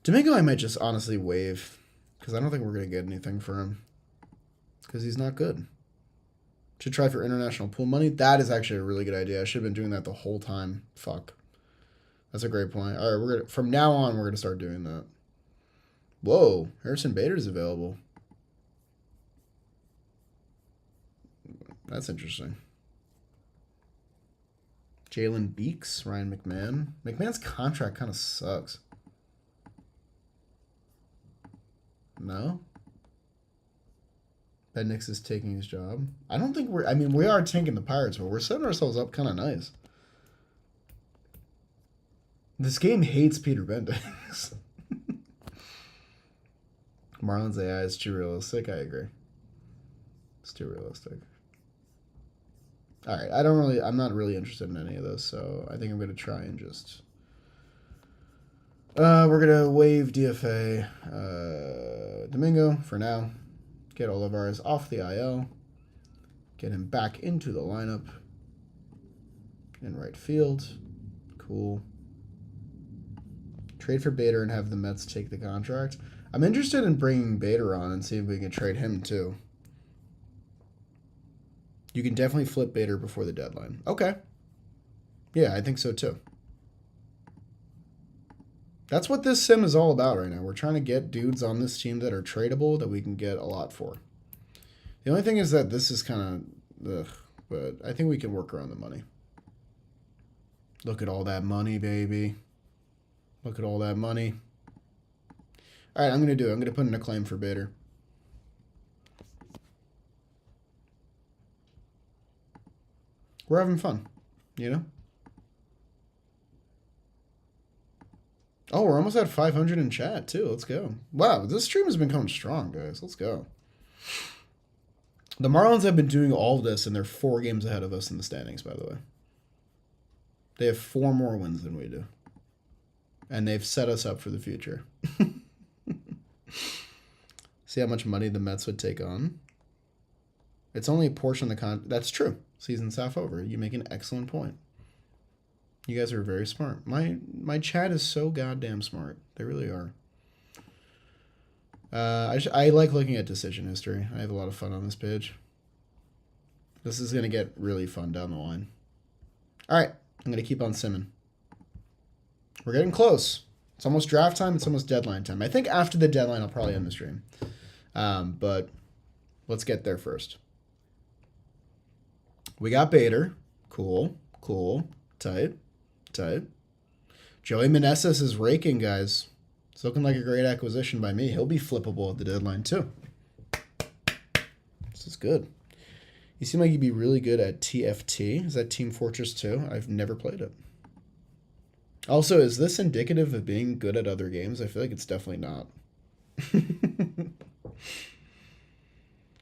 Domingo I might just honestly waive, because I don't think we're going to get anything for him. Because he's not good. Should try for international pool money. That is actually a really good idea. I should have been doing that the whole time. Fuck. That's a great point. All right, from now on, we're going to start doing that. Whoa, Harrison Bader's available. That's interesting. Jalen Beeks, Ryan McMahon. McMahon's contract kind of sucks. No? Bendix is taking his job. I don't think we are tanking the Pirates, but we're setting ourselves up kind of nice. This game hates Peter Bendix. Marlins AI is too realistic. I agree. It's too realistic. All right. I'm not really interested in any of those, so I think I'm going to try and just... we're going to waive DFA Domingo for now. Get Olivares off the IL. Get him back into the lineup. In right field. Cool. Trade for Bader and have the Mets take the contract. I'm interested in bringing Bader on and see if we can trade him too. You can definitely flip Bader before the deadline. Okay. Yeah, I think so too. That's what this sim is all about right now. We're trying to get dudes on this team that are tradable that we can get a lot for. The only thing is that this is kind of... but I think we can work around the money. Look at all that money, baby. Look at all that money. All right, I'm going to put in a claim for Bader. We're having fun, you know? Oh, we're almost at 500 in chat, too. Let's go. Wow, this stream has been coming strong, guys. Let's go. The Marlins have been doing all of this, and they're 4 games ahead of us in the standings, by the way. They have 4 more wins than we do. And they've set us up for the future. See how much money the Mets would take on? It's only a portion of the That's true. Season's half over. You make an excellent point. You guys are very smart. My chat is so goddamn smart. They really are. I like looking at decision history. I have a lot of fun on this page. This is going to get really fun down the line. All right. I'm going to keep on simming. We're getting close. It's almost draft time. It's almost deadline time. I think after the deadline, I'll probably end the stream. But let's get there first. We got Bader. Cool. Tight. Joey Meneses is raking, guys. It's looking like a great acquisition by me. He'll be flippable at the deadline, too. This is good. You seem like you'd be really good at TFT. Is that Team Fortress 2? I've never played it. Also, is this indicative of being good at other games? I feel like it's definitely not.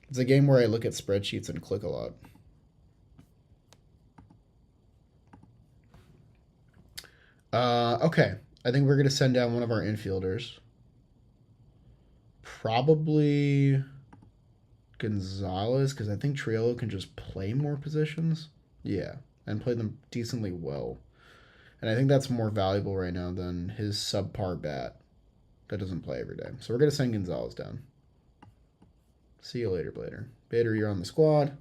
It's a game where I look at spreadsheets and click a lot. Okay. I think we're going to send down one of our infielders. Probably Gonzalez, because I think Triolo can just play more positions. Yeah, and play them decently well. And I think that's more valuable right now than his subpar bat that doesn't play every day. So we're going to send Gonzalez down. See you later, Blader. Bader, you're on the squad.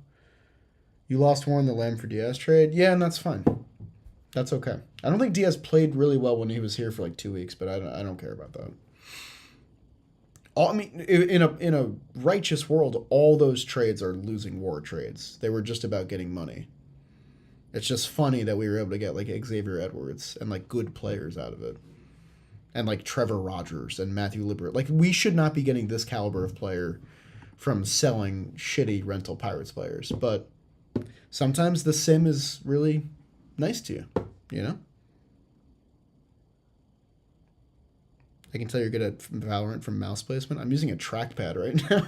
You lost Warren the Lamb for Diaz trade. Yeah, and that's fine. That's okay. I don't think Diaz played really well when he was here for like 2 weeks, but I don't care about that. I mean, in a righteous world, all those trades are losing war trades. They were just about getting money. It's just funny that we were able to get like Xavier Edwards and like good players out of it. And like Trevor Rogers and Matthew Libert. Like, we should not be getting this caliber of player from selling shitty rental Pirates players. But sometimes the sim is really nice to you, you know? I can tell you're good at Valorant from mouse placement. I'm using a trackpad right now.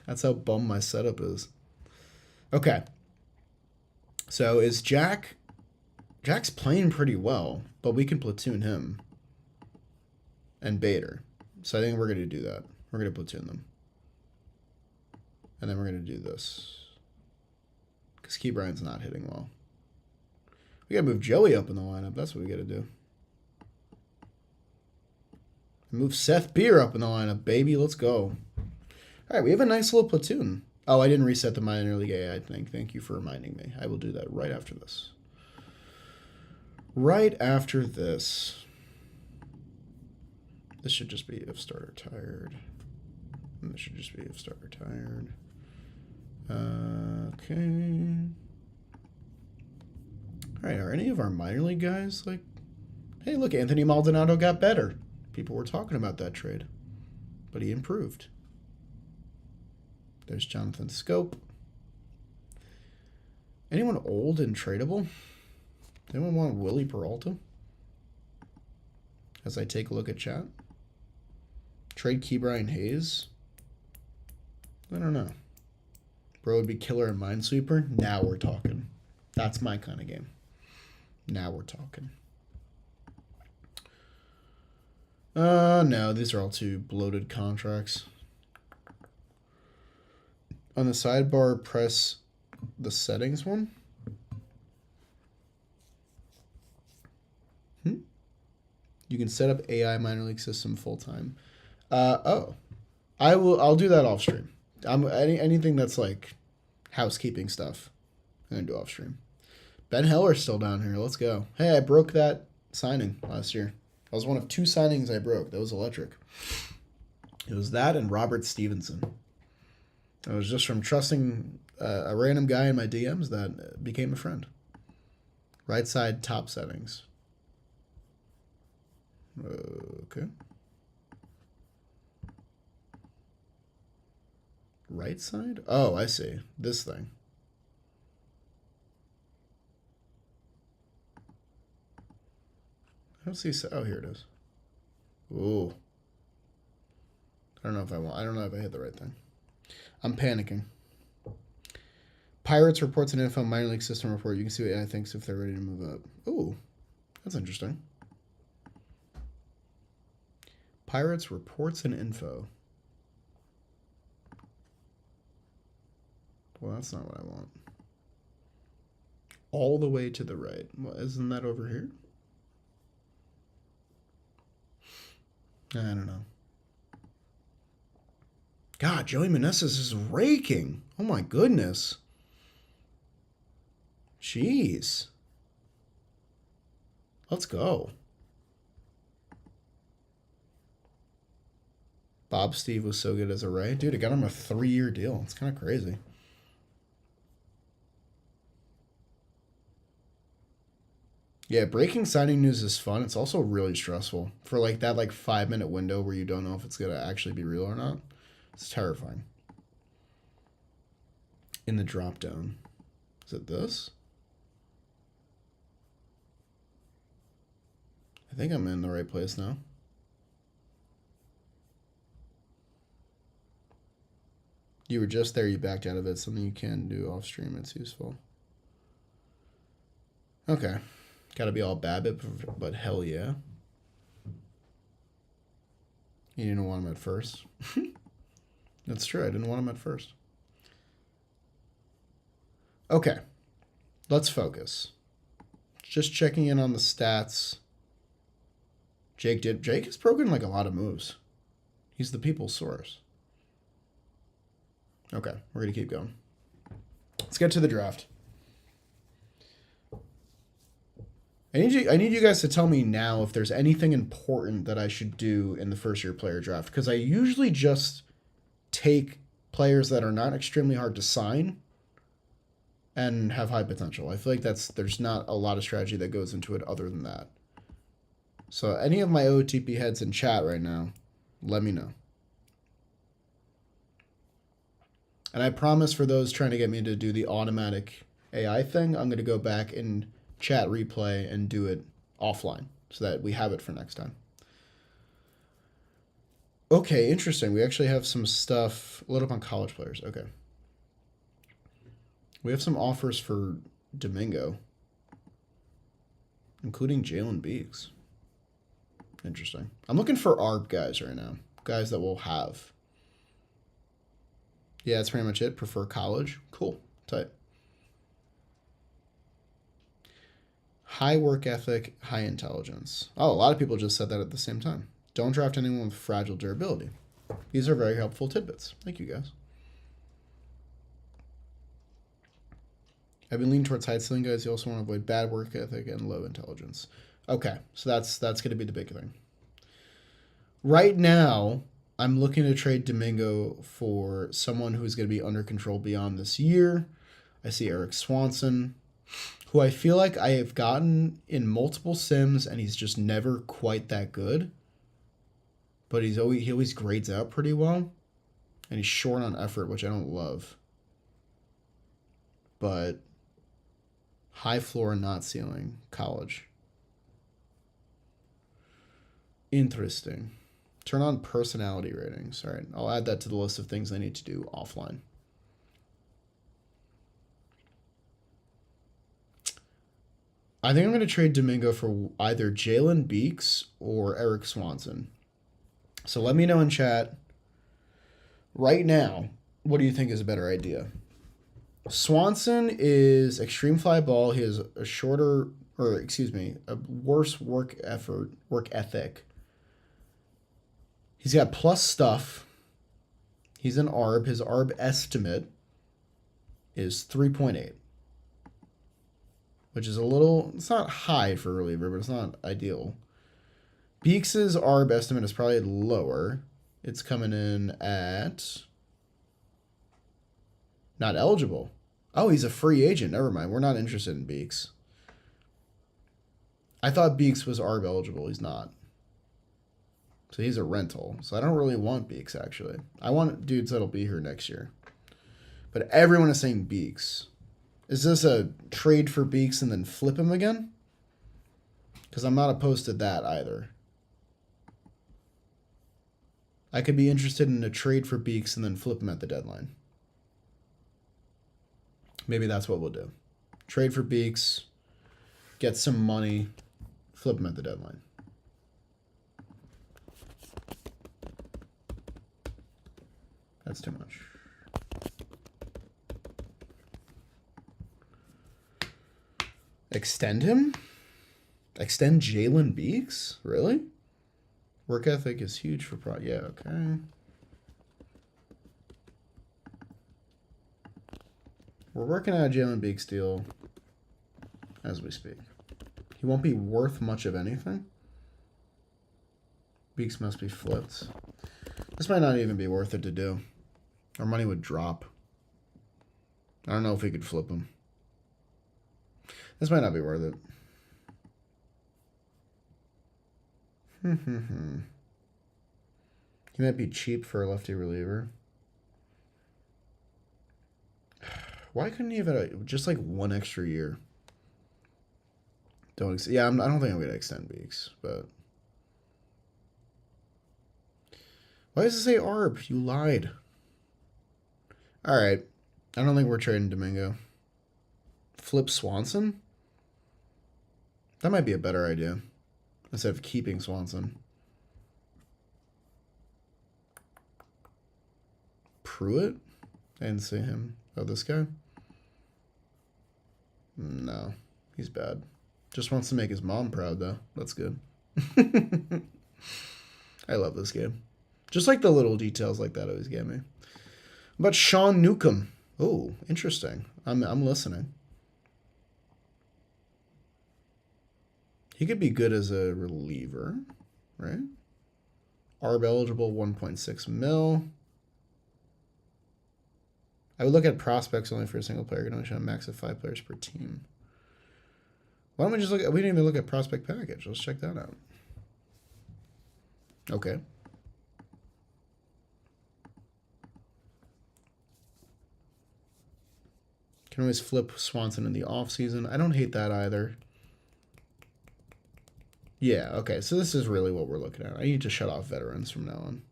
That's how bum my setup is. Okay. So is Jack... Jack's playing pretty well, but we can platoon him. And Bader. So I think we're going to do that. We're going to platoon them. And then we're going to do this. Because Key Bryant's not hitting well. We got to move Joey up in the lineup. That's what we got to do. Move Seth Beer up in the lineup, baby. Let's go. All right, we have a nice little platoon. Oh, I didn't reset the minor league AI thing. Thank you for reminding me. I will do that right after this. Right after this. This should just be if starter tired. And this should just be if starter tired. Okay. All right, are any of our minor league guys like... Hey, look, Anthony Maldonado got better. People were talking about that trade, but he improved. There's Jonathan Scope. Anyone old and tradable? Anyone want Willie Peralta? As I take a look at chat. Trade Ke'Bryan Hayes? I don't know. Bro would be killer and Minesweeper? Now we're talking. That's my kind of game. Now we're talking. No, these are all too bloated contracts. On the sidebar, press the settings one. You can set up AI minor league system full time. I'll do that off stream. Anything that's like housekeeping stuff, I'm gonna do off stream. Ben Heller's still down here. Let's go. Hey, I broke that signing last year. That was one of 2 signings I broke. That was electric. It was that and Robert Stevenson. It was just from trusting a random guy in my DMs that became a friend. Right side top settings. Okay. Right side? Oh, I see. This thing. I don't see. Oh, here it is. Ooh. I don't know if I want. I don't know if I hit the right thing. I'm panicking. Pirates reports and info minor league system report. You can see what AI thinks if they're ready to move up. Ooh, that's interesting. Pirates reports and info. Well, that's not what I want. All the way to the right. Well, isn't that over here? I don't know. God, Joey Meneses is raking. Oh my goodness. Jeez. Let's go. Bob Steve was so good as a Ray. Dude, I got him a 3-year deal. It's kind of crazy. Yeah, breaking signing news is fun. It's also really stressful. For like that 5-minute window where you don't know if it's going to actually be real or not. It's terrifying. In the drop down. Is it this? I think I'm in the right place now. You were just there, you backed out of it. Something you can do off stream, it's useful. Okay. Gotta be all Babbitt, but hell yeah. You didn't want him at first. That's true, I didn't want him at first. Okay. Let's focus. Just checking in on the stats. Jake has broken a lot of moves. He's the people's source. Okay, we're gonna keep going. Let's get to the draft. I need you guys to tell me now if there's anything important that I should do in the first-year player draft, because I usually just take players that are not extremely hard to sign and have high potential. I feel like there's not a lot of strategy that goes into it other than that. So any of my OOTP heads in chat right now, let me know. And I promise for those trying to get me to do the automatic AI thing, I'm going to go back and chat replay and do it offline so that we have it for next time. Okay, interesting. We actually have some stuff. Load up on college players. Okay. We have some offers for Domingo, including Jalen Beeks. Interesting. I'm looking for ARB guys right now. Guys that we'll have. Yeah, that's pretty much it. Prefer college. Cool. Tight. High work ethic, high intelligence. Oh, a lot of people just said that at the same time. Don't draft anyone with fragile durability. These are very helpful tidbits. Thank you, guys. I've been leaning towards high ceiling guys. You also want to avoid bad work ethic and low intelligence. Okay, so that's going to be the big thing. Right now, I'm looking to trade Domingo for someone who's going to be under control beyond this year. I see Eric Swanson, who I feel like I have gotten in multiple sims, and he's just never quite that good. But he always grades out pretty well, and he's short on effort, which I don't love. But high floor, not ceiling, college. Interesting. Turn on personality ratings. All right, I'll add that to the list of things I need to do offline. I think I'm going to trade Domingo for either Jalen Beeks or Eric Swanson. So let me know in chat right now, what do you think is a better idea? Swanson is extreme fly ball. He has a worse work ethic. He's got plus stuff. He's an ARB. His ARB estimate is 3.8. Which is it's not high for a reliever, but it's not ideal. Beeks' ARB estimate is probably lower. It's coming in at Not eligible. Oh, he's a free agent. Never mind. We're not interested in Beeks. I thought Beeks was ARB eligible. He's not. So he's a rental. So I don't really want Beeks, actually. I want dudes that'll be here next year. But everyone is saying Beeks. Is this a trade for Beeks and then flip him again? Because I'm not opposed to that either. I could be interested in a trade for Beeks and then flip him at the deadline. Maybe that's what we'll do. Trade for Beeks, get some money, flip him at the deadline. That's too much. Extend him? Extend Jalen Beeks? Really? Work ethic is huge for pro. Yeah, okay. We're working on a Jalen Beeks deal as we speak. He won't be worth much of anything. Beeks must be flipped. This might not even be worth it to do. Our money would drop. I don't know if we could flip him. This might not be worth it. He might be cheap for a lefty reliever. Why couldn't he have just like one extra year? I don't think I'm going to extend Beeks, but why does it say ARB? You lied. All right. I don't think we're trading Domingo. Flip Swanson? That might be a better idea instead of keeping Swanson. Pruitt? I didn't see him. Oh, this guy? No, he's bad. Just wants to make his mom proud, though. That's good. I love this game. Just like the little details like that always get me. But Sean Newcomb. Oh, interesting. I'm listening. He could be good as a reliever, right? ARB eligible, 1.6 mil. I would look at prospects only for a single player. You can only show a max of 5 players per team. Why don't we just look at... We didn't even look at prospect package. Let's check that out. Okay. Can always flip Swanson in the offseason. I don't hate that either. Yeah, okay. So this is really what we're looking at. I need to shut off veterans from now on.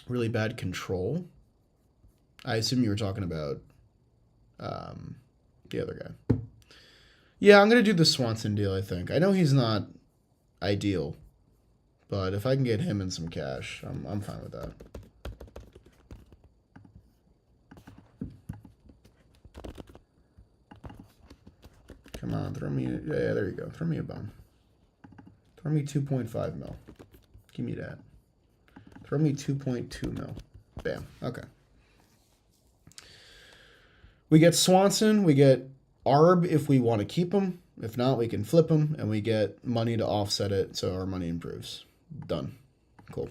Really bad control. I assume you were talking about the other guy. Yeah, I'm going to do the Swanson deal, I think. I know he's not ideal, but if I can get him in some cash, I'm fine with that. Come on, throw me... Yeah, there you go. Throw me a bone. Throw me 2.5 mil. Give me that. Throw me 2.2 mil. Bam. Okay. We get Swanson. We get ARB if we want to keep him. If not, we can flip him, and we get money to offset it so our money improves. Done. Cool.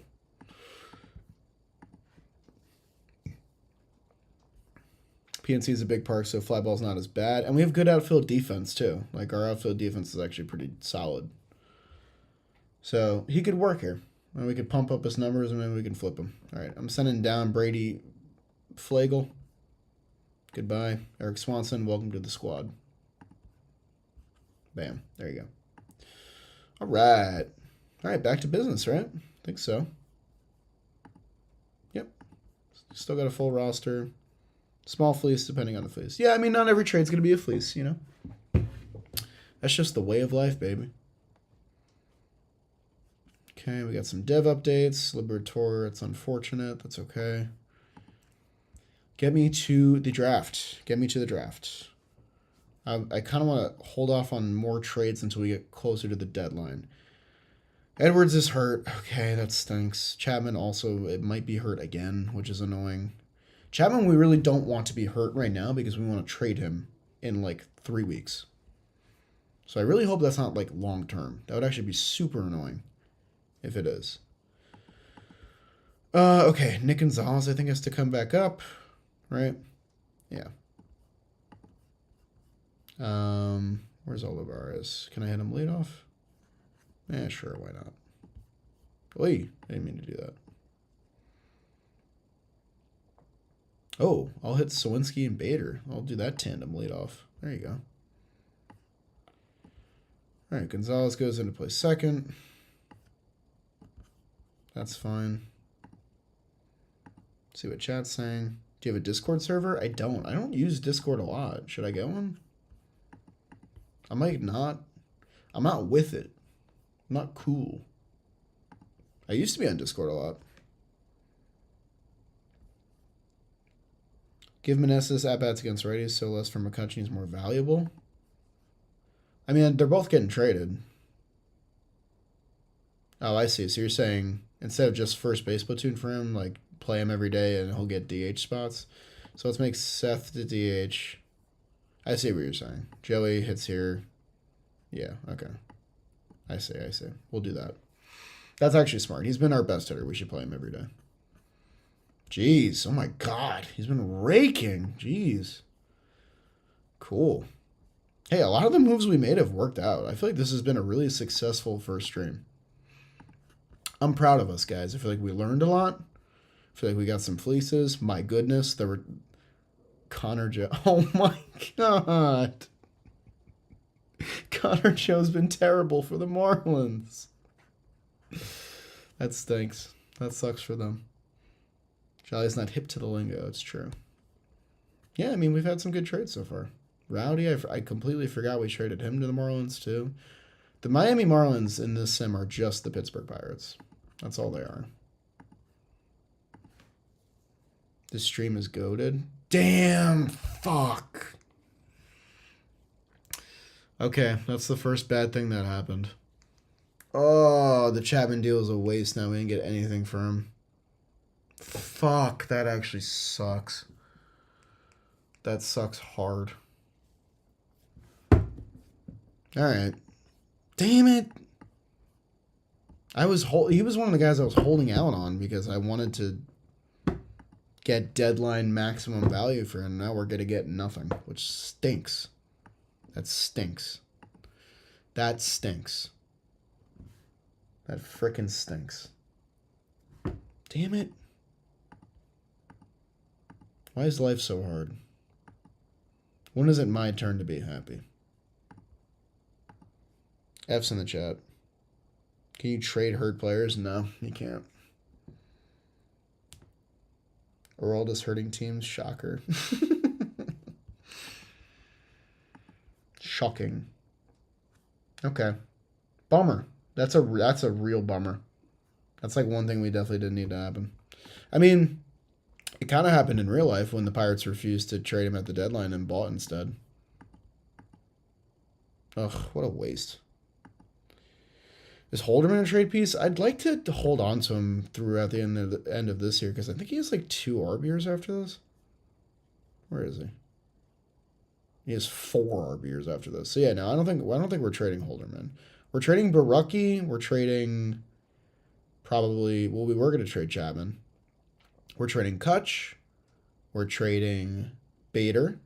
PNC is a big park, so fly ball's not as bad. And we have good outfield defense, too. Like, our outfield defense is actually pretty solid. So, he could work here. And we could pump up his numbers, and maybe we can flip him. All right, I'm sending down Brady Flagel. Goodbye. Eric Swanson, welcome to the squad. Bam. There you go. All right. All right, back to business, right? I think so. Yep. Still got a full roster. Small fleece, depending on the fleece. Yeah, I mean, not every trade's going to be a fleece, you know? That's just the way of life, baby. Okay, we got some dev updates. Liberator, it's unfortunate. That's okay. Get me to the draft. Get me to the draft. I kind of want to hold off on more trades until we get closer to the deadline. Edwards is hurt. Okay, that stinks. Chapman also, it might be hurt again, which is annoying. Chapman, we really don't want to be hurt right now because we want to trade him in like 3 weeks. So I really hope that's not like long term. That would actually be super annoying if it is. Okay, Nick Gonzalez I think has to come back up, right? Yeah. Where's Olivares? Can I hit him leadoff? Yeah, sure, why not? Oy, I didn't mean to do that. Oh, I'll hit Sawinski and Bader. I'll do that tandem leadoff. There you go. All right, Gonzalez goes into play second. That's fine. See what chat's saying. Do you have a Discord server? I don't. I don't use Discord a lot. Should I get one? I might not. I'm not with it. I'm not cool. I used to be on Discord a lot. Give Meneses at-bats against righties so less for McCutcheon is more valuable. I mean, they're both getting traded. Oh, I see. So you're saying instead of just first base platoon for him, like play him every day and he'll get DH spots. So let's make Seth the DH. I see what you're saying. Joey hits here. Yeah, okay. I see. We'll do that. That's actually smart. He's been our best hitter. We should play him every day. Jeez. Oh my God. He's been raking. Jeez. Cool. Hey, a lot of the moves we made have worked out. I feel like this has been a really successful first stream. I'm proud of us, guys. I feel like we learned a lot. I feel like we got some fleeces. My goodness. There were Connor Joe. Oh my God. Connor Joe's been terrible for the Marlins. That stinks. That sucks for them. Jolly's not hip to the lingo. It's true. Yeah, I mean, we've had some good trades so far. Rowdy, I completely forgot we traded him to the Marlins, too. The Miami Marlins in this sim are just the Pittsburgh Pirates. That's all they are. This stream is goated. Damn, fuck. Okay, that's the first bad thing that happened. Oh, the Chapman deal is a waste now. We didn't get anything for him. Fuck, that actually sucks. That sucks hard. Alright. Damn it. He was one of the guys I was holding out on because I wanted to get deadline maximum value for him. Now we're going to get nothing, which stinks. That stinks. That stinks. That frickin' stinks. Damn it. Why is life so hard? When is it my turn to be happy? F's in the chat. Can you trade hurt players? No, you can't. Oralda's hurting teams. Shocker. Shocking. Okay. Bummer. That's a real bummer. That's like one thing we definitely didn't need to happen. I mean, it kind of happened in real life when the Pirates refused to trade him at the deadline and bought instead. Ugh, what a waste. Is Holderman a trade piece? I'd like to hold on to him throughout the end of this year because I think he has like 2 RBers after this. Where is he? He has 4 RBers after this. So yeah, no, I don't think we're trading Holderman. We're trading Barucki. We're trading probably. Well, we were going to trade Chapman. We're trading Kutch. We're trading Bader.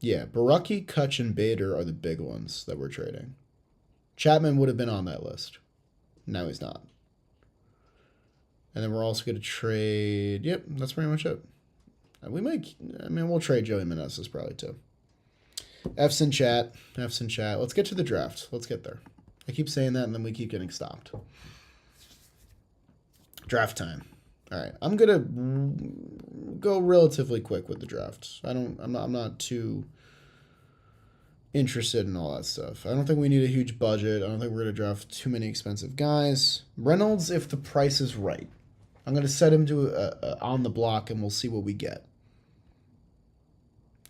Yeah, Barucki, Kutch, and Bader are the big ones that we're trading. Chapman would have been on that list. Now he's not. And then we're also going to trade... Yep, that's pretty much it. We'll trade Joey Meneses probably too. F's in chat. F's in chat. Let's get to the draft. Let's get there. I keep saying that and then we keep getting stopped. Draft time. All right, I'm gonna go relatively quick with the drafts. I'm not too interested in all that stuff. I don't think we need a huge budget. I don't think we're gonna draft too many expensive guys. Reynolds, if the price is right, I'm gonna set him to on the block, and we'll see what we get.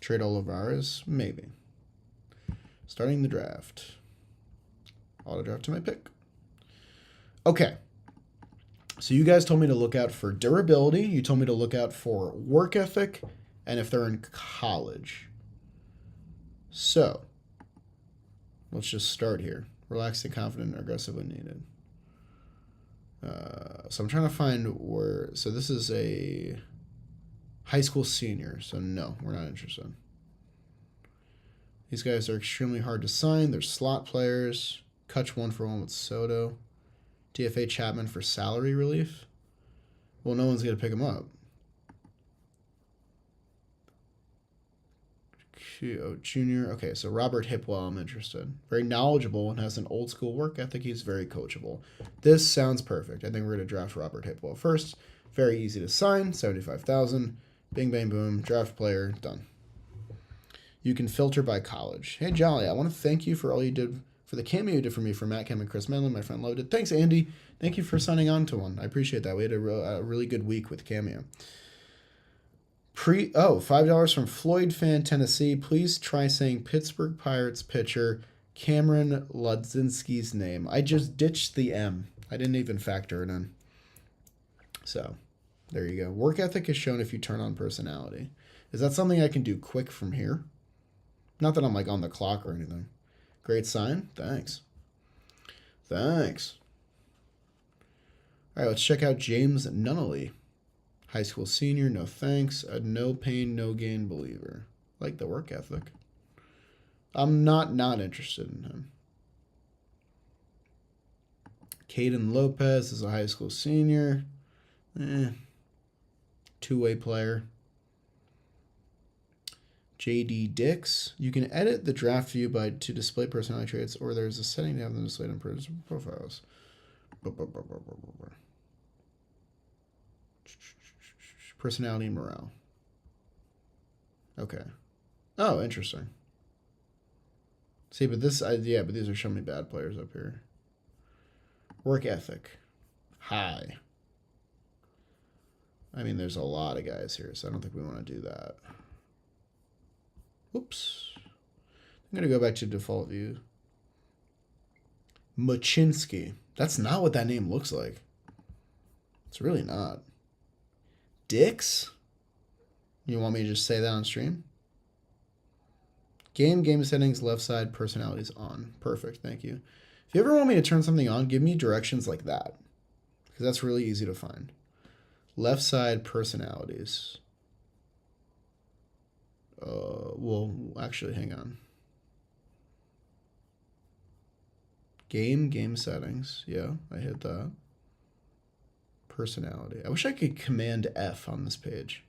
Trade Olivares, maybe. Starting the draft. Auto draft to my pick. Okay. So you guys told me to look out for durability. You told me to look out for work ethic and if they're in college. So let's just start here. Relaxed and confident and aggressive when needed. So I'm trying to find where. So this is a high school senior. So no, we're not interested. These guys are extremely hard to sign. They're slot players. Kutch 1-for-1 with Soto. DFA Chapman for salary relief. Well, no one's going to pick him up. Junior. Okay, so Robert Hipwell, I'm interested. Very knowledgeable and has an old school work ethic. He's very coachable. This sounds perfect. I think we're going to draft Robert Hipwell first. Very easy to sign. 75,000. Bing, bang, boom. Draft player. Done. You can filter by college. Hey, Jolly, I want to thank you for all you did, for the cameo you did for me for Matt Kim and Chris Manley. My friend loved it. Thanks, Andy. Thank you for signing on to one. I appreciate that. We had a really good week with cameo. $5 from Floyd Fan, Tennessee. Please try saying Pittsburgh Pirates pitcher Cameron Ludzinski's name. I just ditched the M. I didn't even factor it in. So, there you go. Work ethic is shown if you turn on personality. Is that something I can do quick from here? Not that I'm like on the clock or anything. Great sign. Thanks. Thanks. All right, let's check out James Nunnally. High school senior, no thanks. A no pain, no gain believer. Like the work ethic. I'm not interested in him. Caden Lopez is a high school senior. Two-way player. JD Dix. You can edit the draft view to display personality traits, or there's a setting to have them displayed on profiles. Personality and morale. Okay. Oh, interesting. See, but these are showing me bad players up here. Work ethic. High. I mean, there's a lot of guys here, so I don't think we want to do that. Oops. I'm going to go back to default view. Machinsky. That's not what that name looks like. It's really not. Dix? You want me to just say that on stream? Game settings, left side, personalities on. Perfect, thank you. If you ever want me to turn something on, give me directions like that. Because that's really easy to find. Left side, personalities. Well, actually, hang on. Game settings. Yeah, I hit that. Personality. I wish I could Command F on this page.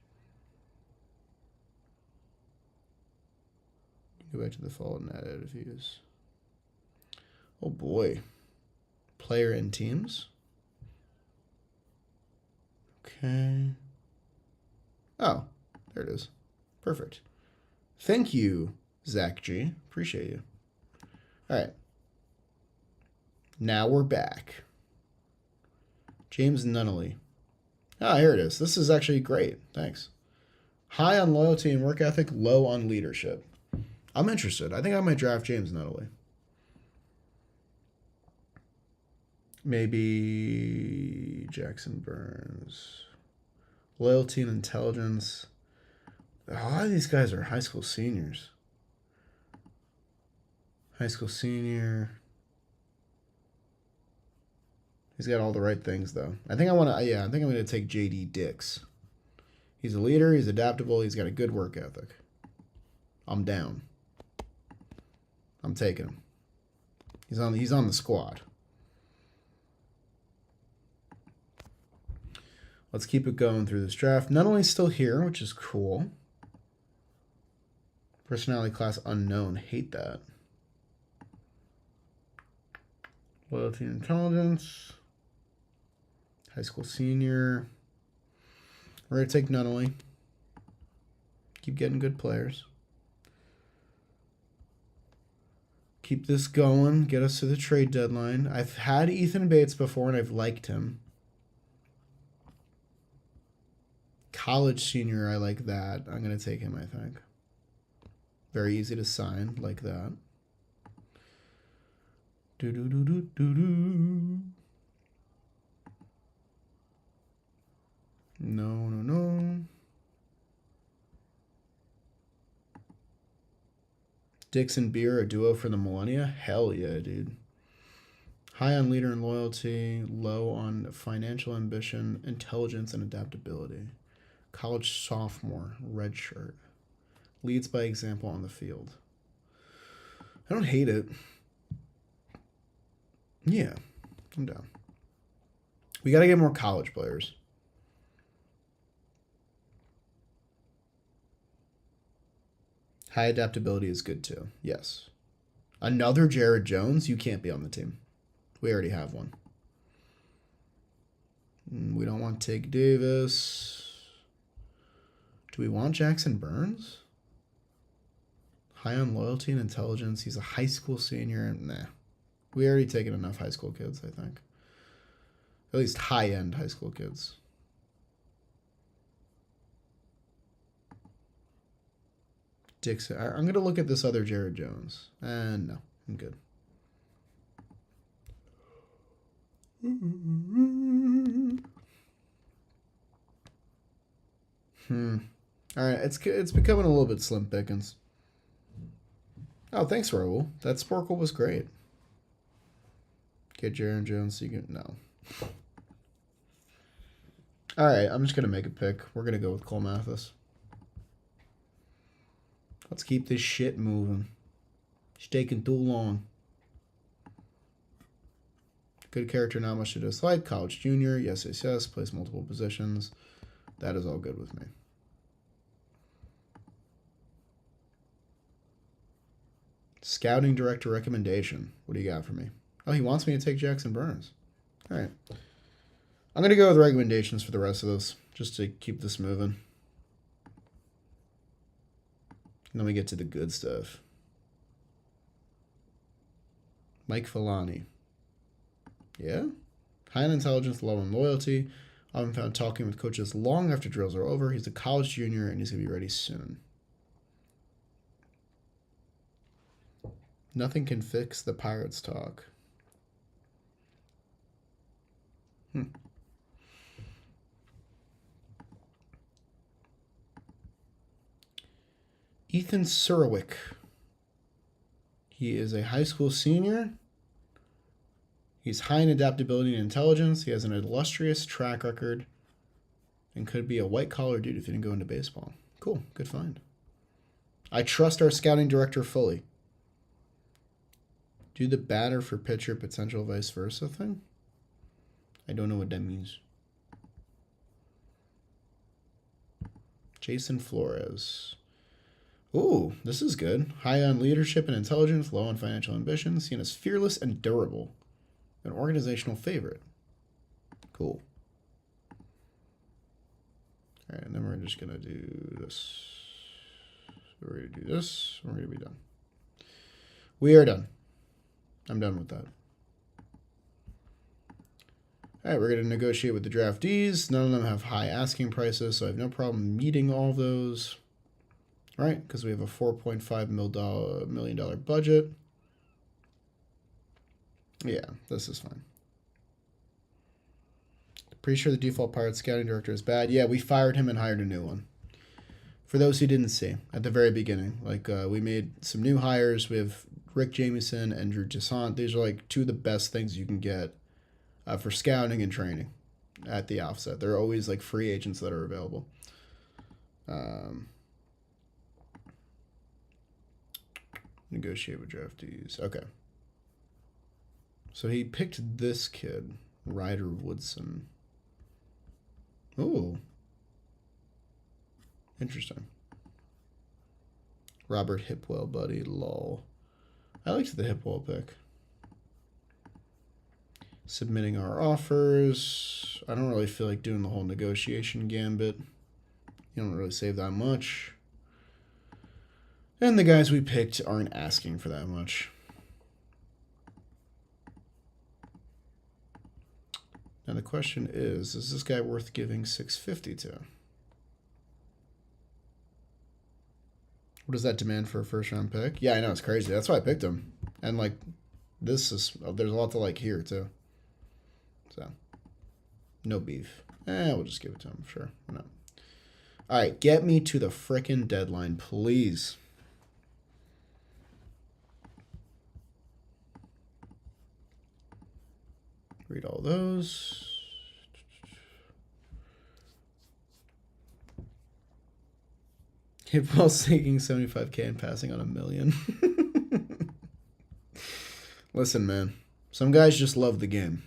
Go back to the default and edit views. Oh boy. Player and teams. Okay. Oh, there it is. Perfect. Thank you, Zach G. Appreciate you. All right. Now we're back. James Nunnally. Ah, here it is. This is actually great. Thanks. High on loyalty and work ethic, low on leadership. I'm interested. I think I might draft James Nunnally. Maybe Jackson Burns. Loyalty and intelligence. A lot of these guys are high school seniors. High school senior. He's got all the right things, though. I think I'm going to take JD Dix. He's a leader. He's adaptable. He's got a good work ethic. I'm down. I'm taking him. He's on the squad. Let's keep it going through this draft. Nunnally's still here, which is cool. Personality class unknown. Hate that. Loyalty and intelligence. High school senior. We're going to take Nunnally. Keep getting good players. Keep this going. Get us to the trade deadline. I've had Ethan Bates before, and I've liked him. College senior, I like that. I'm going to take him, I think. Very easy to sign, like that. No. Dix and Beer, a duo for the millennia? Hell yeah, dude. High on leader and loyalty, low on financial ambition, intelligence, and adaptability. College sophomore, red shirt. Leads by example on the field. I don't hate it. Yeah, I'm down. We got to get more college players. High adaptability is good too. Yes. Another Jared Jones? You can't be on the team. We already have one. We don't want Tig Davis. Do we want Jackson Burns? High on loyalty and intelligence. He's a high school senior. Nah. We already taken enough high school kids, I think. At least high-end high school kids. Dixon. I'm going to look at this other Jared Jones. And no, I'm good. All right, it's becoming a little bit slim pickings. Oh, thanks, Raul. That Sporkle was great. Get Jared Jones so you can... No. All right, I'm just going to make a pick. We're going to go with Cole Mathis. Let's keep this shit moving. It's taking too long. Good character, not much to dislike. College junior, yes, yes, yes. Plays multiple positions. That is all good with me. Scouting director recommendation. What do you got for me? Oh, he wants me to take Jackson Burns. All right. I'm going to go with recommendations for the rest of this, just to keep this moving. And then we get to the good stuff. Mike Filani. Yeah? High in intelligence, low in loyalty. I've been found talking with coaches long after drills are over. He's a college junior, and he's going to be ready soon. Nothing can fix the Pirates talk. Ethan Surwick. He is a high school senior. He's high in adaptability and intelligence. He has an illustrious track record and could be a white-collar dude if he didn't go into baseball. Cool. Good find. I trust our scouting director fully. Do the batter for pitcher potential vice versa thing? I don't know what that means. Jason Flores. Ooh, this is good. High on leadership and intelligence, low on financial ambition, seen as fearless and durable. An organizational favorite. Cool. All right, and then we're just going to do this. We're going to do this. We're going to be done. We are done. I'm done with that. All right, we're going to negotiate with the draftees. None of them have high asking prices, so I have no problem meeting all of those. All right, because we have a $4.5 million budget. Yeah, this is fine. Pretty sure the default Pirates scouting director is bad. Yeah, we fired him and hired a new one. For those who didn't see, at the very beginning, we made some new hires. We have Rick Jamieson and Drew Toussaint. These are like two of the best things you can get for scouting and training at the offset. They're always like free agents that are available. Negotiate with draftees. Okay. So he picked this kid, Ryder Woodson. Ooh. Interesting. Robert Hipwell, buddy. Lol. I liked the Hipwell pick. Submitting our offers. I don't really feel like doing the whole negotiation gambit. You don't really save that much. And the guys we picked aren't asking for that much. Now the question is this guy worth giving $650 to? What is that demand for a first-round pick? Yeah, I know, it's crazy. That's why I picked him. And, like, there's a lot to like here, too. So, no beef. We'll just give it to him, sure. Why not? All right, get me to the frickin' deadline, please. Read all those. Hit ball sinking 75K and passing on 1 million. Listen, man. Some guys just love the game.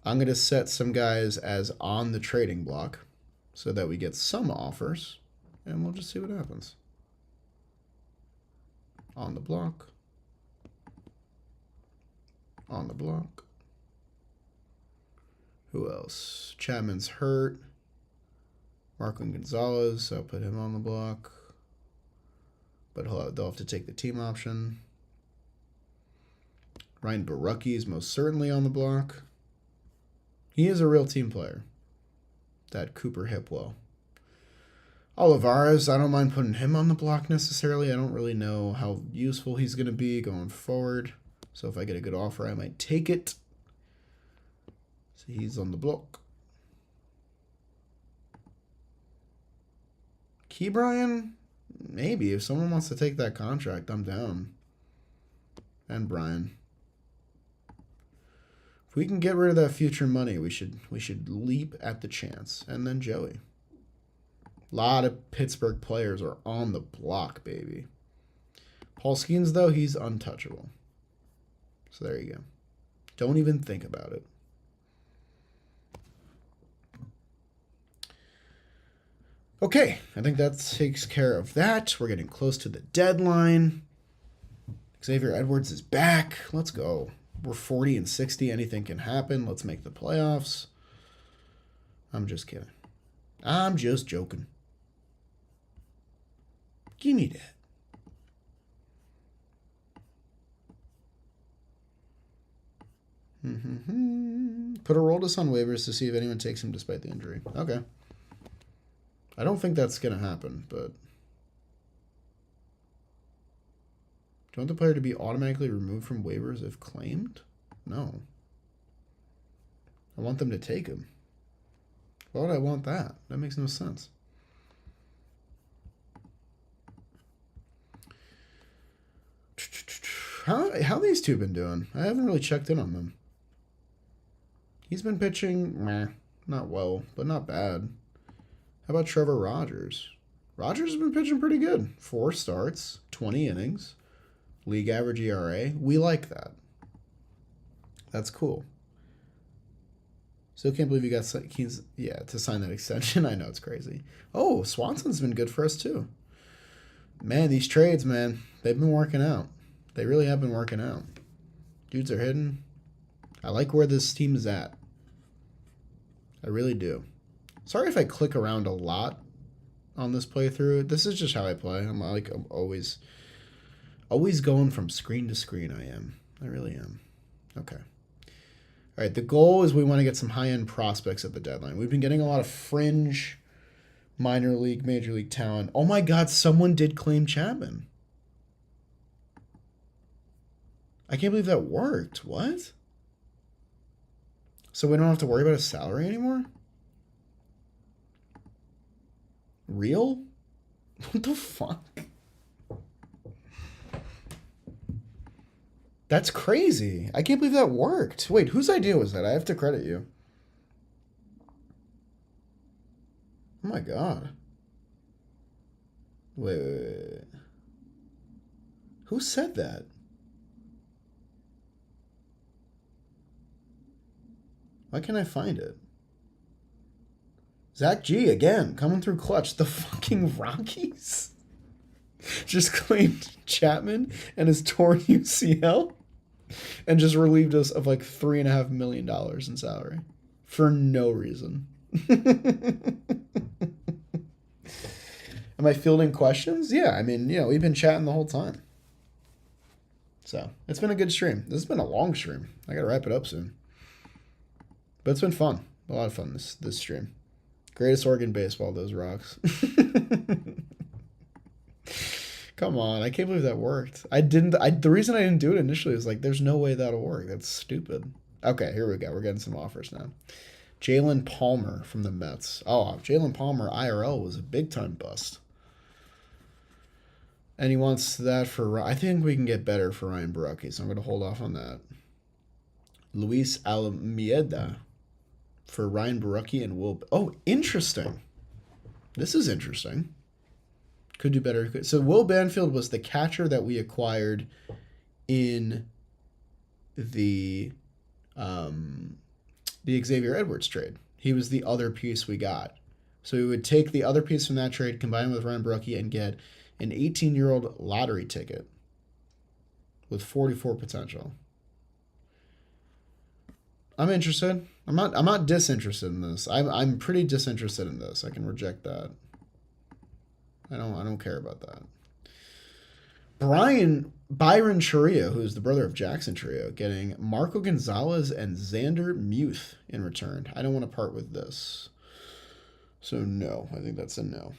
I'm going to set some guys as on the trading block so that we get some offers, and we'll just see what happens. On the block. On the block. Who else? Chapman's hurt. Marklin Gonzalez, I'll put him on the block. But they'll have to take the team option. Ryan Borucki is most certainly on the block. He is a real team player. That Cooper hit well. Olivares, I don't mind putting him on the block necessarily. I don't really know how useful he's going to be going forward. So if I get a good offer, I might take it. So he's on the block. Ke'Bryan, maybe. If someone wants to take that contract, I'm down. And Brian. If we can get rid of that future money, we should leap at the chance. And then Joey. A lot of Pittsburgh players are on the block, baby. Paul Skenes, though, he's untouchable. So there you go. Don't even think about it. Okay, I think that takes care of that. We're getting close to the deadline. Xavier Edwards is back. Let's go. We're 40 and 60. Anything can happen. Let's make the playoffs. I'm just kidding. I'm just joking. Give me that. Put a Aroldis on waivers to see if anyone takes him despite the injury. Okay. I don't think that's going to happen, but... Do you want the player to be automatically removed from waivers if claimed? No. I want them to take him. Why would I want that? That makes no sense. How these two been doing? I haven't really checked in on them. He's been pitching, not well, but not bad. How about Trevor Rogers? Rogers has been pitching pretty good. 4 starts, 20 innings, league average ERA. We like that. That's cool. Still can't believe you got Skenes, to sign that extension. I know, it's crazy. Oh, Swanson's been good for us too. Man, these trades, man, they've been working out. They really have been working out. Dudes are hitting. I like where this team is at. I really do. Sorry if I click around a lot on this playthrough. This is just how I play. I'm always going from screen to screen. I really am. Okay. All right, the goal is we want to get some high-end prospects at the deadline. We've been getting a lot of fringe minor league, major league talent. Oh my God, someone did claim Chapman. I can't believe that worked. What? So we don't have to worry about his salary anymore? Real? What the fuck? That's crazy. I can't believe that worked. Wait, whose idea was that? I have to credit you. Oh my God. Wait. Who said that? Why can't I find it? Zach G, again, coming through clutch. The fucking Rockies just claimed Chapman and his torn UCL and just relieved us of like $3.5 million in salary for no reason. Am I fielding questions? Yeah, I mean, we've been chatting the whole time. So, it's been a good stream. This has been a long stream. I gotta wrap it up soon. But it's been fun. A lot of fun this stream. Greatest Oregon baseball, those Rocks. Come on, I can't believe that worked. The reason I didn't do it initially was like, there's no way that'll work. That's stupid. Okay, here we go. We're getting some offers now. Jalen Palmer from the Mets. Oh, Jalen Palmer IRL was a big-time bust. And he wants that for... I think we can get better for Ryan Borucki, so I'm going to hold off on that. Luis Almeida for Ryan Barucki and Will. Oh, interesting. This is interesting. Could do better. So Will Banfield was the catcher that we acquired in the Xavier Edwards trade. He was the other piece we got. So we would take the other piece from that trade, combine it with Ryan Barucki, and get an 18-year-old lottery ticket with 44 potential. I'm interested. I'm not disinterested in this. I'm pretty disinterested in this. I can reject that. I don't care about that. Byron Churio, who's the brother of Jackson Churio, getting Marco Gonzalez and Xander Muth in return. I don't want to part with this. So no, I think that's a no.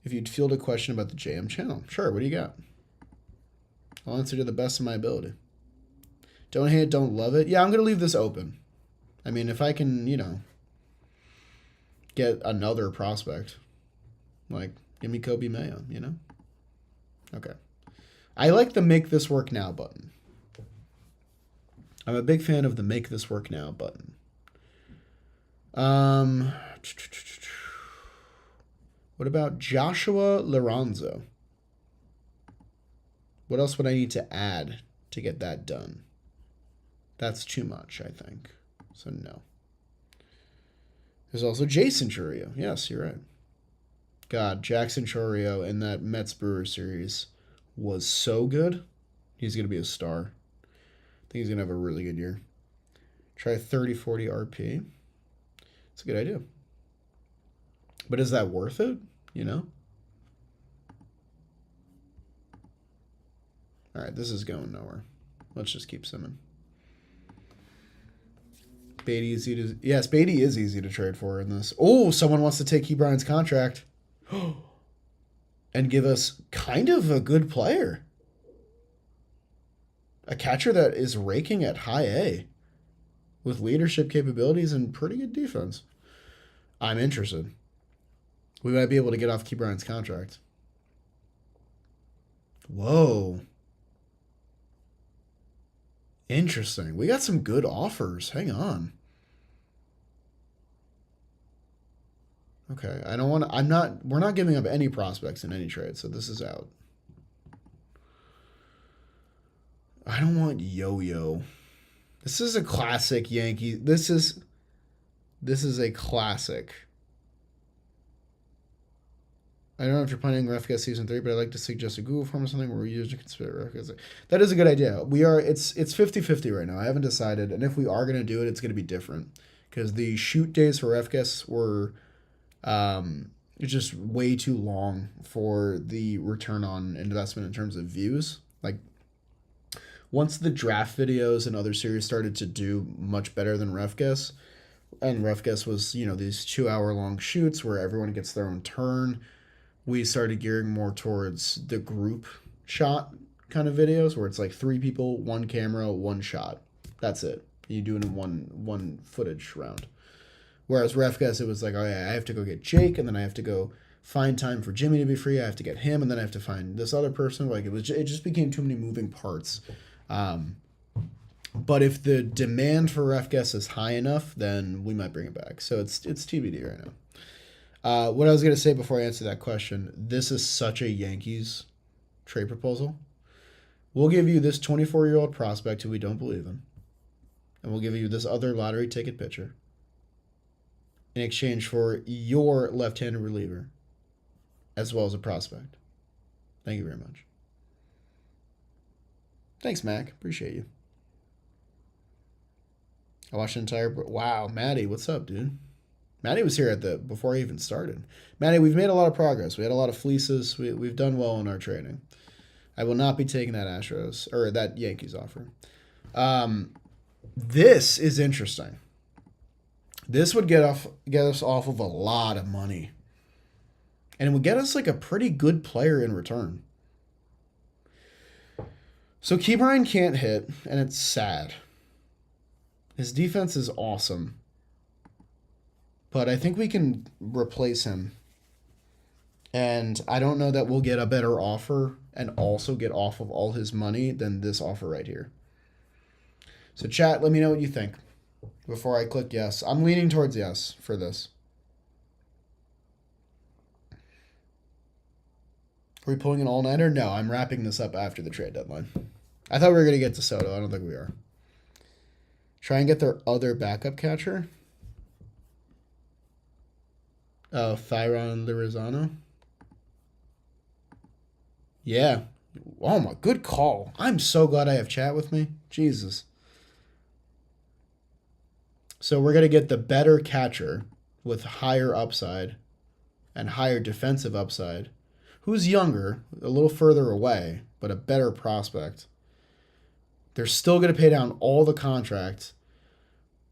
If you'd field a question about the JM channel, sure, what do you got? I'll answer to the best of my ability. Don't hate it, don't love it. Yeah, I'm going to leave this open. I mean, if I can, get another prospect, like, give me Kobe Mayo, Okay. I like the make this work now button. I'm a big fan of the make this work now button. What about Joshua Lorenzo? What else would I need to add to get that done? That's too much, I think. So no. There's also Jason Churio. Yes, you're right. God, Jackson Churio in that Mets Brewers series was so good. He's going to be a star. I think he's going to have a really good year. Try 30-40 RP. It's a good idea. But is that worth it? All right, this is going nowhere. Let's just keep simming. Beatty is easy to... Yes, Beatty is easy to trade for in this. Oh, someone wants to take Key Bryant's contract and give us kind of a good player. A catcher that is raking at high A with leadership capabilities and pretty good defense. I'm interested. We might be able to get off Key Bryant's contract. Whoa. Interesting. We got some good offers. Hang on. Okay. We're not giving up any prospects in any trade, so this is out. I don't want Yo-Yo. This is a classic Yankee. This is a classic. I don't know if you're planning RefGuest Season 3, but I'd like to suggest a Google form or something where we usually consider RefGuest. That is a good idea. It's 50-50 right now. I haven't decided, and if we are going to do it, it's going to be different. Because the shoot days for RefGuests were just way too long for the return on investment in terms of views. Like, once the draft videos and other series started to do much better than RefGuest, and RefGuest was, these 2-hour-long shoots where everyone gets their own turn, we started gearing more towards the group shot kind of videos where it's like 3 people, 1 camera, 1 shot. That's it. You do it in one footage round. Whereas RefGuest, it was like, oh yeah, I have to go get Jake, and then I have to go find time for Jimmy to be free. I have to get him, and then I have to find this other person. Like it just became too many moving parts. But if the demand for RefGuest is high enough, then we might bring it back. So it's TBD right now. What I was going to say before I answer that question, this is such a Yankees trade proposal. We'll give you this 24-year-old prospect who we don't believe in, and we'll give you this other lottery ticket pitcher in exchange for your left-handed reliever as well as a prospect. Thank you very much. Thanks, Mac. Appreciate you. I watched the entire... Wow, Maddie, what's up, dude? Maddie was here before I even started. Maddie, we've made a lot of progress. We had a lot of fleeces. We've done well in our trading. I will not be taking that that Yankees offer. This is interesting. This would get us off of a lot of money. And it would get us like a pretty good player in return. So Ke'Bryan can't hit, and it's sad. His defense is awesome. But I think we can replace him. And I don't know that we'll get a better offer and also get off of all his money than this offer right here. So chat, let me know what you think before I click yes. I'm leaning towards yes for this. Are we pulling an all-nighter? No, I'm wrapping this up after the trade deadline. I thought we were going to get to Soto. I don't think we are. Try and get their other backup catcher. Oh, Thyron Lirizano. Yeah. Oh, my, good call. I'm so glad I have chat with me. Jesus. So we're going to get the better catcher with higher upside and higher defensive upside, who's younger, a little further away, but a better prospect. They're still going to pay down all the contracts.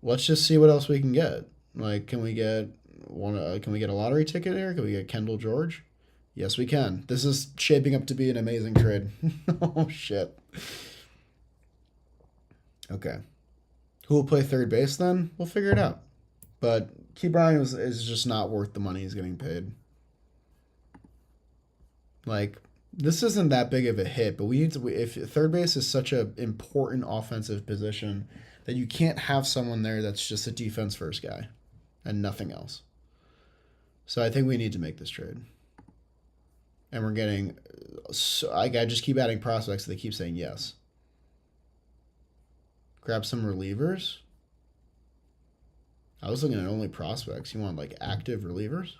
Let's just see what else we can get. Like, can we get a lottery ticket here? Can we get Kendall George? Yes, we can. This is shaping up to be an amazing trade. Oh, shit. Okay. Who will play third base then? We'll figure it out. But Ke'Bryan is just not worth the money he's getting paid. Like, this isn't that big of a hit, but we need to. If third base is such an important offensive position that you can't have someone there that's just a defense first guy and nothing else. So I think we need to make this trade. And we're getting. So I just keep adding prospects, so they keep saying yes. Grab some relievers. I was looking at only prospects. You want like active relievers?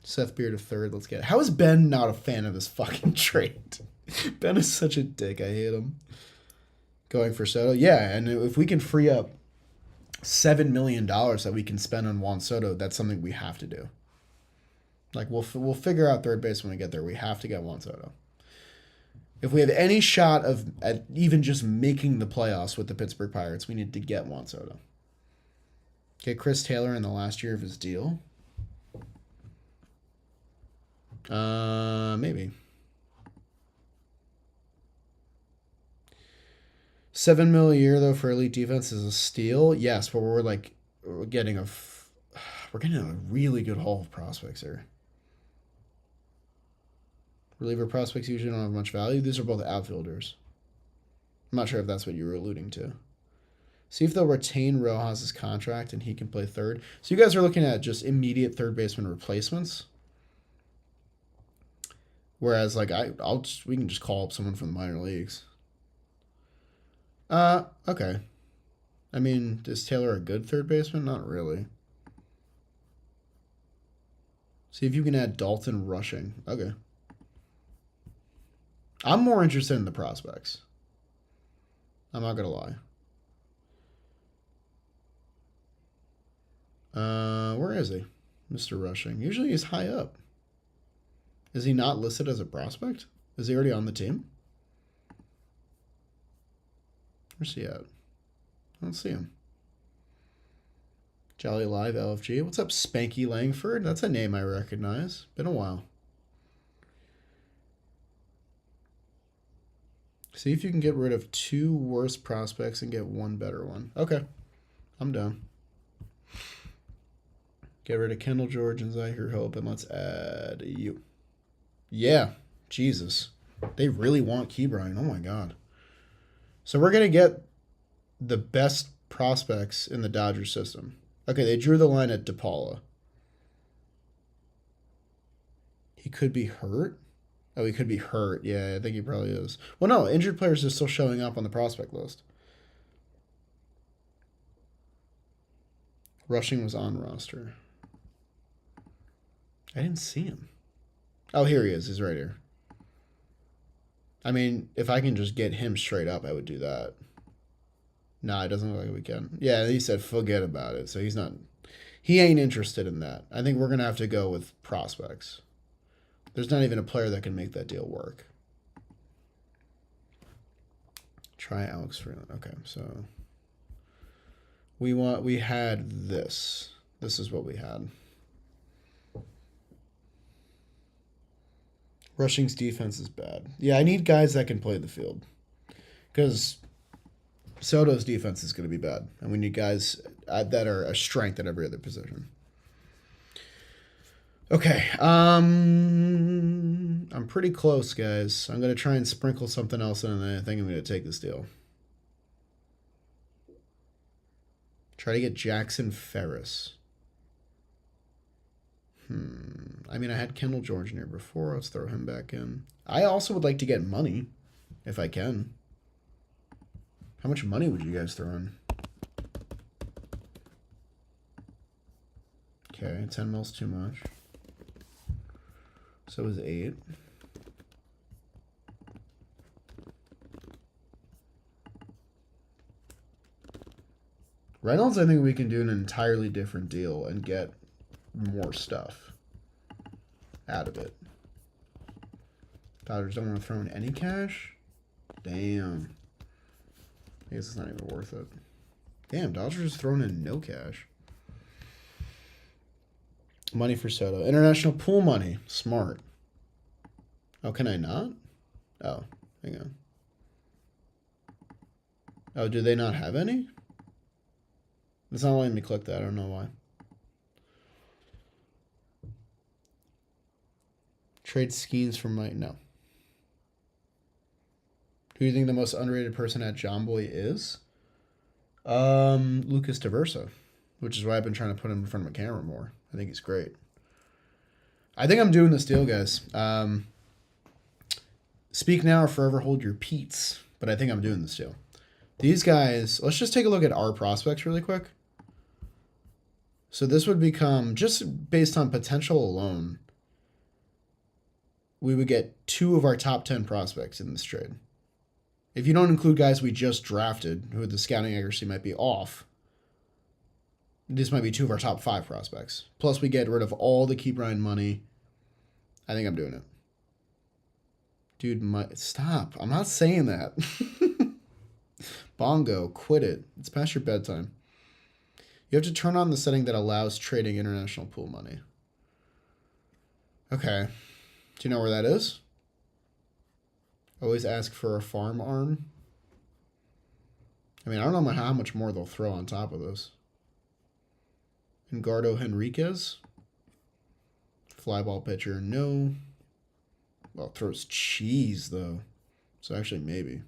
Seth Beard of third. Let's get it. How is Ben not a fan of this fucking trade? Ben is such a dick. I hate him. Going for Soto. Yeah, and if we can free up $7 million that we can spend on Juan Soto, that's something we have to do. Like, we'll figure out third base when we get there. We have to get Juan Soto. If we have any shot of at even just making the playoffs with the Pittsburgh Pirates, we need to get Juan Soto. Get Chris Taylor in the last year of his deal. Maybe. $7 million a year though for elite defense is a steal. Yes, but we're getting a really good haul of prospects here. Reliever prospects usually don't have much value. These are both outfielders. I'm not sure if that's what you were alluding to. See if they'll retain Rojas' contract and he can play third. So you guys are looking at just immediate third baseman replacements. Whereas, like, we can just call up someone from the minor leagues. Okay. I mean, is Taylor a good third baseman? Not really. See if you can add Dalton rushing. Okay. I'm more interested in the prospects. I'm not going to lie. Where is he? Mr. Rushing. Usually he's high up. Is he not listed as a prospect? Is he already on the team? Where's he at? I don't see him. Jolly Live LFG. What's up, Spanky Langford? That's a name I recognize. Been a while. See if you can get rid of 2 worse prospects and get 1 better one. Okay. I'm down. Get rid of Kendall George and Zahir Hope, and let's add you. Yeah. Jesus. They really want Ke'Bryan. Oh, my God. So we're going to get the best prospects in the Dodgers system. Okay, they drew the line at DePaula. He could be hurt. Oh, he could be hurt. Yeah, I think he probably is. Well, no, injured players are still showing up on the prospect list. Rushing was on roster. I didn't see him. Oh, here he is. He's right here. I mean, if I can just get him straight up, I would do that. Nah, it doesn't look like we can. Yeah, he said forget about it. So he ain't interested in that. I think we're going to have to go with prospects. There's not even a player that can make that deal work. Try Alex Freeland. Okay, so we had this. This is what we had. Rushing's defense is bad. Yeah, I need guys that can play the field. Because Soto's defense is going to be bad. And we need guys that are a strength at every other position. Okay. I'm pretty close, guys. I'm going to try and sprinkle something else in, and then I think I'm going to take this deal. Try to get Jackson Ferris. I mean, I had Kendall George in here before. Let's throw him back in. I also would like to get money, if I can. How much money would you guys throw in? Okay, 10 mil's too much. So is 8. Reynolds, I think we can do an entirely different deal and get more stuff out of it. Dodgers don't want to throw in any cash? Damn. I guess it's not even worth it. Damn, Dodgers throwing in no cash. Money for Soto. International pool money. Smart. Oh, can I not? Oh, hang on. Oh, do they not have any? It's not letting me click that. I don't know why. Trade Skenes for Mike. No. Who do you think the most underrated person at John Boy is? Lucas Diversa, which is why I've been trying to put him in front of a camera more. I think he's great. I think I'm doing this deal, guys. Speak now or forever hold your peace. But I think I'm doing this deal. These guys, let's just take a look at our prospects really quick. So this would become, just based on potential alone, we would get 2 of our top 10 prospects in this trade. If you don't include guys we just drafted, who the scouting accuracy might be off, this might be 2 of our top 5 prospects. Plus we get rid of all the Key Brian money. I think I'm doing it. Dude, stop. I'm not saying that. Bongo, quit it. It's past your bedtime. You have to turn on the setting that allows trading international pool money. Okay. Do you know where that is? Always ask for a farm arm. I mean, I don't know how much more they'll throw on top of this. Engardo Henriquez. Fly ball pitcher, no. Well, throws cheese, though. So actually, maybe.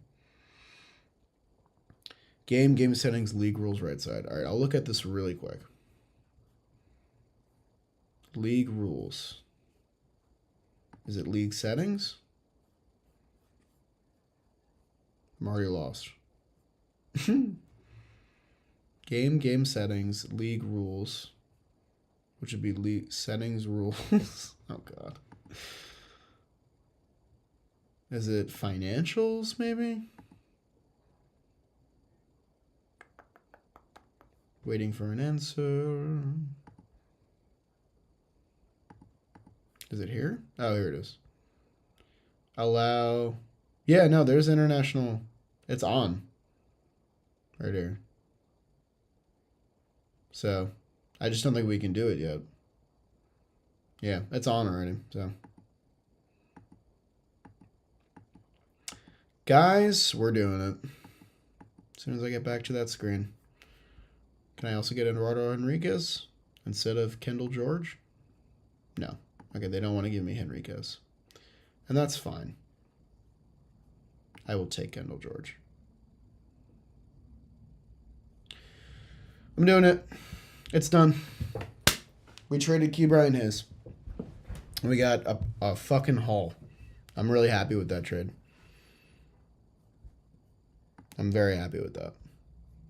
Game settings, league rules, right side. All right, I'll look at this really quick. League rules. Is it league settings? Mario lost. Game settings, league rules, which would be league settings rules. Oh, God. Is it financials, maybe? Waiting for an answer. Is it here? Oh, here it is. Allow. Yeah, no, there's international. It's on. Right here. So, I just don't think we can do it yet. Yeah, it's on already, so. Guys, we're doing it. As soon as I get back to that screen. Can I also get Eduardo Henriquez instead of Kendall George? No. Okay, they don't want to give me Henriquez. And that's fine. I will take Kendall George. I'm doing it. It's done. We traded Key Brian Hayes. We got a fucking haul. I'm really happy with that trade. I'm very happy with that.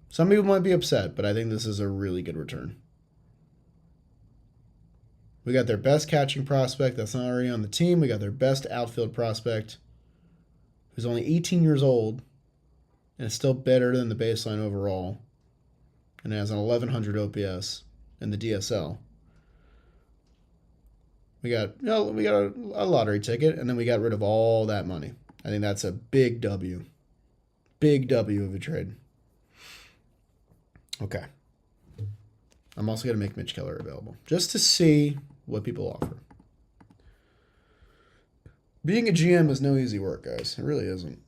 Some people might be upset, but I think this is a really good return. We got their best catching prospect that's not already on the team. We got their best outfield prospect who's only 18 years old and is still better than the baseline overall and has an 1100 OPS in the DSL. We got a lottery ticket, and then we got rid of all that money. I think that's a big W. Big W of a trade. Okay. I'm also going to make Mitch Keller available just to see what people offer. Being a GM is no easy work, guys. It really isn't.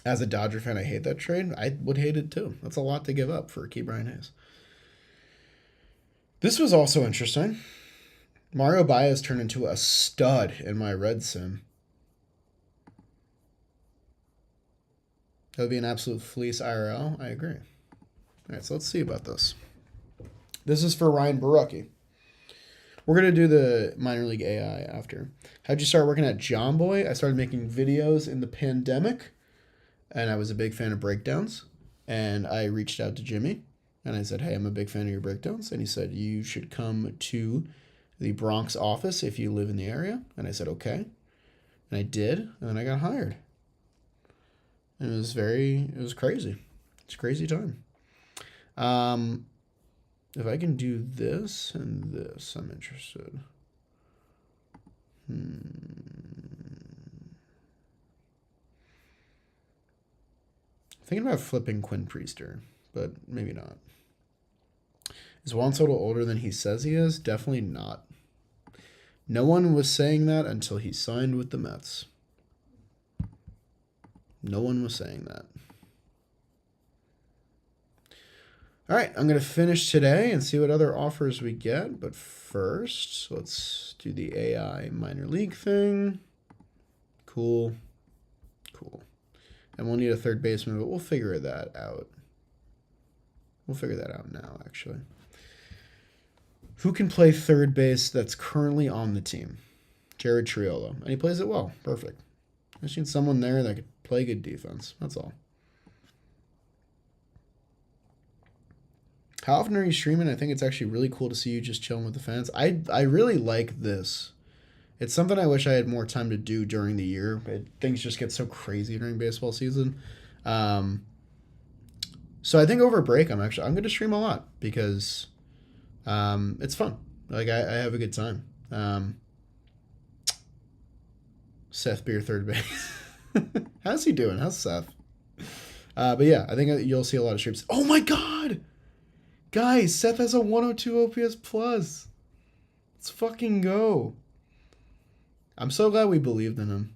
As a Dodger fan, I hate that trade. I would hate it too. That's a lot to give up for Key Brian Hayes. This was also interesting. Mario Baez turned into a stud in my red sim. That would be an absolute fleece IRL. I agree. All right, so let's see about this. This is for Ryan Barucki. We're going to do the minor league AI after. How'd you start working at John Boy? I started making videos in the pandemic, and I was a big fan of breakdowns. And I reached out to Jimmy, and I said, hey, I'm a big fan of your breakdowns. And he said, you should come to the Bronx office if you live in the area. And I said, okay. And I did, and then I got hired. And it was crazy. It's a crazy time. If I can do this and this, I'm interested. Thinking about flipping Quinn Priester, but maybe not. Is Juan Soto older than he says he is? Definitely not. No one was saying that until he signed with the Mets. No one was saying that. All right, I'm going to finish today and see what other offers we get. But first, let's do the AI minor league thing. Cool. Cool. And we'll need a third baseman, but we'll figure that out. We'll figure that out now, actually. Who can play third base that's currently on the team? Jared Triolo. And he plays it well. Perfect. I just need someone there that could play good defense. That's all. How often are you streaming? I think it's actually really cool to see you just chilling with the fans. I really like this. It's something I wish I had more time to do during the year. Things just get so crazy during baseball season. So I think over break, I'm going to stream a lot because it's fun. Like I have a good time. Seth Beer third base. How's he doing? How's Seth? But yeah, I think you'll see a lot of streams. Oh my God! Guys, Seth has a 102 OPS plus. Let's fucking go. I'm so glad we believed in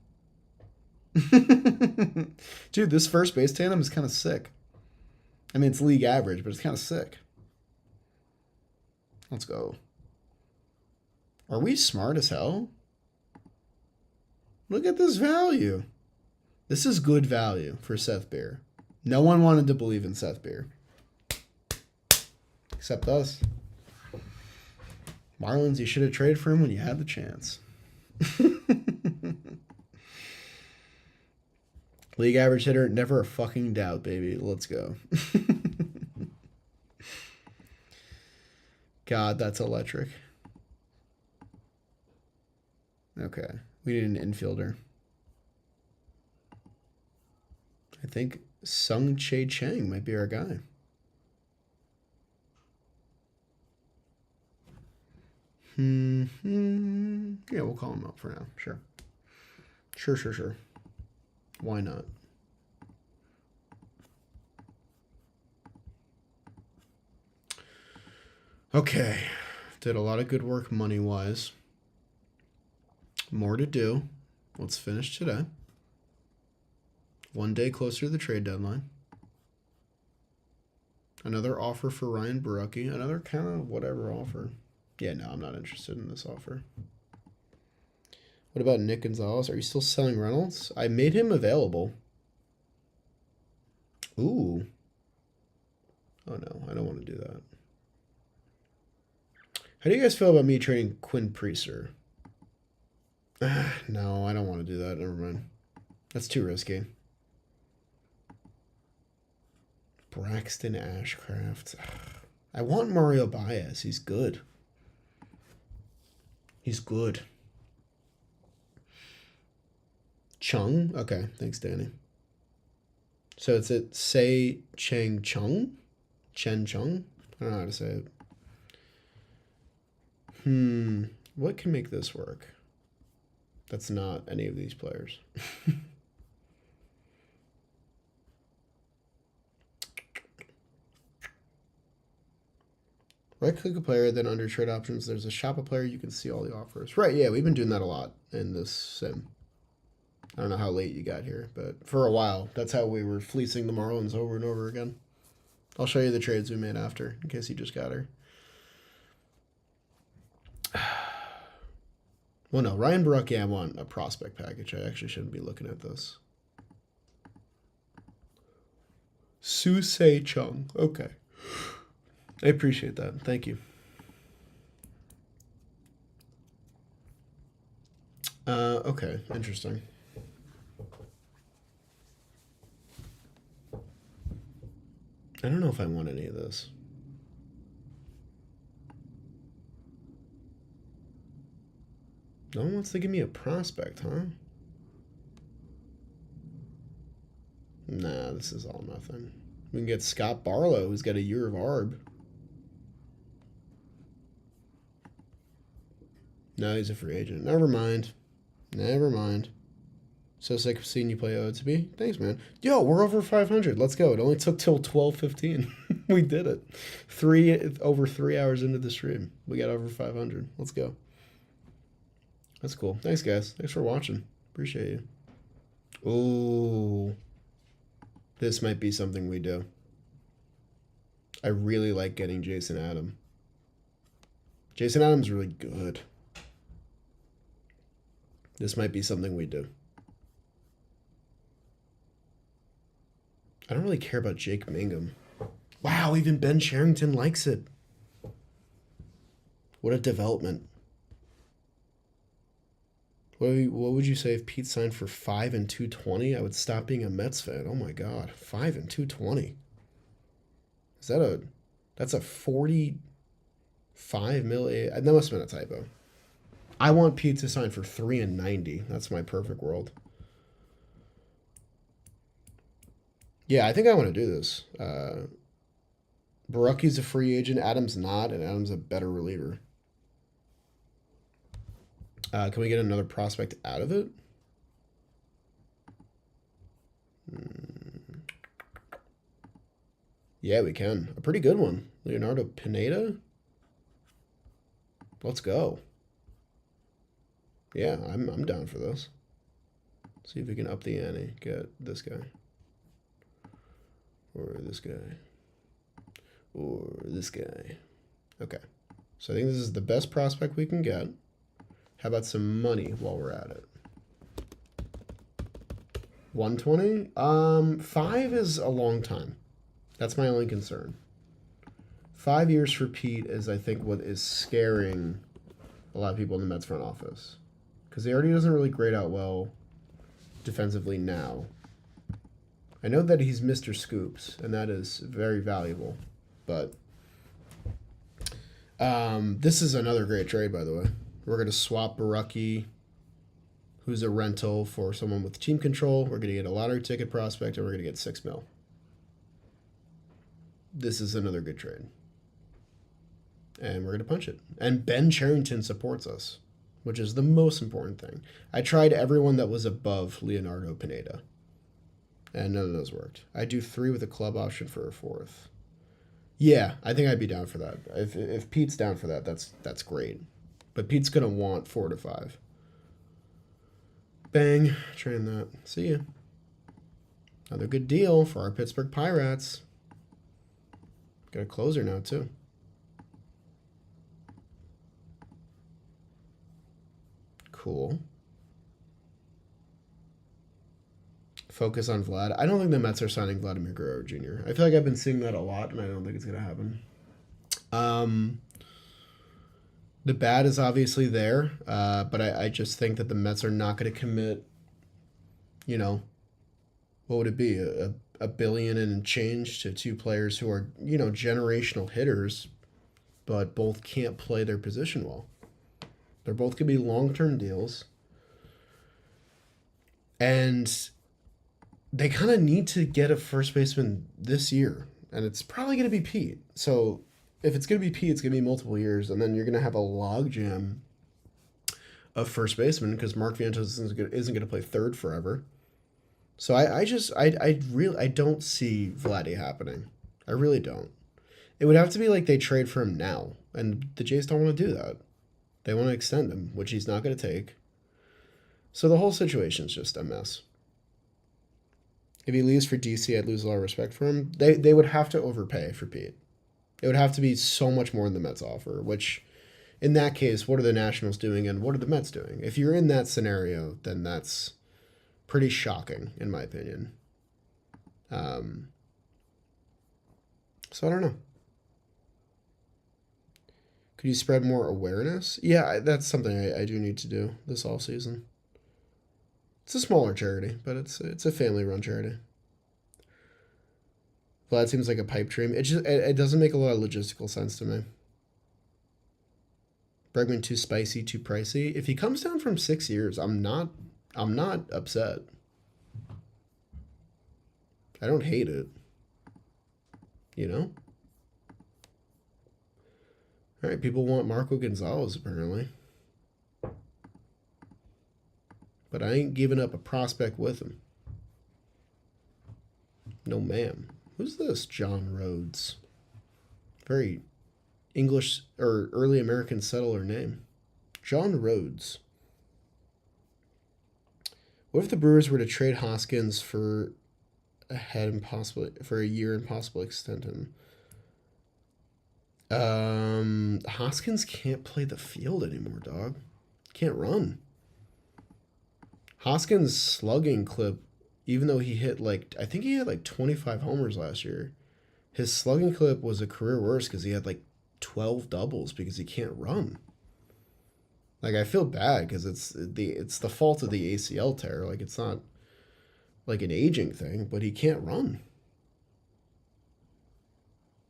him. Dude, this first base tandem is kind of sick. I mean, it's league average, but it's kind of sick. Let's go. Are we smart as hell? Look at this value. This is good value for Seth Beer. No one wanted to believe in Seth Beer. Except us. Marlins, you should have traded for him when you had the chance. League average hitter, never a fucking doubt, baby. Let's go. God, that's electric. Okay. We need an infielder. I think Sung Chae Chang might be our guy. Yeah, we'll call him up for now. Sure. Sure. Why not? Okay. Did a lot of good work money-wise. More to do. Let's finish today. One day closer to the trade deadline. Another offer for Ryan Barucki. Another kind of whatever offer. Yeah, no, I'm not interested in this offer. What about Nick Gonzalez? Are you still selling Reynolds? I made him available. Ooh. Oh, no, I don't want to do that. How do you guys feel about me trading Quinn Priester? No, I don't want to do that. Never mind. That's too risky. Braxton Ashcraft. I want Mario Baez. He's good. He's good. Chung? Okay, thanks, Danny. So it's at Say Chang Chung? Chen Chung? I don't know how to say it. What can make this work? That's not any of these players. Right-click a player, then under trade options, there's a shop a player. You can see all the offers. Right, yeah, we've been doing that a lot in this sim. I don't know how late you got here, but for a while, that's how we were fleecing the Marlins over and over again. I'll show you the trades we made after, in case you just got her. Well, no, Ryan Barucki, I want a prospect package. I actually shouldn't be looking at this. Su-Sei Chung. Okay. I appreciate that. Thank you. Okay. Interesting. I don't know if I want any of this. No one wants to give me a prospect, huh? Nah, this is all nothing. We can get Scott Barlow, who's got a year of ARB. No, he's a free agent. Never mind. Never mind. So sick of seeing you play OOTP. Thanks, man. Yo, we're over 500. Let's go. It only took till 12:15. We did it. Over 3 hours into the stream. We got over 500. Let's go. That's cool. Thanks, guys. Thanks for watching. Appreciate you. Ooh. This might be something we do. I really like getting Jason Adam. Jason Adam's really good. This might be something we do. I don't really care about Jake Mangum. Wow, even Ben Sherrington likes it. What a development. What would you say if Pete signed for 5 and 220? I would stop being a Mets fan. Oh my God, 5 and 220. That's a 45 million. That must have been a typo. I want Pete to sign for 3 and 90. That's my perfect world. Yeah, I think I want to do this. Barucki's a free agent. Adam's not, and Adam's a better reliever. Can we get another prospect out of it? Yeah, we can. A pretty good one. Leonardo Pineda? Let's go. Yeah, I'm down for this. See if we can up the ante. Get this guy. Or this guy. Or this guy. Okay. So I think this is the best prospect we can get. How about some money while we're at it? 120? 5 is a long time. That's my only concern. 5 years for Pete is, I think, what is scaring a lot of people in the Mets front office. Because he already doesn't really grade out well defensively now. I know that he's Mr. Scoops, and that is very valuable. But this is another great trade, by the way. We're going to swap Barucki, who's a rental, for someone with team control. We're going to get a lottery ticket prospect, and we're going to get $6 million. This is another good trade. And we're going to punch it. And Ben Sherrington supports us, which is the most important thing. I tried everyone that was above Leonardo Pineda, and none of those worked. I do 3 with a club option for a 4th. Yeah, I think I'd be down for that. If Pete's down for that, that's great. But Pete's going to want 4 to 5. Bang. Train that. See ya. Another good deal for our Pittsburgh Pirates. Got a closer now, too. Cool. Focus on Vlad. I don't think the Mets are signing Vladimir Guerrero Jr. I feel like I've been seeing that a lot, and I don't think it's going to happen. The bad is obviously there, but I just think that the Mets are not going to commit, what would it be, $1 billion and change to 2 players who are, generational hitters, but both can't play their position well. They're both going to be long-term deals, and they kind of need to get a first baseman this year, and it's probably going to be Pete. So if it's going to be Pete, it's going to be multiple years, and then you're going to have a logjam of first baseman because Mark Vientos isn't going to play third forever. So I don't see Vladdy happening. I really don't. It would have to be like they trade for him now, and the Jays don't want to do that. They want to extend him, which he's not going to take. So the whole situation's just a mess. If he leaves for DC, I'd lose a lot of respect for him. They would have to overpay for Pete. It would have to be so much more than the Mets offer, which in that case, what are the Nationals doing and what are the Mets doing? If you're in that scenario, then that's pretty shocking, in my opinion. So I don't know. Could you spread more awareness? Yeah, that's something I do need to do this all season. It's a smaller charity, but it's a family-run charity. Vlad seems like a pipe dream. It doesn't make a lot of logistical sense to me. Bregman too spicy, too pricey. If he comes down from 6 years, I'm not upset. I don't hate it. You know? All right, people want Marco Gonzalez apparently. But I ain't giving up a prospect with him. No, ma'am. Who's this John Rhodes? Very English or early American settler name. John Rhodes. What if the Brewers were to trade Hoskins for a year and possibly extend him? Hoskins can't play the field anymore, dog. Can't run. Hoskins' slugging clip, even though he hit I think he had 25 homers last year, his slugging clip was a career worst because he had 12 doubles because he can't run. I feel bad because it's the fault of the ACL tear. It's not an aging thing, but he can't run.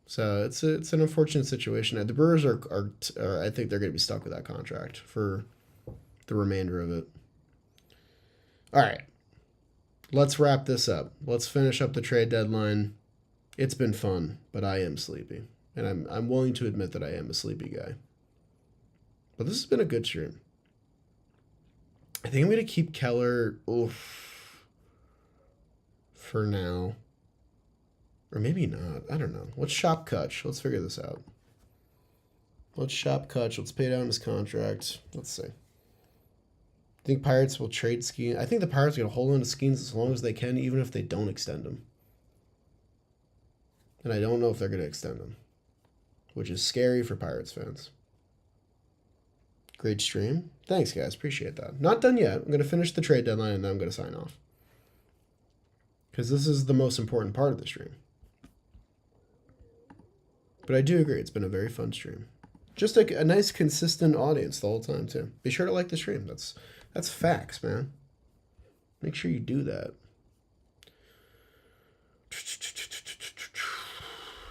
So it's an unfortunate situation. The Brewers are I think they're going to be stuck with that contract for the remainder of it. All right, let's wrap this up. Let's finish up the trade deadline. It's been fun, but I am sleepy, and I'm willing to admit that I am a sleepy guy. But this has been a good stream. I think I'm going to keep Keller for now. Or maybe not. I don't know. Let's shop Kutch. Let's figure this out. Let's shop Kutch. Let's pay down his contract. Let's see. I think Pirates will trade Skenes. I think the Pirates are going to hold on to Skenes as long as they can, even if they don't extend him. And I don't know if they're going to extend him, which is scary for Pirates fans. Great stream. Thanks, guys. Appreciate that. Not done yet. I'm going to finish the trade deadline, and then I'm going to sign off. Because this is the most important part of the stream. But I do agree. It's been a very fun stream. Just a nice, consistent audience the whole time, too. Be sure to like the stream. That's facts, man. Make sure you do that.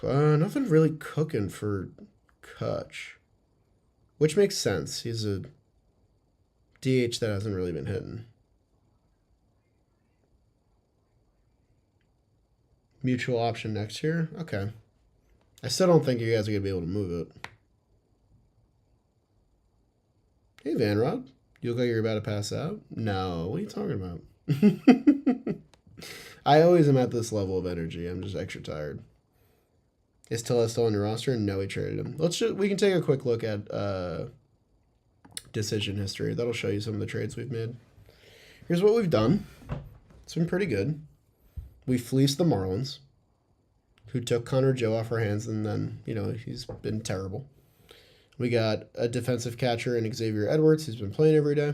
Nothing really cooking for Kutch. Which makes sense. He's a DH that hasn't really been hitting. Mutual option next year? Okay. I still don't think you guys are going to be able to move it. Hey, Van Rod. You look like you're about to pass out? No. What are you talking about? I always am at this level of energy. I'm just extra tired. Is Tellez still on your roster? No, he traded him. We can take a quick look at decision history. That'll show you some of the trades we've made. Here's what we've done. It's been pretty good. We fleeced the Marlins, who took Connor Joe off our hands, and then, he's been terrible. We got a defensive catcher in Xavier Edwards, who's been playing every day.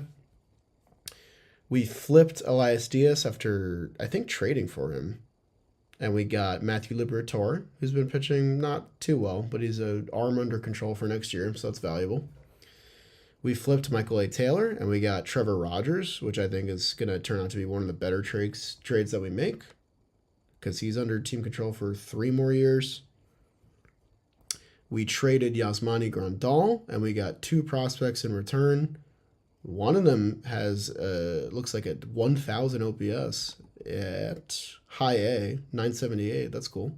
We flipped Elias Diaz after, I think, trading for him. And we got Matthew Liberatore, who's been pitching not too well, but he's an arm under control for next year, so that's valuable. We flipped Michael A. Taylor, and we got Trevor Rogers, which I think is going to turn out to be one of the better trades that we make, because he's under team control for 3 more years. We traded Yasmani Grandal, and we got 2 prospects in return. One of them has looks like a 1,000 OPS at high A, 978. That's cool.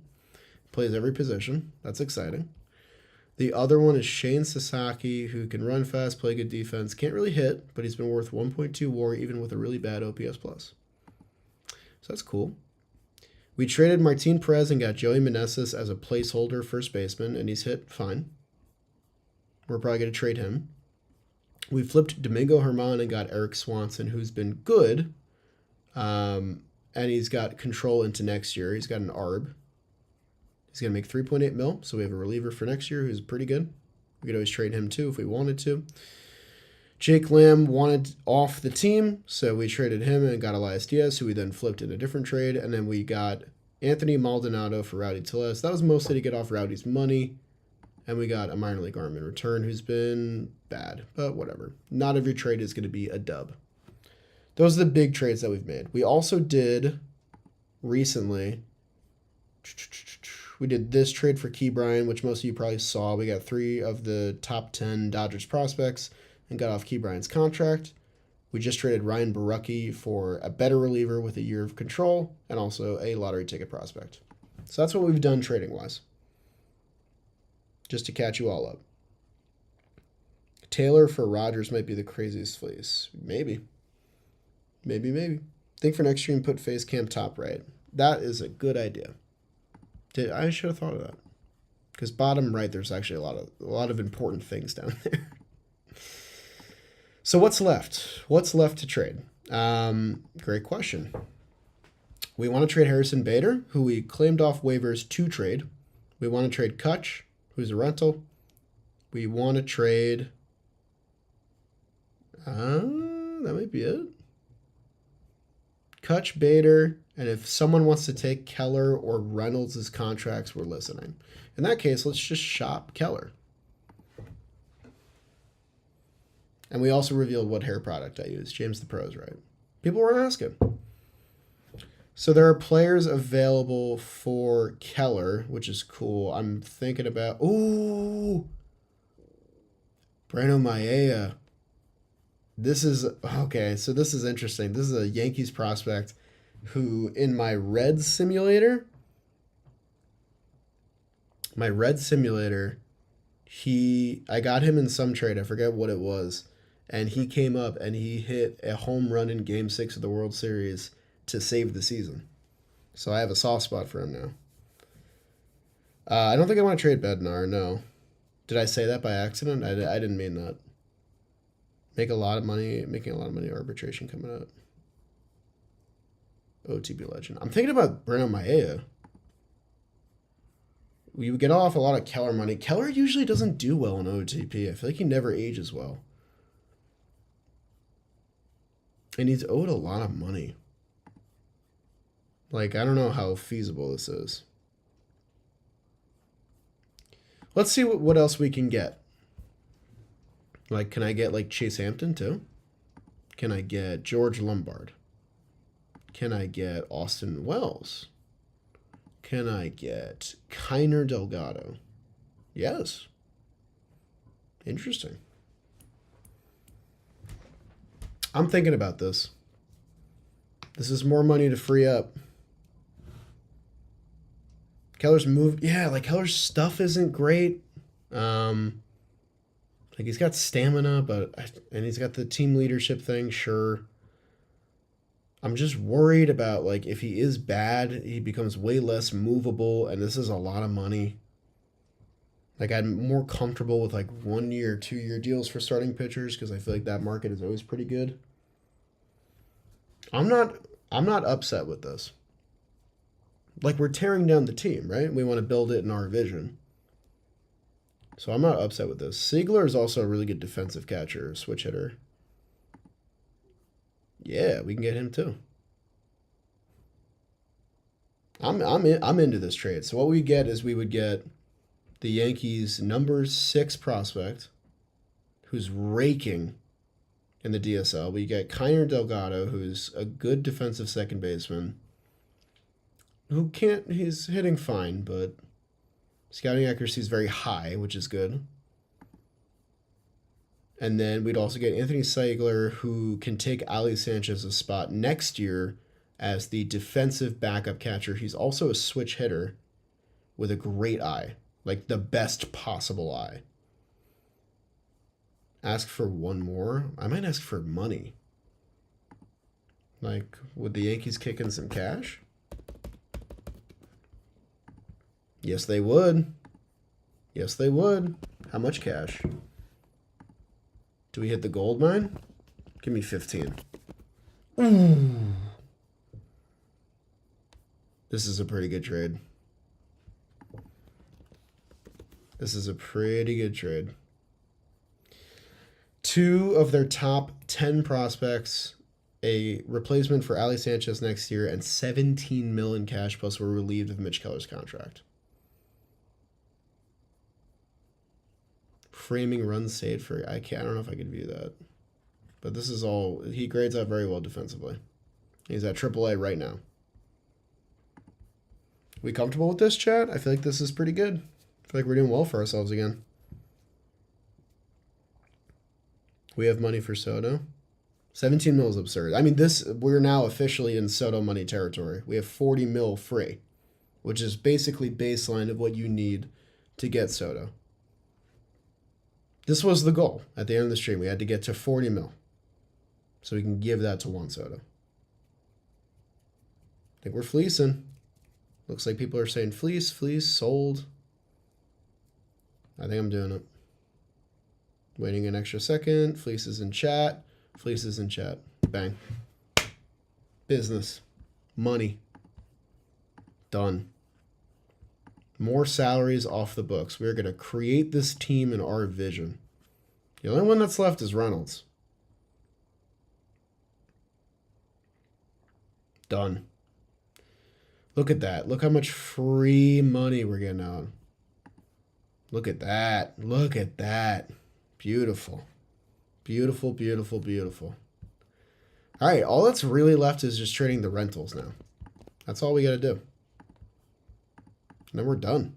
Plays every position. That's exciting. The other one is Shane Sasaki, who can run fast, play good defense. Can't really hit, but he's been worth 1.2 WAR even with a really bad OPS plus. So that's cool. We traded Martin Perez and got Joey Meneses as a placeholder first baseman, and he's hit fine. We're probably going to trade him. We flipped Domingo Herman and got Eric Swanson, who's been good. And he's got control into next year. He's got an ARB. He's going to make $3.8 million, so we have a reliever for next year who's pretty good. We could always trade him too if we wanted to. Jake Lamb wanted off the team, so we traded him and got Elias Diaz, who we then flipped in a different trade. And then we got Anthony Maldonado for Rowdy Tellez. That was mostly to get off Rowdy's money. And we got a minor league arm in return who's been bad, but whatever. Not every trade is going to be a dub. Those are the big trades that we've made. We also did recently, we did this trade for Key Bryan, which most of you probably saw. We got 3 of the top 10 Dodgers prospects and got off Key Bryan's contract. We just traded Ryan Borucki for a better reliever with a year of control and also a lottery ticket prospect. So that's what we've done trading-wise. Just to catch you all up. Taylor for Rogers might be the craziest fleece. Maybe. Think for next year and put face cam top right. That is a good idea. I should have thought of that. Because bottom right, there's actually a lot of important things down there. So what's left? What's left to trade? Great question. We want to trade Harrison Bader, who we claimed off waivers to trade. We want to trade Kutch, who's a rental. We want to trade... that might be it. Kutch, Bader, and if someone wants to take Keller or Reynolds' contracts, we're listening. In that case, let's just shop Keller. And we also revealed what hair product I use. James the Pro's, right? People were asking. So there are players available for Keller, which is cool. I'm thinking about... Ooh! Breno Maea. This is... Okay, so this is interesting. This is a Yankees prospect who, in my Reds simulator... I got him in some trade. I forget what it was. And he came up and he hit a home run in Game 6 of the World Series to save the season. So I have a soft spot for him now. I don't think I want to trade Bednar, no. Did I say that by accident? I didn't mean that. Making a lot of money arbitration coming up. OOTP legend. I'm thinking about Breno Maea. We would get off a lot of Keller money. Keller usually doesn't do well in OOTP. I feel like he never ages well. And he's owed a lot of money. Like, I don't know how feasible this is. Let's see what else we can get. Like, can I get, like, Chase Hampton, too? Can I get George Lombard? Can I get Austin Wells? Can I get Kiner Delgado? Yes. Interesting. I'm thinking about this. This is more money to free up. Keller's move, yeah, like Keller's stuff isn't great. Like he's got stamina, and he's got the team leadership thing, sure. I'm just worried about, like, if he is bad, he becomes way less movable, and this is a lot of money. Like, I'm more comfortable with, like, 1 year, 2 year deals for starting pitchers, because I feel like that market is always pretty good. I'm not upset with this. Like, we're tearing down the team, right? We want to build it in our vision. So I'm not upset with this. Siegler is also a really good defensive catcher, switch hitter. Yeah, we can get him too. I'm into this trade. So what we get is we would get the Yankees' number 6 prospect, who's raking in the DSL. We get Kiner Delgado, who's a good defensive second baseman. He's hitting fine, but scouting accuracy is very high, which is good. And then we'd also get Anthony Siegler, who can take Ali Sanchez's spot next year as the defensive backup catcher. He's also a switch hitter with a great eye, like the best possible eye. Ask for one more? I might ask for money. Like, would the Yankees kick in some cash? Yes, they would. Yes, they would. How much cash? Do we hit the gold mine? Give me 15. Ooh. This is a pretty good trade. This is a pretty good trade. 2 of their top 10 prospects, a replacement for Ali Sanchez next year, and 17 million cash plus were relieved of Mitch Keller's contract. Framing runs saved for I don't know if I could view that. But this is all he grades out very well defensively. He's at AAA right now. We comfortable with this, chat? I feel like this is pretty good. I feel like we're doing well for ourselves again. We have money for Soto. 17 mil is absurd. I mean, we're now officially in Soto money territory. We have 40 mil free, which is basically baseline of what you need to get Soto. This was the goal at the end of the stream. We had to get to 40 mil so we can give that to Juan Soto. I think we're fleecing. Looks like people are saying fleece, sold. I think I'm doing it. Waiting an extra second. Fleece is in chat. Fleece is in chat. Bang. Business. Money. Done. More salaries off the books. We're going to create this team in our vision. The only one that's left is Reynolds. Done. Look at that. Look how much free money we're getting out. Look at that. Look at that. Beautiful. Beautiful, beautiful, beautiful. All right, all that's really left is just trading the rentals now. That's all we got to do. And then we're done.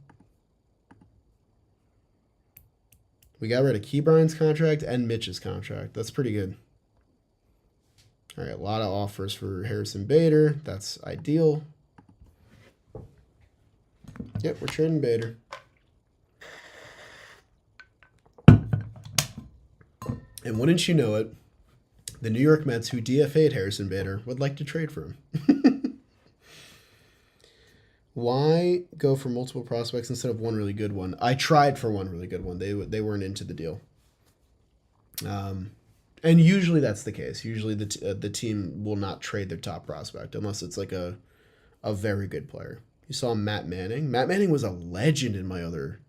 We got rid of Keybrine's contract and Mitch's contract. That's pretty good. All right, a lot of offers for Harrison Bader. That's ideal. Yep, we're trading Bader. And wouldn't you know it, the New York Mets, who DFA'd Harrison Bader, would like to trade for him. Why go for multiple prospects instead of one really good one? I tried for one really good one. They weren't into the deal. And usually that's the case. Usually the team will not trade their top prospect unless it's like a very good player. You saw Matt Manning. Matt Manning was a legend in my other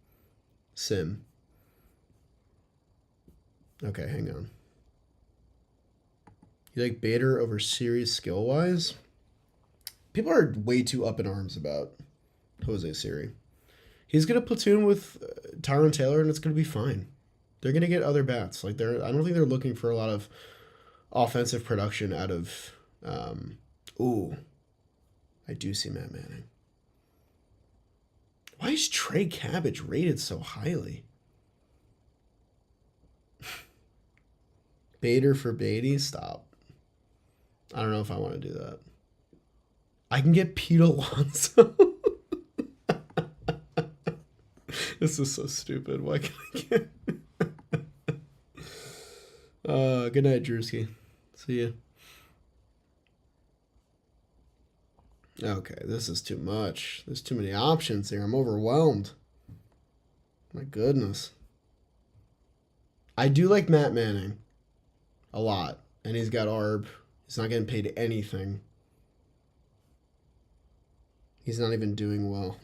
sim. Okay, hang on. You like Bader over Series skill-wise? People are way too up in arms about Jose Siri. He's going to platoon with Tyron Taylor, and it's going to be fine. They're going to get other bats. I don't think they're looking for a lot of offensive production out of... I do see Matt Manning. Why is Trey Cabbage rated so highly? Bader for Beatty? Stop. I don't know if I want to do that. I can get Pete Alonso. This is so stupid. Why can I get... good night, Drewski. See ya. Okay, this is too much. There's too many options here. I'm overwhelmed. My goodness. I do like Matt Manning a lot. And he's got ARB. He's not getting paid anything. He's not even doing well.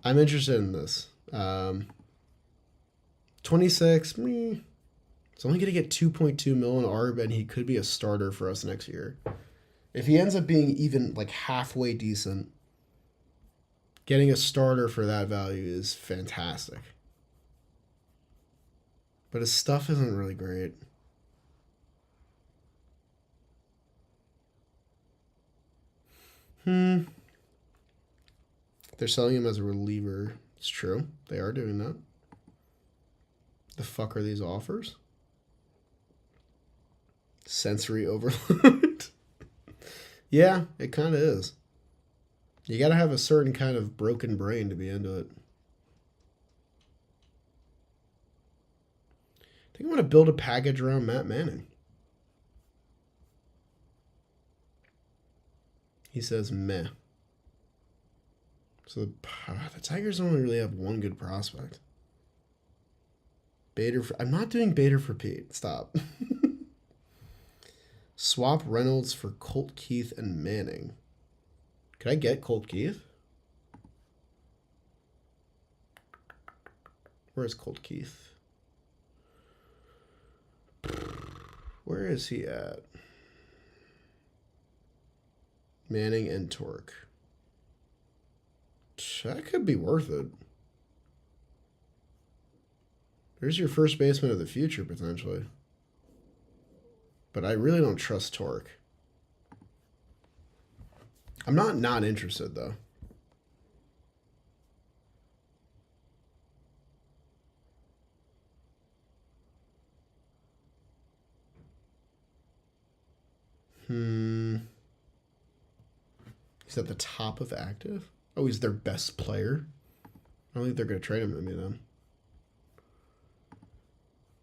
I'm interested in this. 26. It's only going to get 2.2 mil in ARB, and he could be a starter for us next year. If he ends up being even like halfway decent, getting a starter for that value is fantastic. But his stuff isn't really great. They're selling him as a reliever. It's true. They are doing that. The fuck are these offers? Sensory overload. Yeah, it kind of is. You got to have a certain kind of broken brain to be into it. I think I'm going to build a package around Matt Manning. He says meh. So the Tigers only really have one good prospect. I'm not doing Bader for Pete. Stop. Swap Reynolds for Colt Keith and Manning. Could I get Colt Keith? Where's Colt Keith? Where is he at? Manning and Torque. That could be worth it. There's your first baseman of the future, potentially. But I really don't trust Torque. I'm not interested, though. He's at the top of active? Oh, he's their best player? I don't think they're going to trade him to me, then.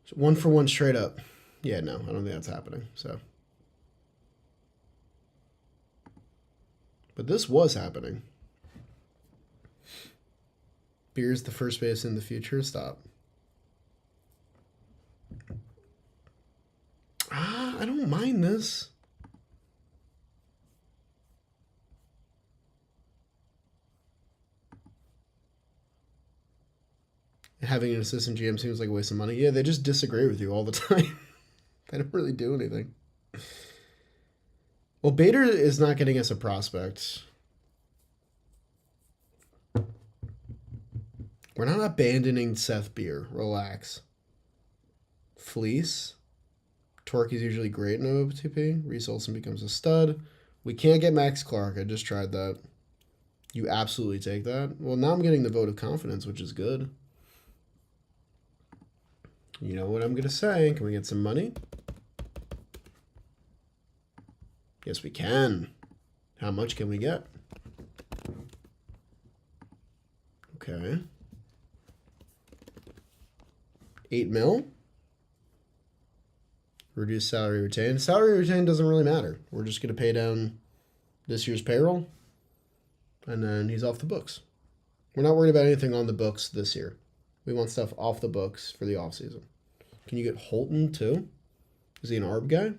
So 1-for-1 straight up. Yeah, no, I don't think that's happening, so. But this was happening. Beer's the first base in the future. Stop. I don't mind this. Having an assistant GM seems like a waste of money. Yeah, they just disagree with you all the time. They don't really do anything. Well, Bader is not getting us a prospect. We're not abandoning Seth Beer. Relax. Fleece. Torque is usually great in OOTP. Reese Olson becomes a stud. We can't get Max Clark. I just tried that. You absolutely take that. Well, now I'm getting the vote of confidence, which is good. You know what I'm going to say. Can we get some money? Yes, we can. How much can we get? Okay. 8 mil. Reduce salary retained. Salary retained doesn't really matter. We're just going to pay down this year's payroll. And then he's off the books. We're not worried about anything on the books this year. We want stuff off the books for the offseason. Can you get Holton too? Is he an ARB guy?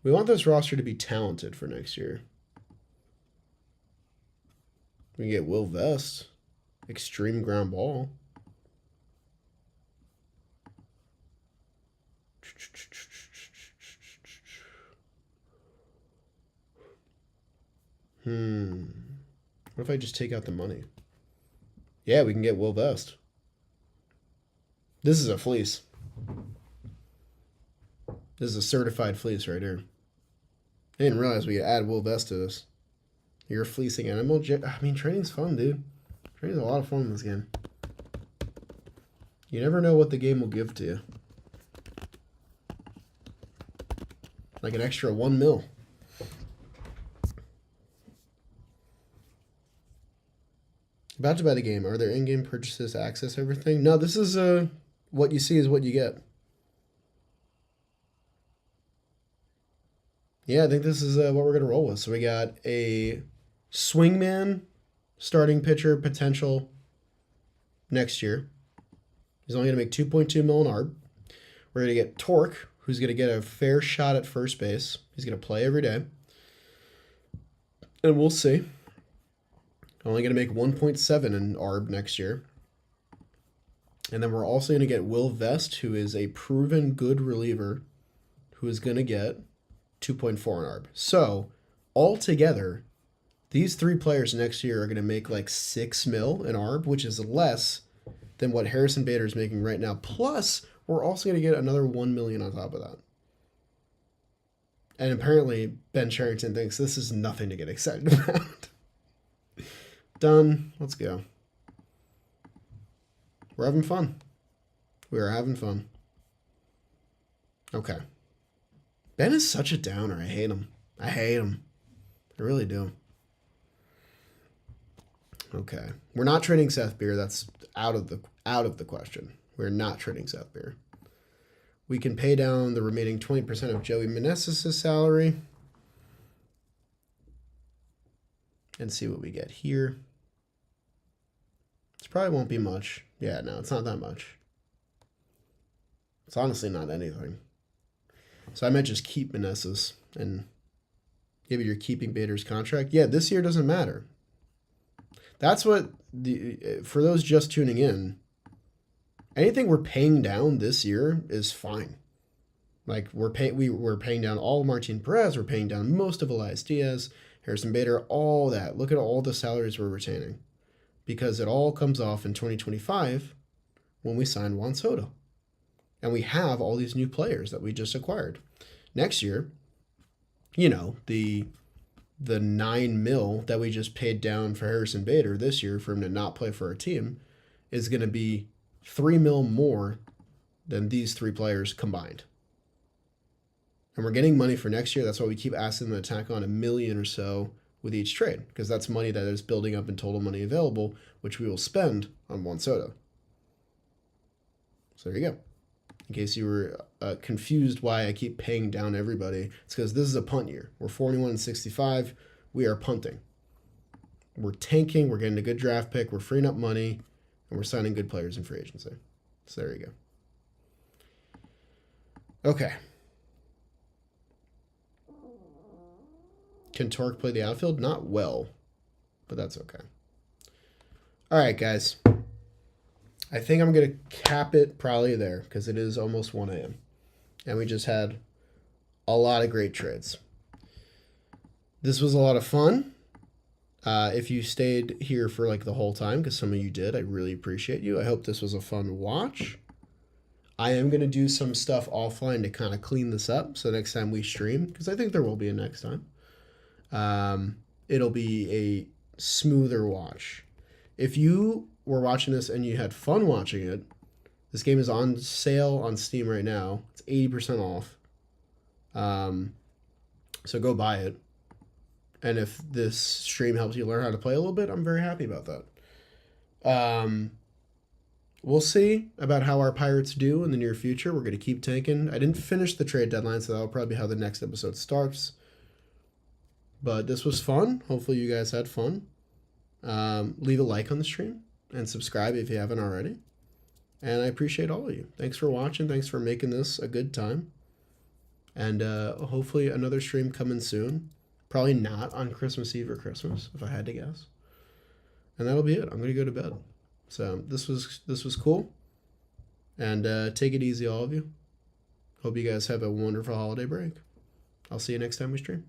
We want this roster to be talented for next year. We can get Will Vest. Extreme ground ball. What if I just take out the money? Yeah, we can get Will Vest. This is a fleece. This is a certified fleece right here. I didn't realize we could add Will Vest to this. You're a fleecing animal. I mean, training's fun, dude. Training's a lot of fun in this game. You never know what the game will give to you. Like an extra 1 mil. About to buy the game. Are there in-game purchases to access everything? No, this is what you see is what you get. Yeah, I think this is what we're going to roll with. So we got a swingman starting pitcher potential next year. He's only going to make 2.2 mil in ARB. We're going to get Torque, who's going to get a fair shot at first base. He's going to play every day. And we'll see. Only going to make 1.7 in ARB next year. And then we're also going to get Will Vest, who is a proven good reliever, who is going to get 2.4 in ARB. So, altogether, these three players next year are going to make like 6 mil in ARB, which is less than what Harrison Bader is making right now. Plus, we're also going to get another 1 million on top of that. And apparently, Ben Cherington thinks this is nothing to get excited about. Done. Let's go. We're having fun. We are having fun. Okay. Ben is such a downer. I hate him. I hate him. I really do. Okay. We're not trading Seth Beer. That's out of the question. We're not trading Seth Beer. We can pay down the remaining 20% of Joey Meneses' salary. And see what we get here. This probably won't be much. Yeah, no, it's not that much. It's honestly not anything. So I might just keep Meneses and maybe you're keeping Bader's contract. Yeah, this year doesn't matter. That's what for those just tuning in, anything we're paying down this year is fine. Like we're paying down all of Martin Perez, we're paying down most of Elias Diaz, Harrison Bader, all that. Look at all the salaries we're retaining, because it all comes off in 2025 when we sign Juan Soto, and we have all these new players that we just acquired. Next year, the 9 mil that we just paid down for Harrison Bader this year for him to not play for our team is going to be 3 mil more than these 3 players combined. And we're getting money for next year. That's why we keep asking them to tack on $1 million or so with each trade, because that's money that is building up in total money available, which we will spend on Juan Soto. So there you go. In case you were confused why I keep paying down everybody, it's because this is a punt year. We're 41-65. We are punting. We're tanking. We're getting a good draft pick. We're freeing up money, and we're signing good players in free agency. So there you go. Okay. Can Torque play the outfield? Not well, but that's okay. All right, guys. I think I'm going to cap it probably there because it is almost 1 a.m. And we just had a lot of great trades. This was a lot of fun. If you stayed here for like the whole time, because some of you did, I really appreciate you. I hope this was a fun watch. I am going to do some stuff offline to kind of clean this up. So next time we stream, because I think there will be a next time, it'll be a smoother watch. If you were watching this and you had fun watching it, this game is on sale on Steam right now. It's 80% off. So go buy it. And if this stream helps you learn how to play a little bit, I'm very happy about that. We'll see about how our Pirates do in the near future. We're going to keep tanking. I didn't finish the trade deadline, so that'll probably be how the next episode starts. But this was fun. Hopefully you guys had fun. Leave a like on the stream and subscribe if you haven't already. And I appreciate all of you. Thanks for watching. Thanks for making this a good time. And hopefully another stream coming soon. Probably not on Christmas Eve or Christmas, if I had to guess. And that'll be it. I'm going to go to bed. So this was cool. And take it easy, all of you. Hope you guys have a wonderful holiday break. I'll see you next time we stream.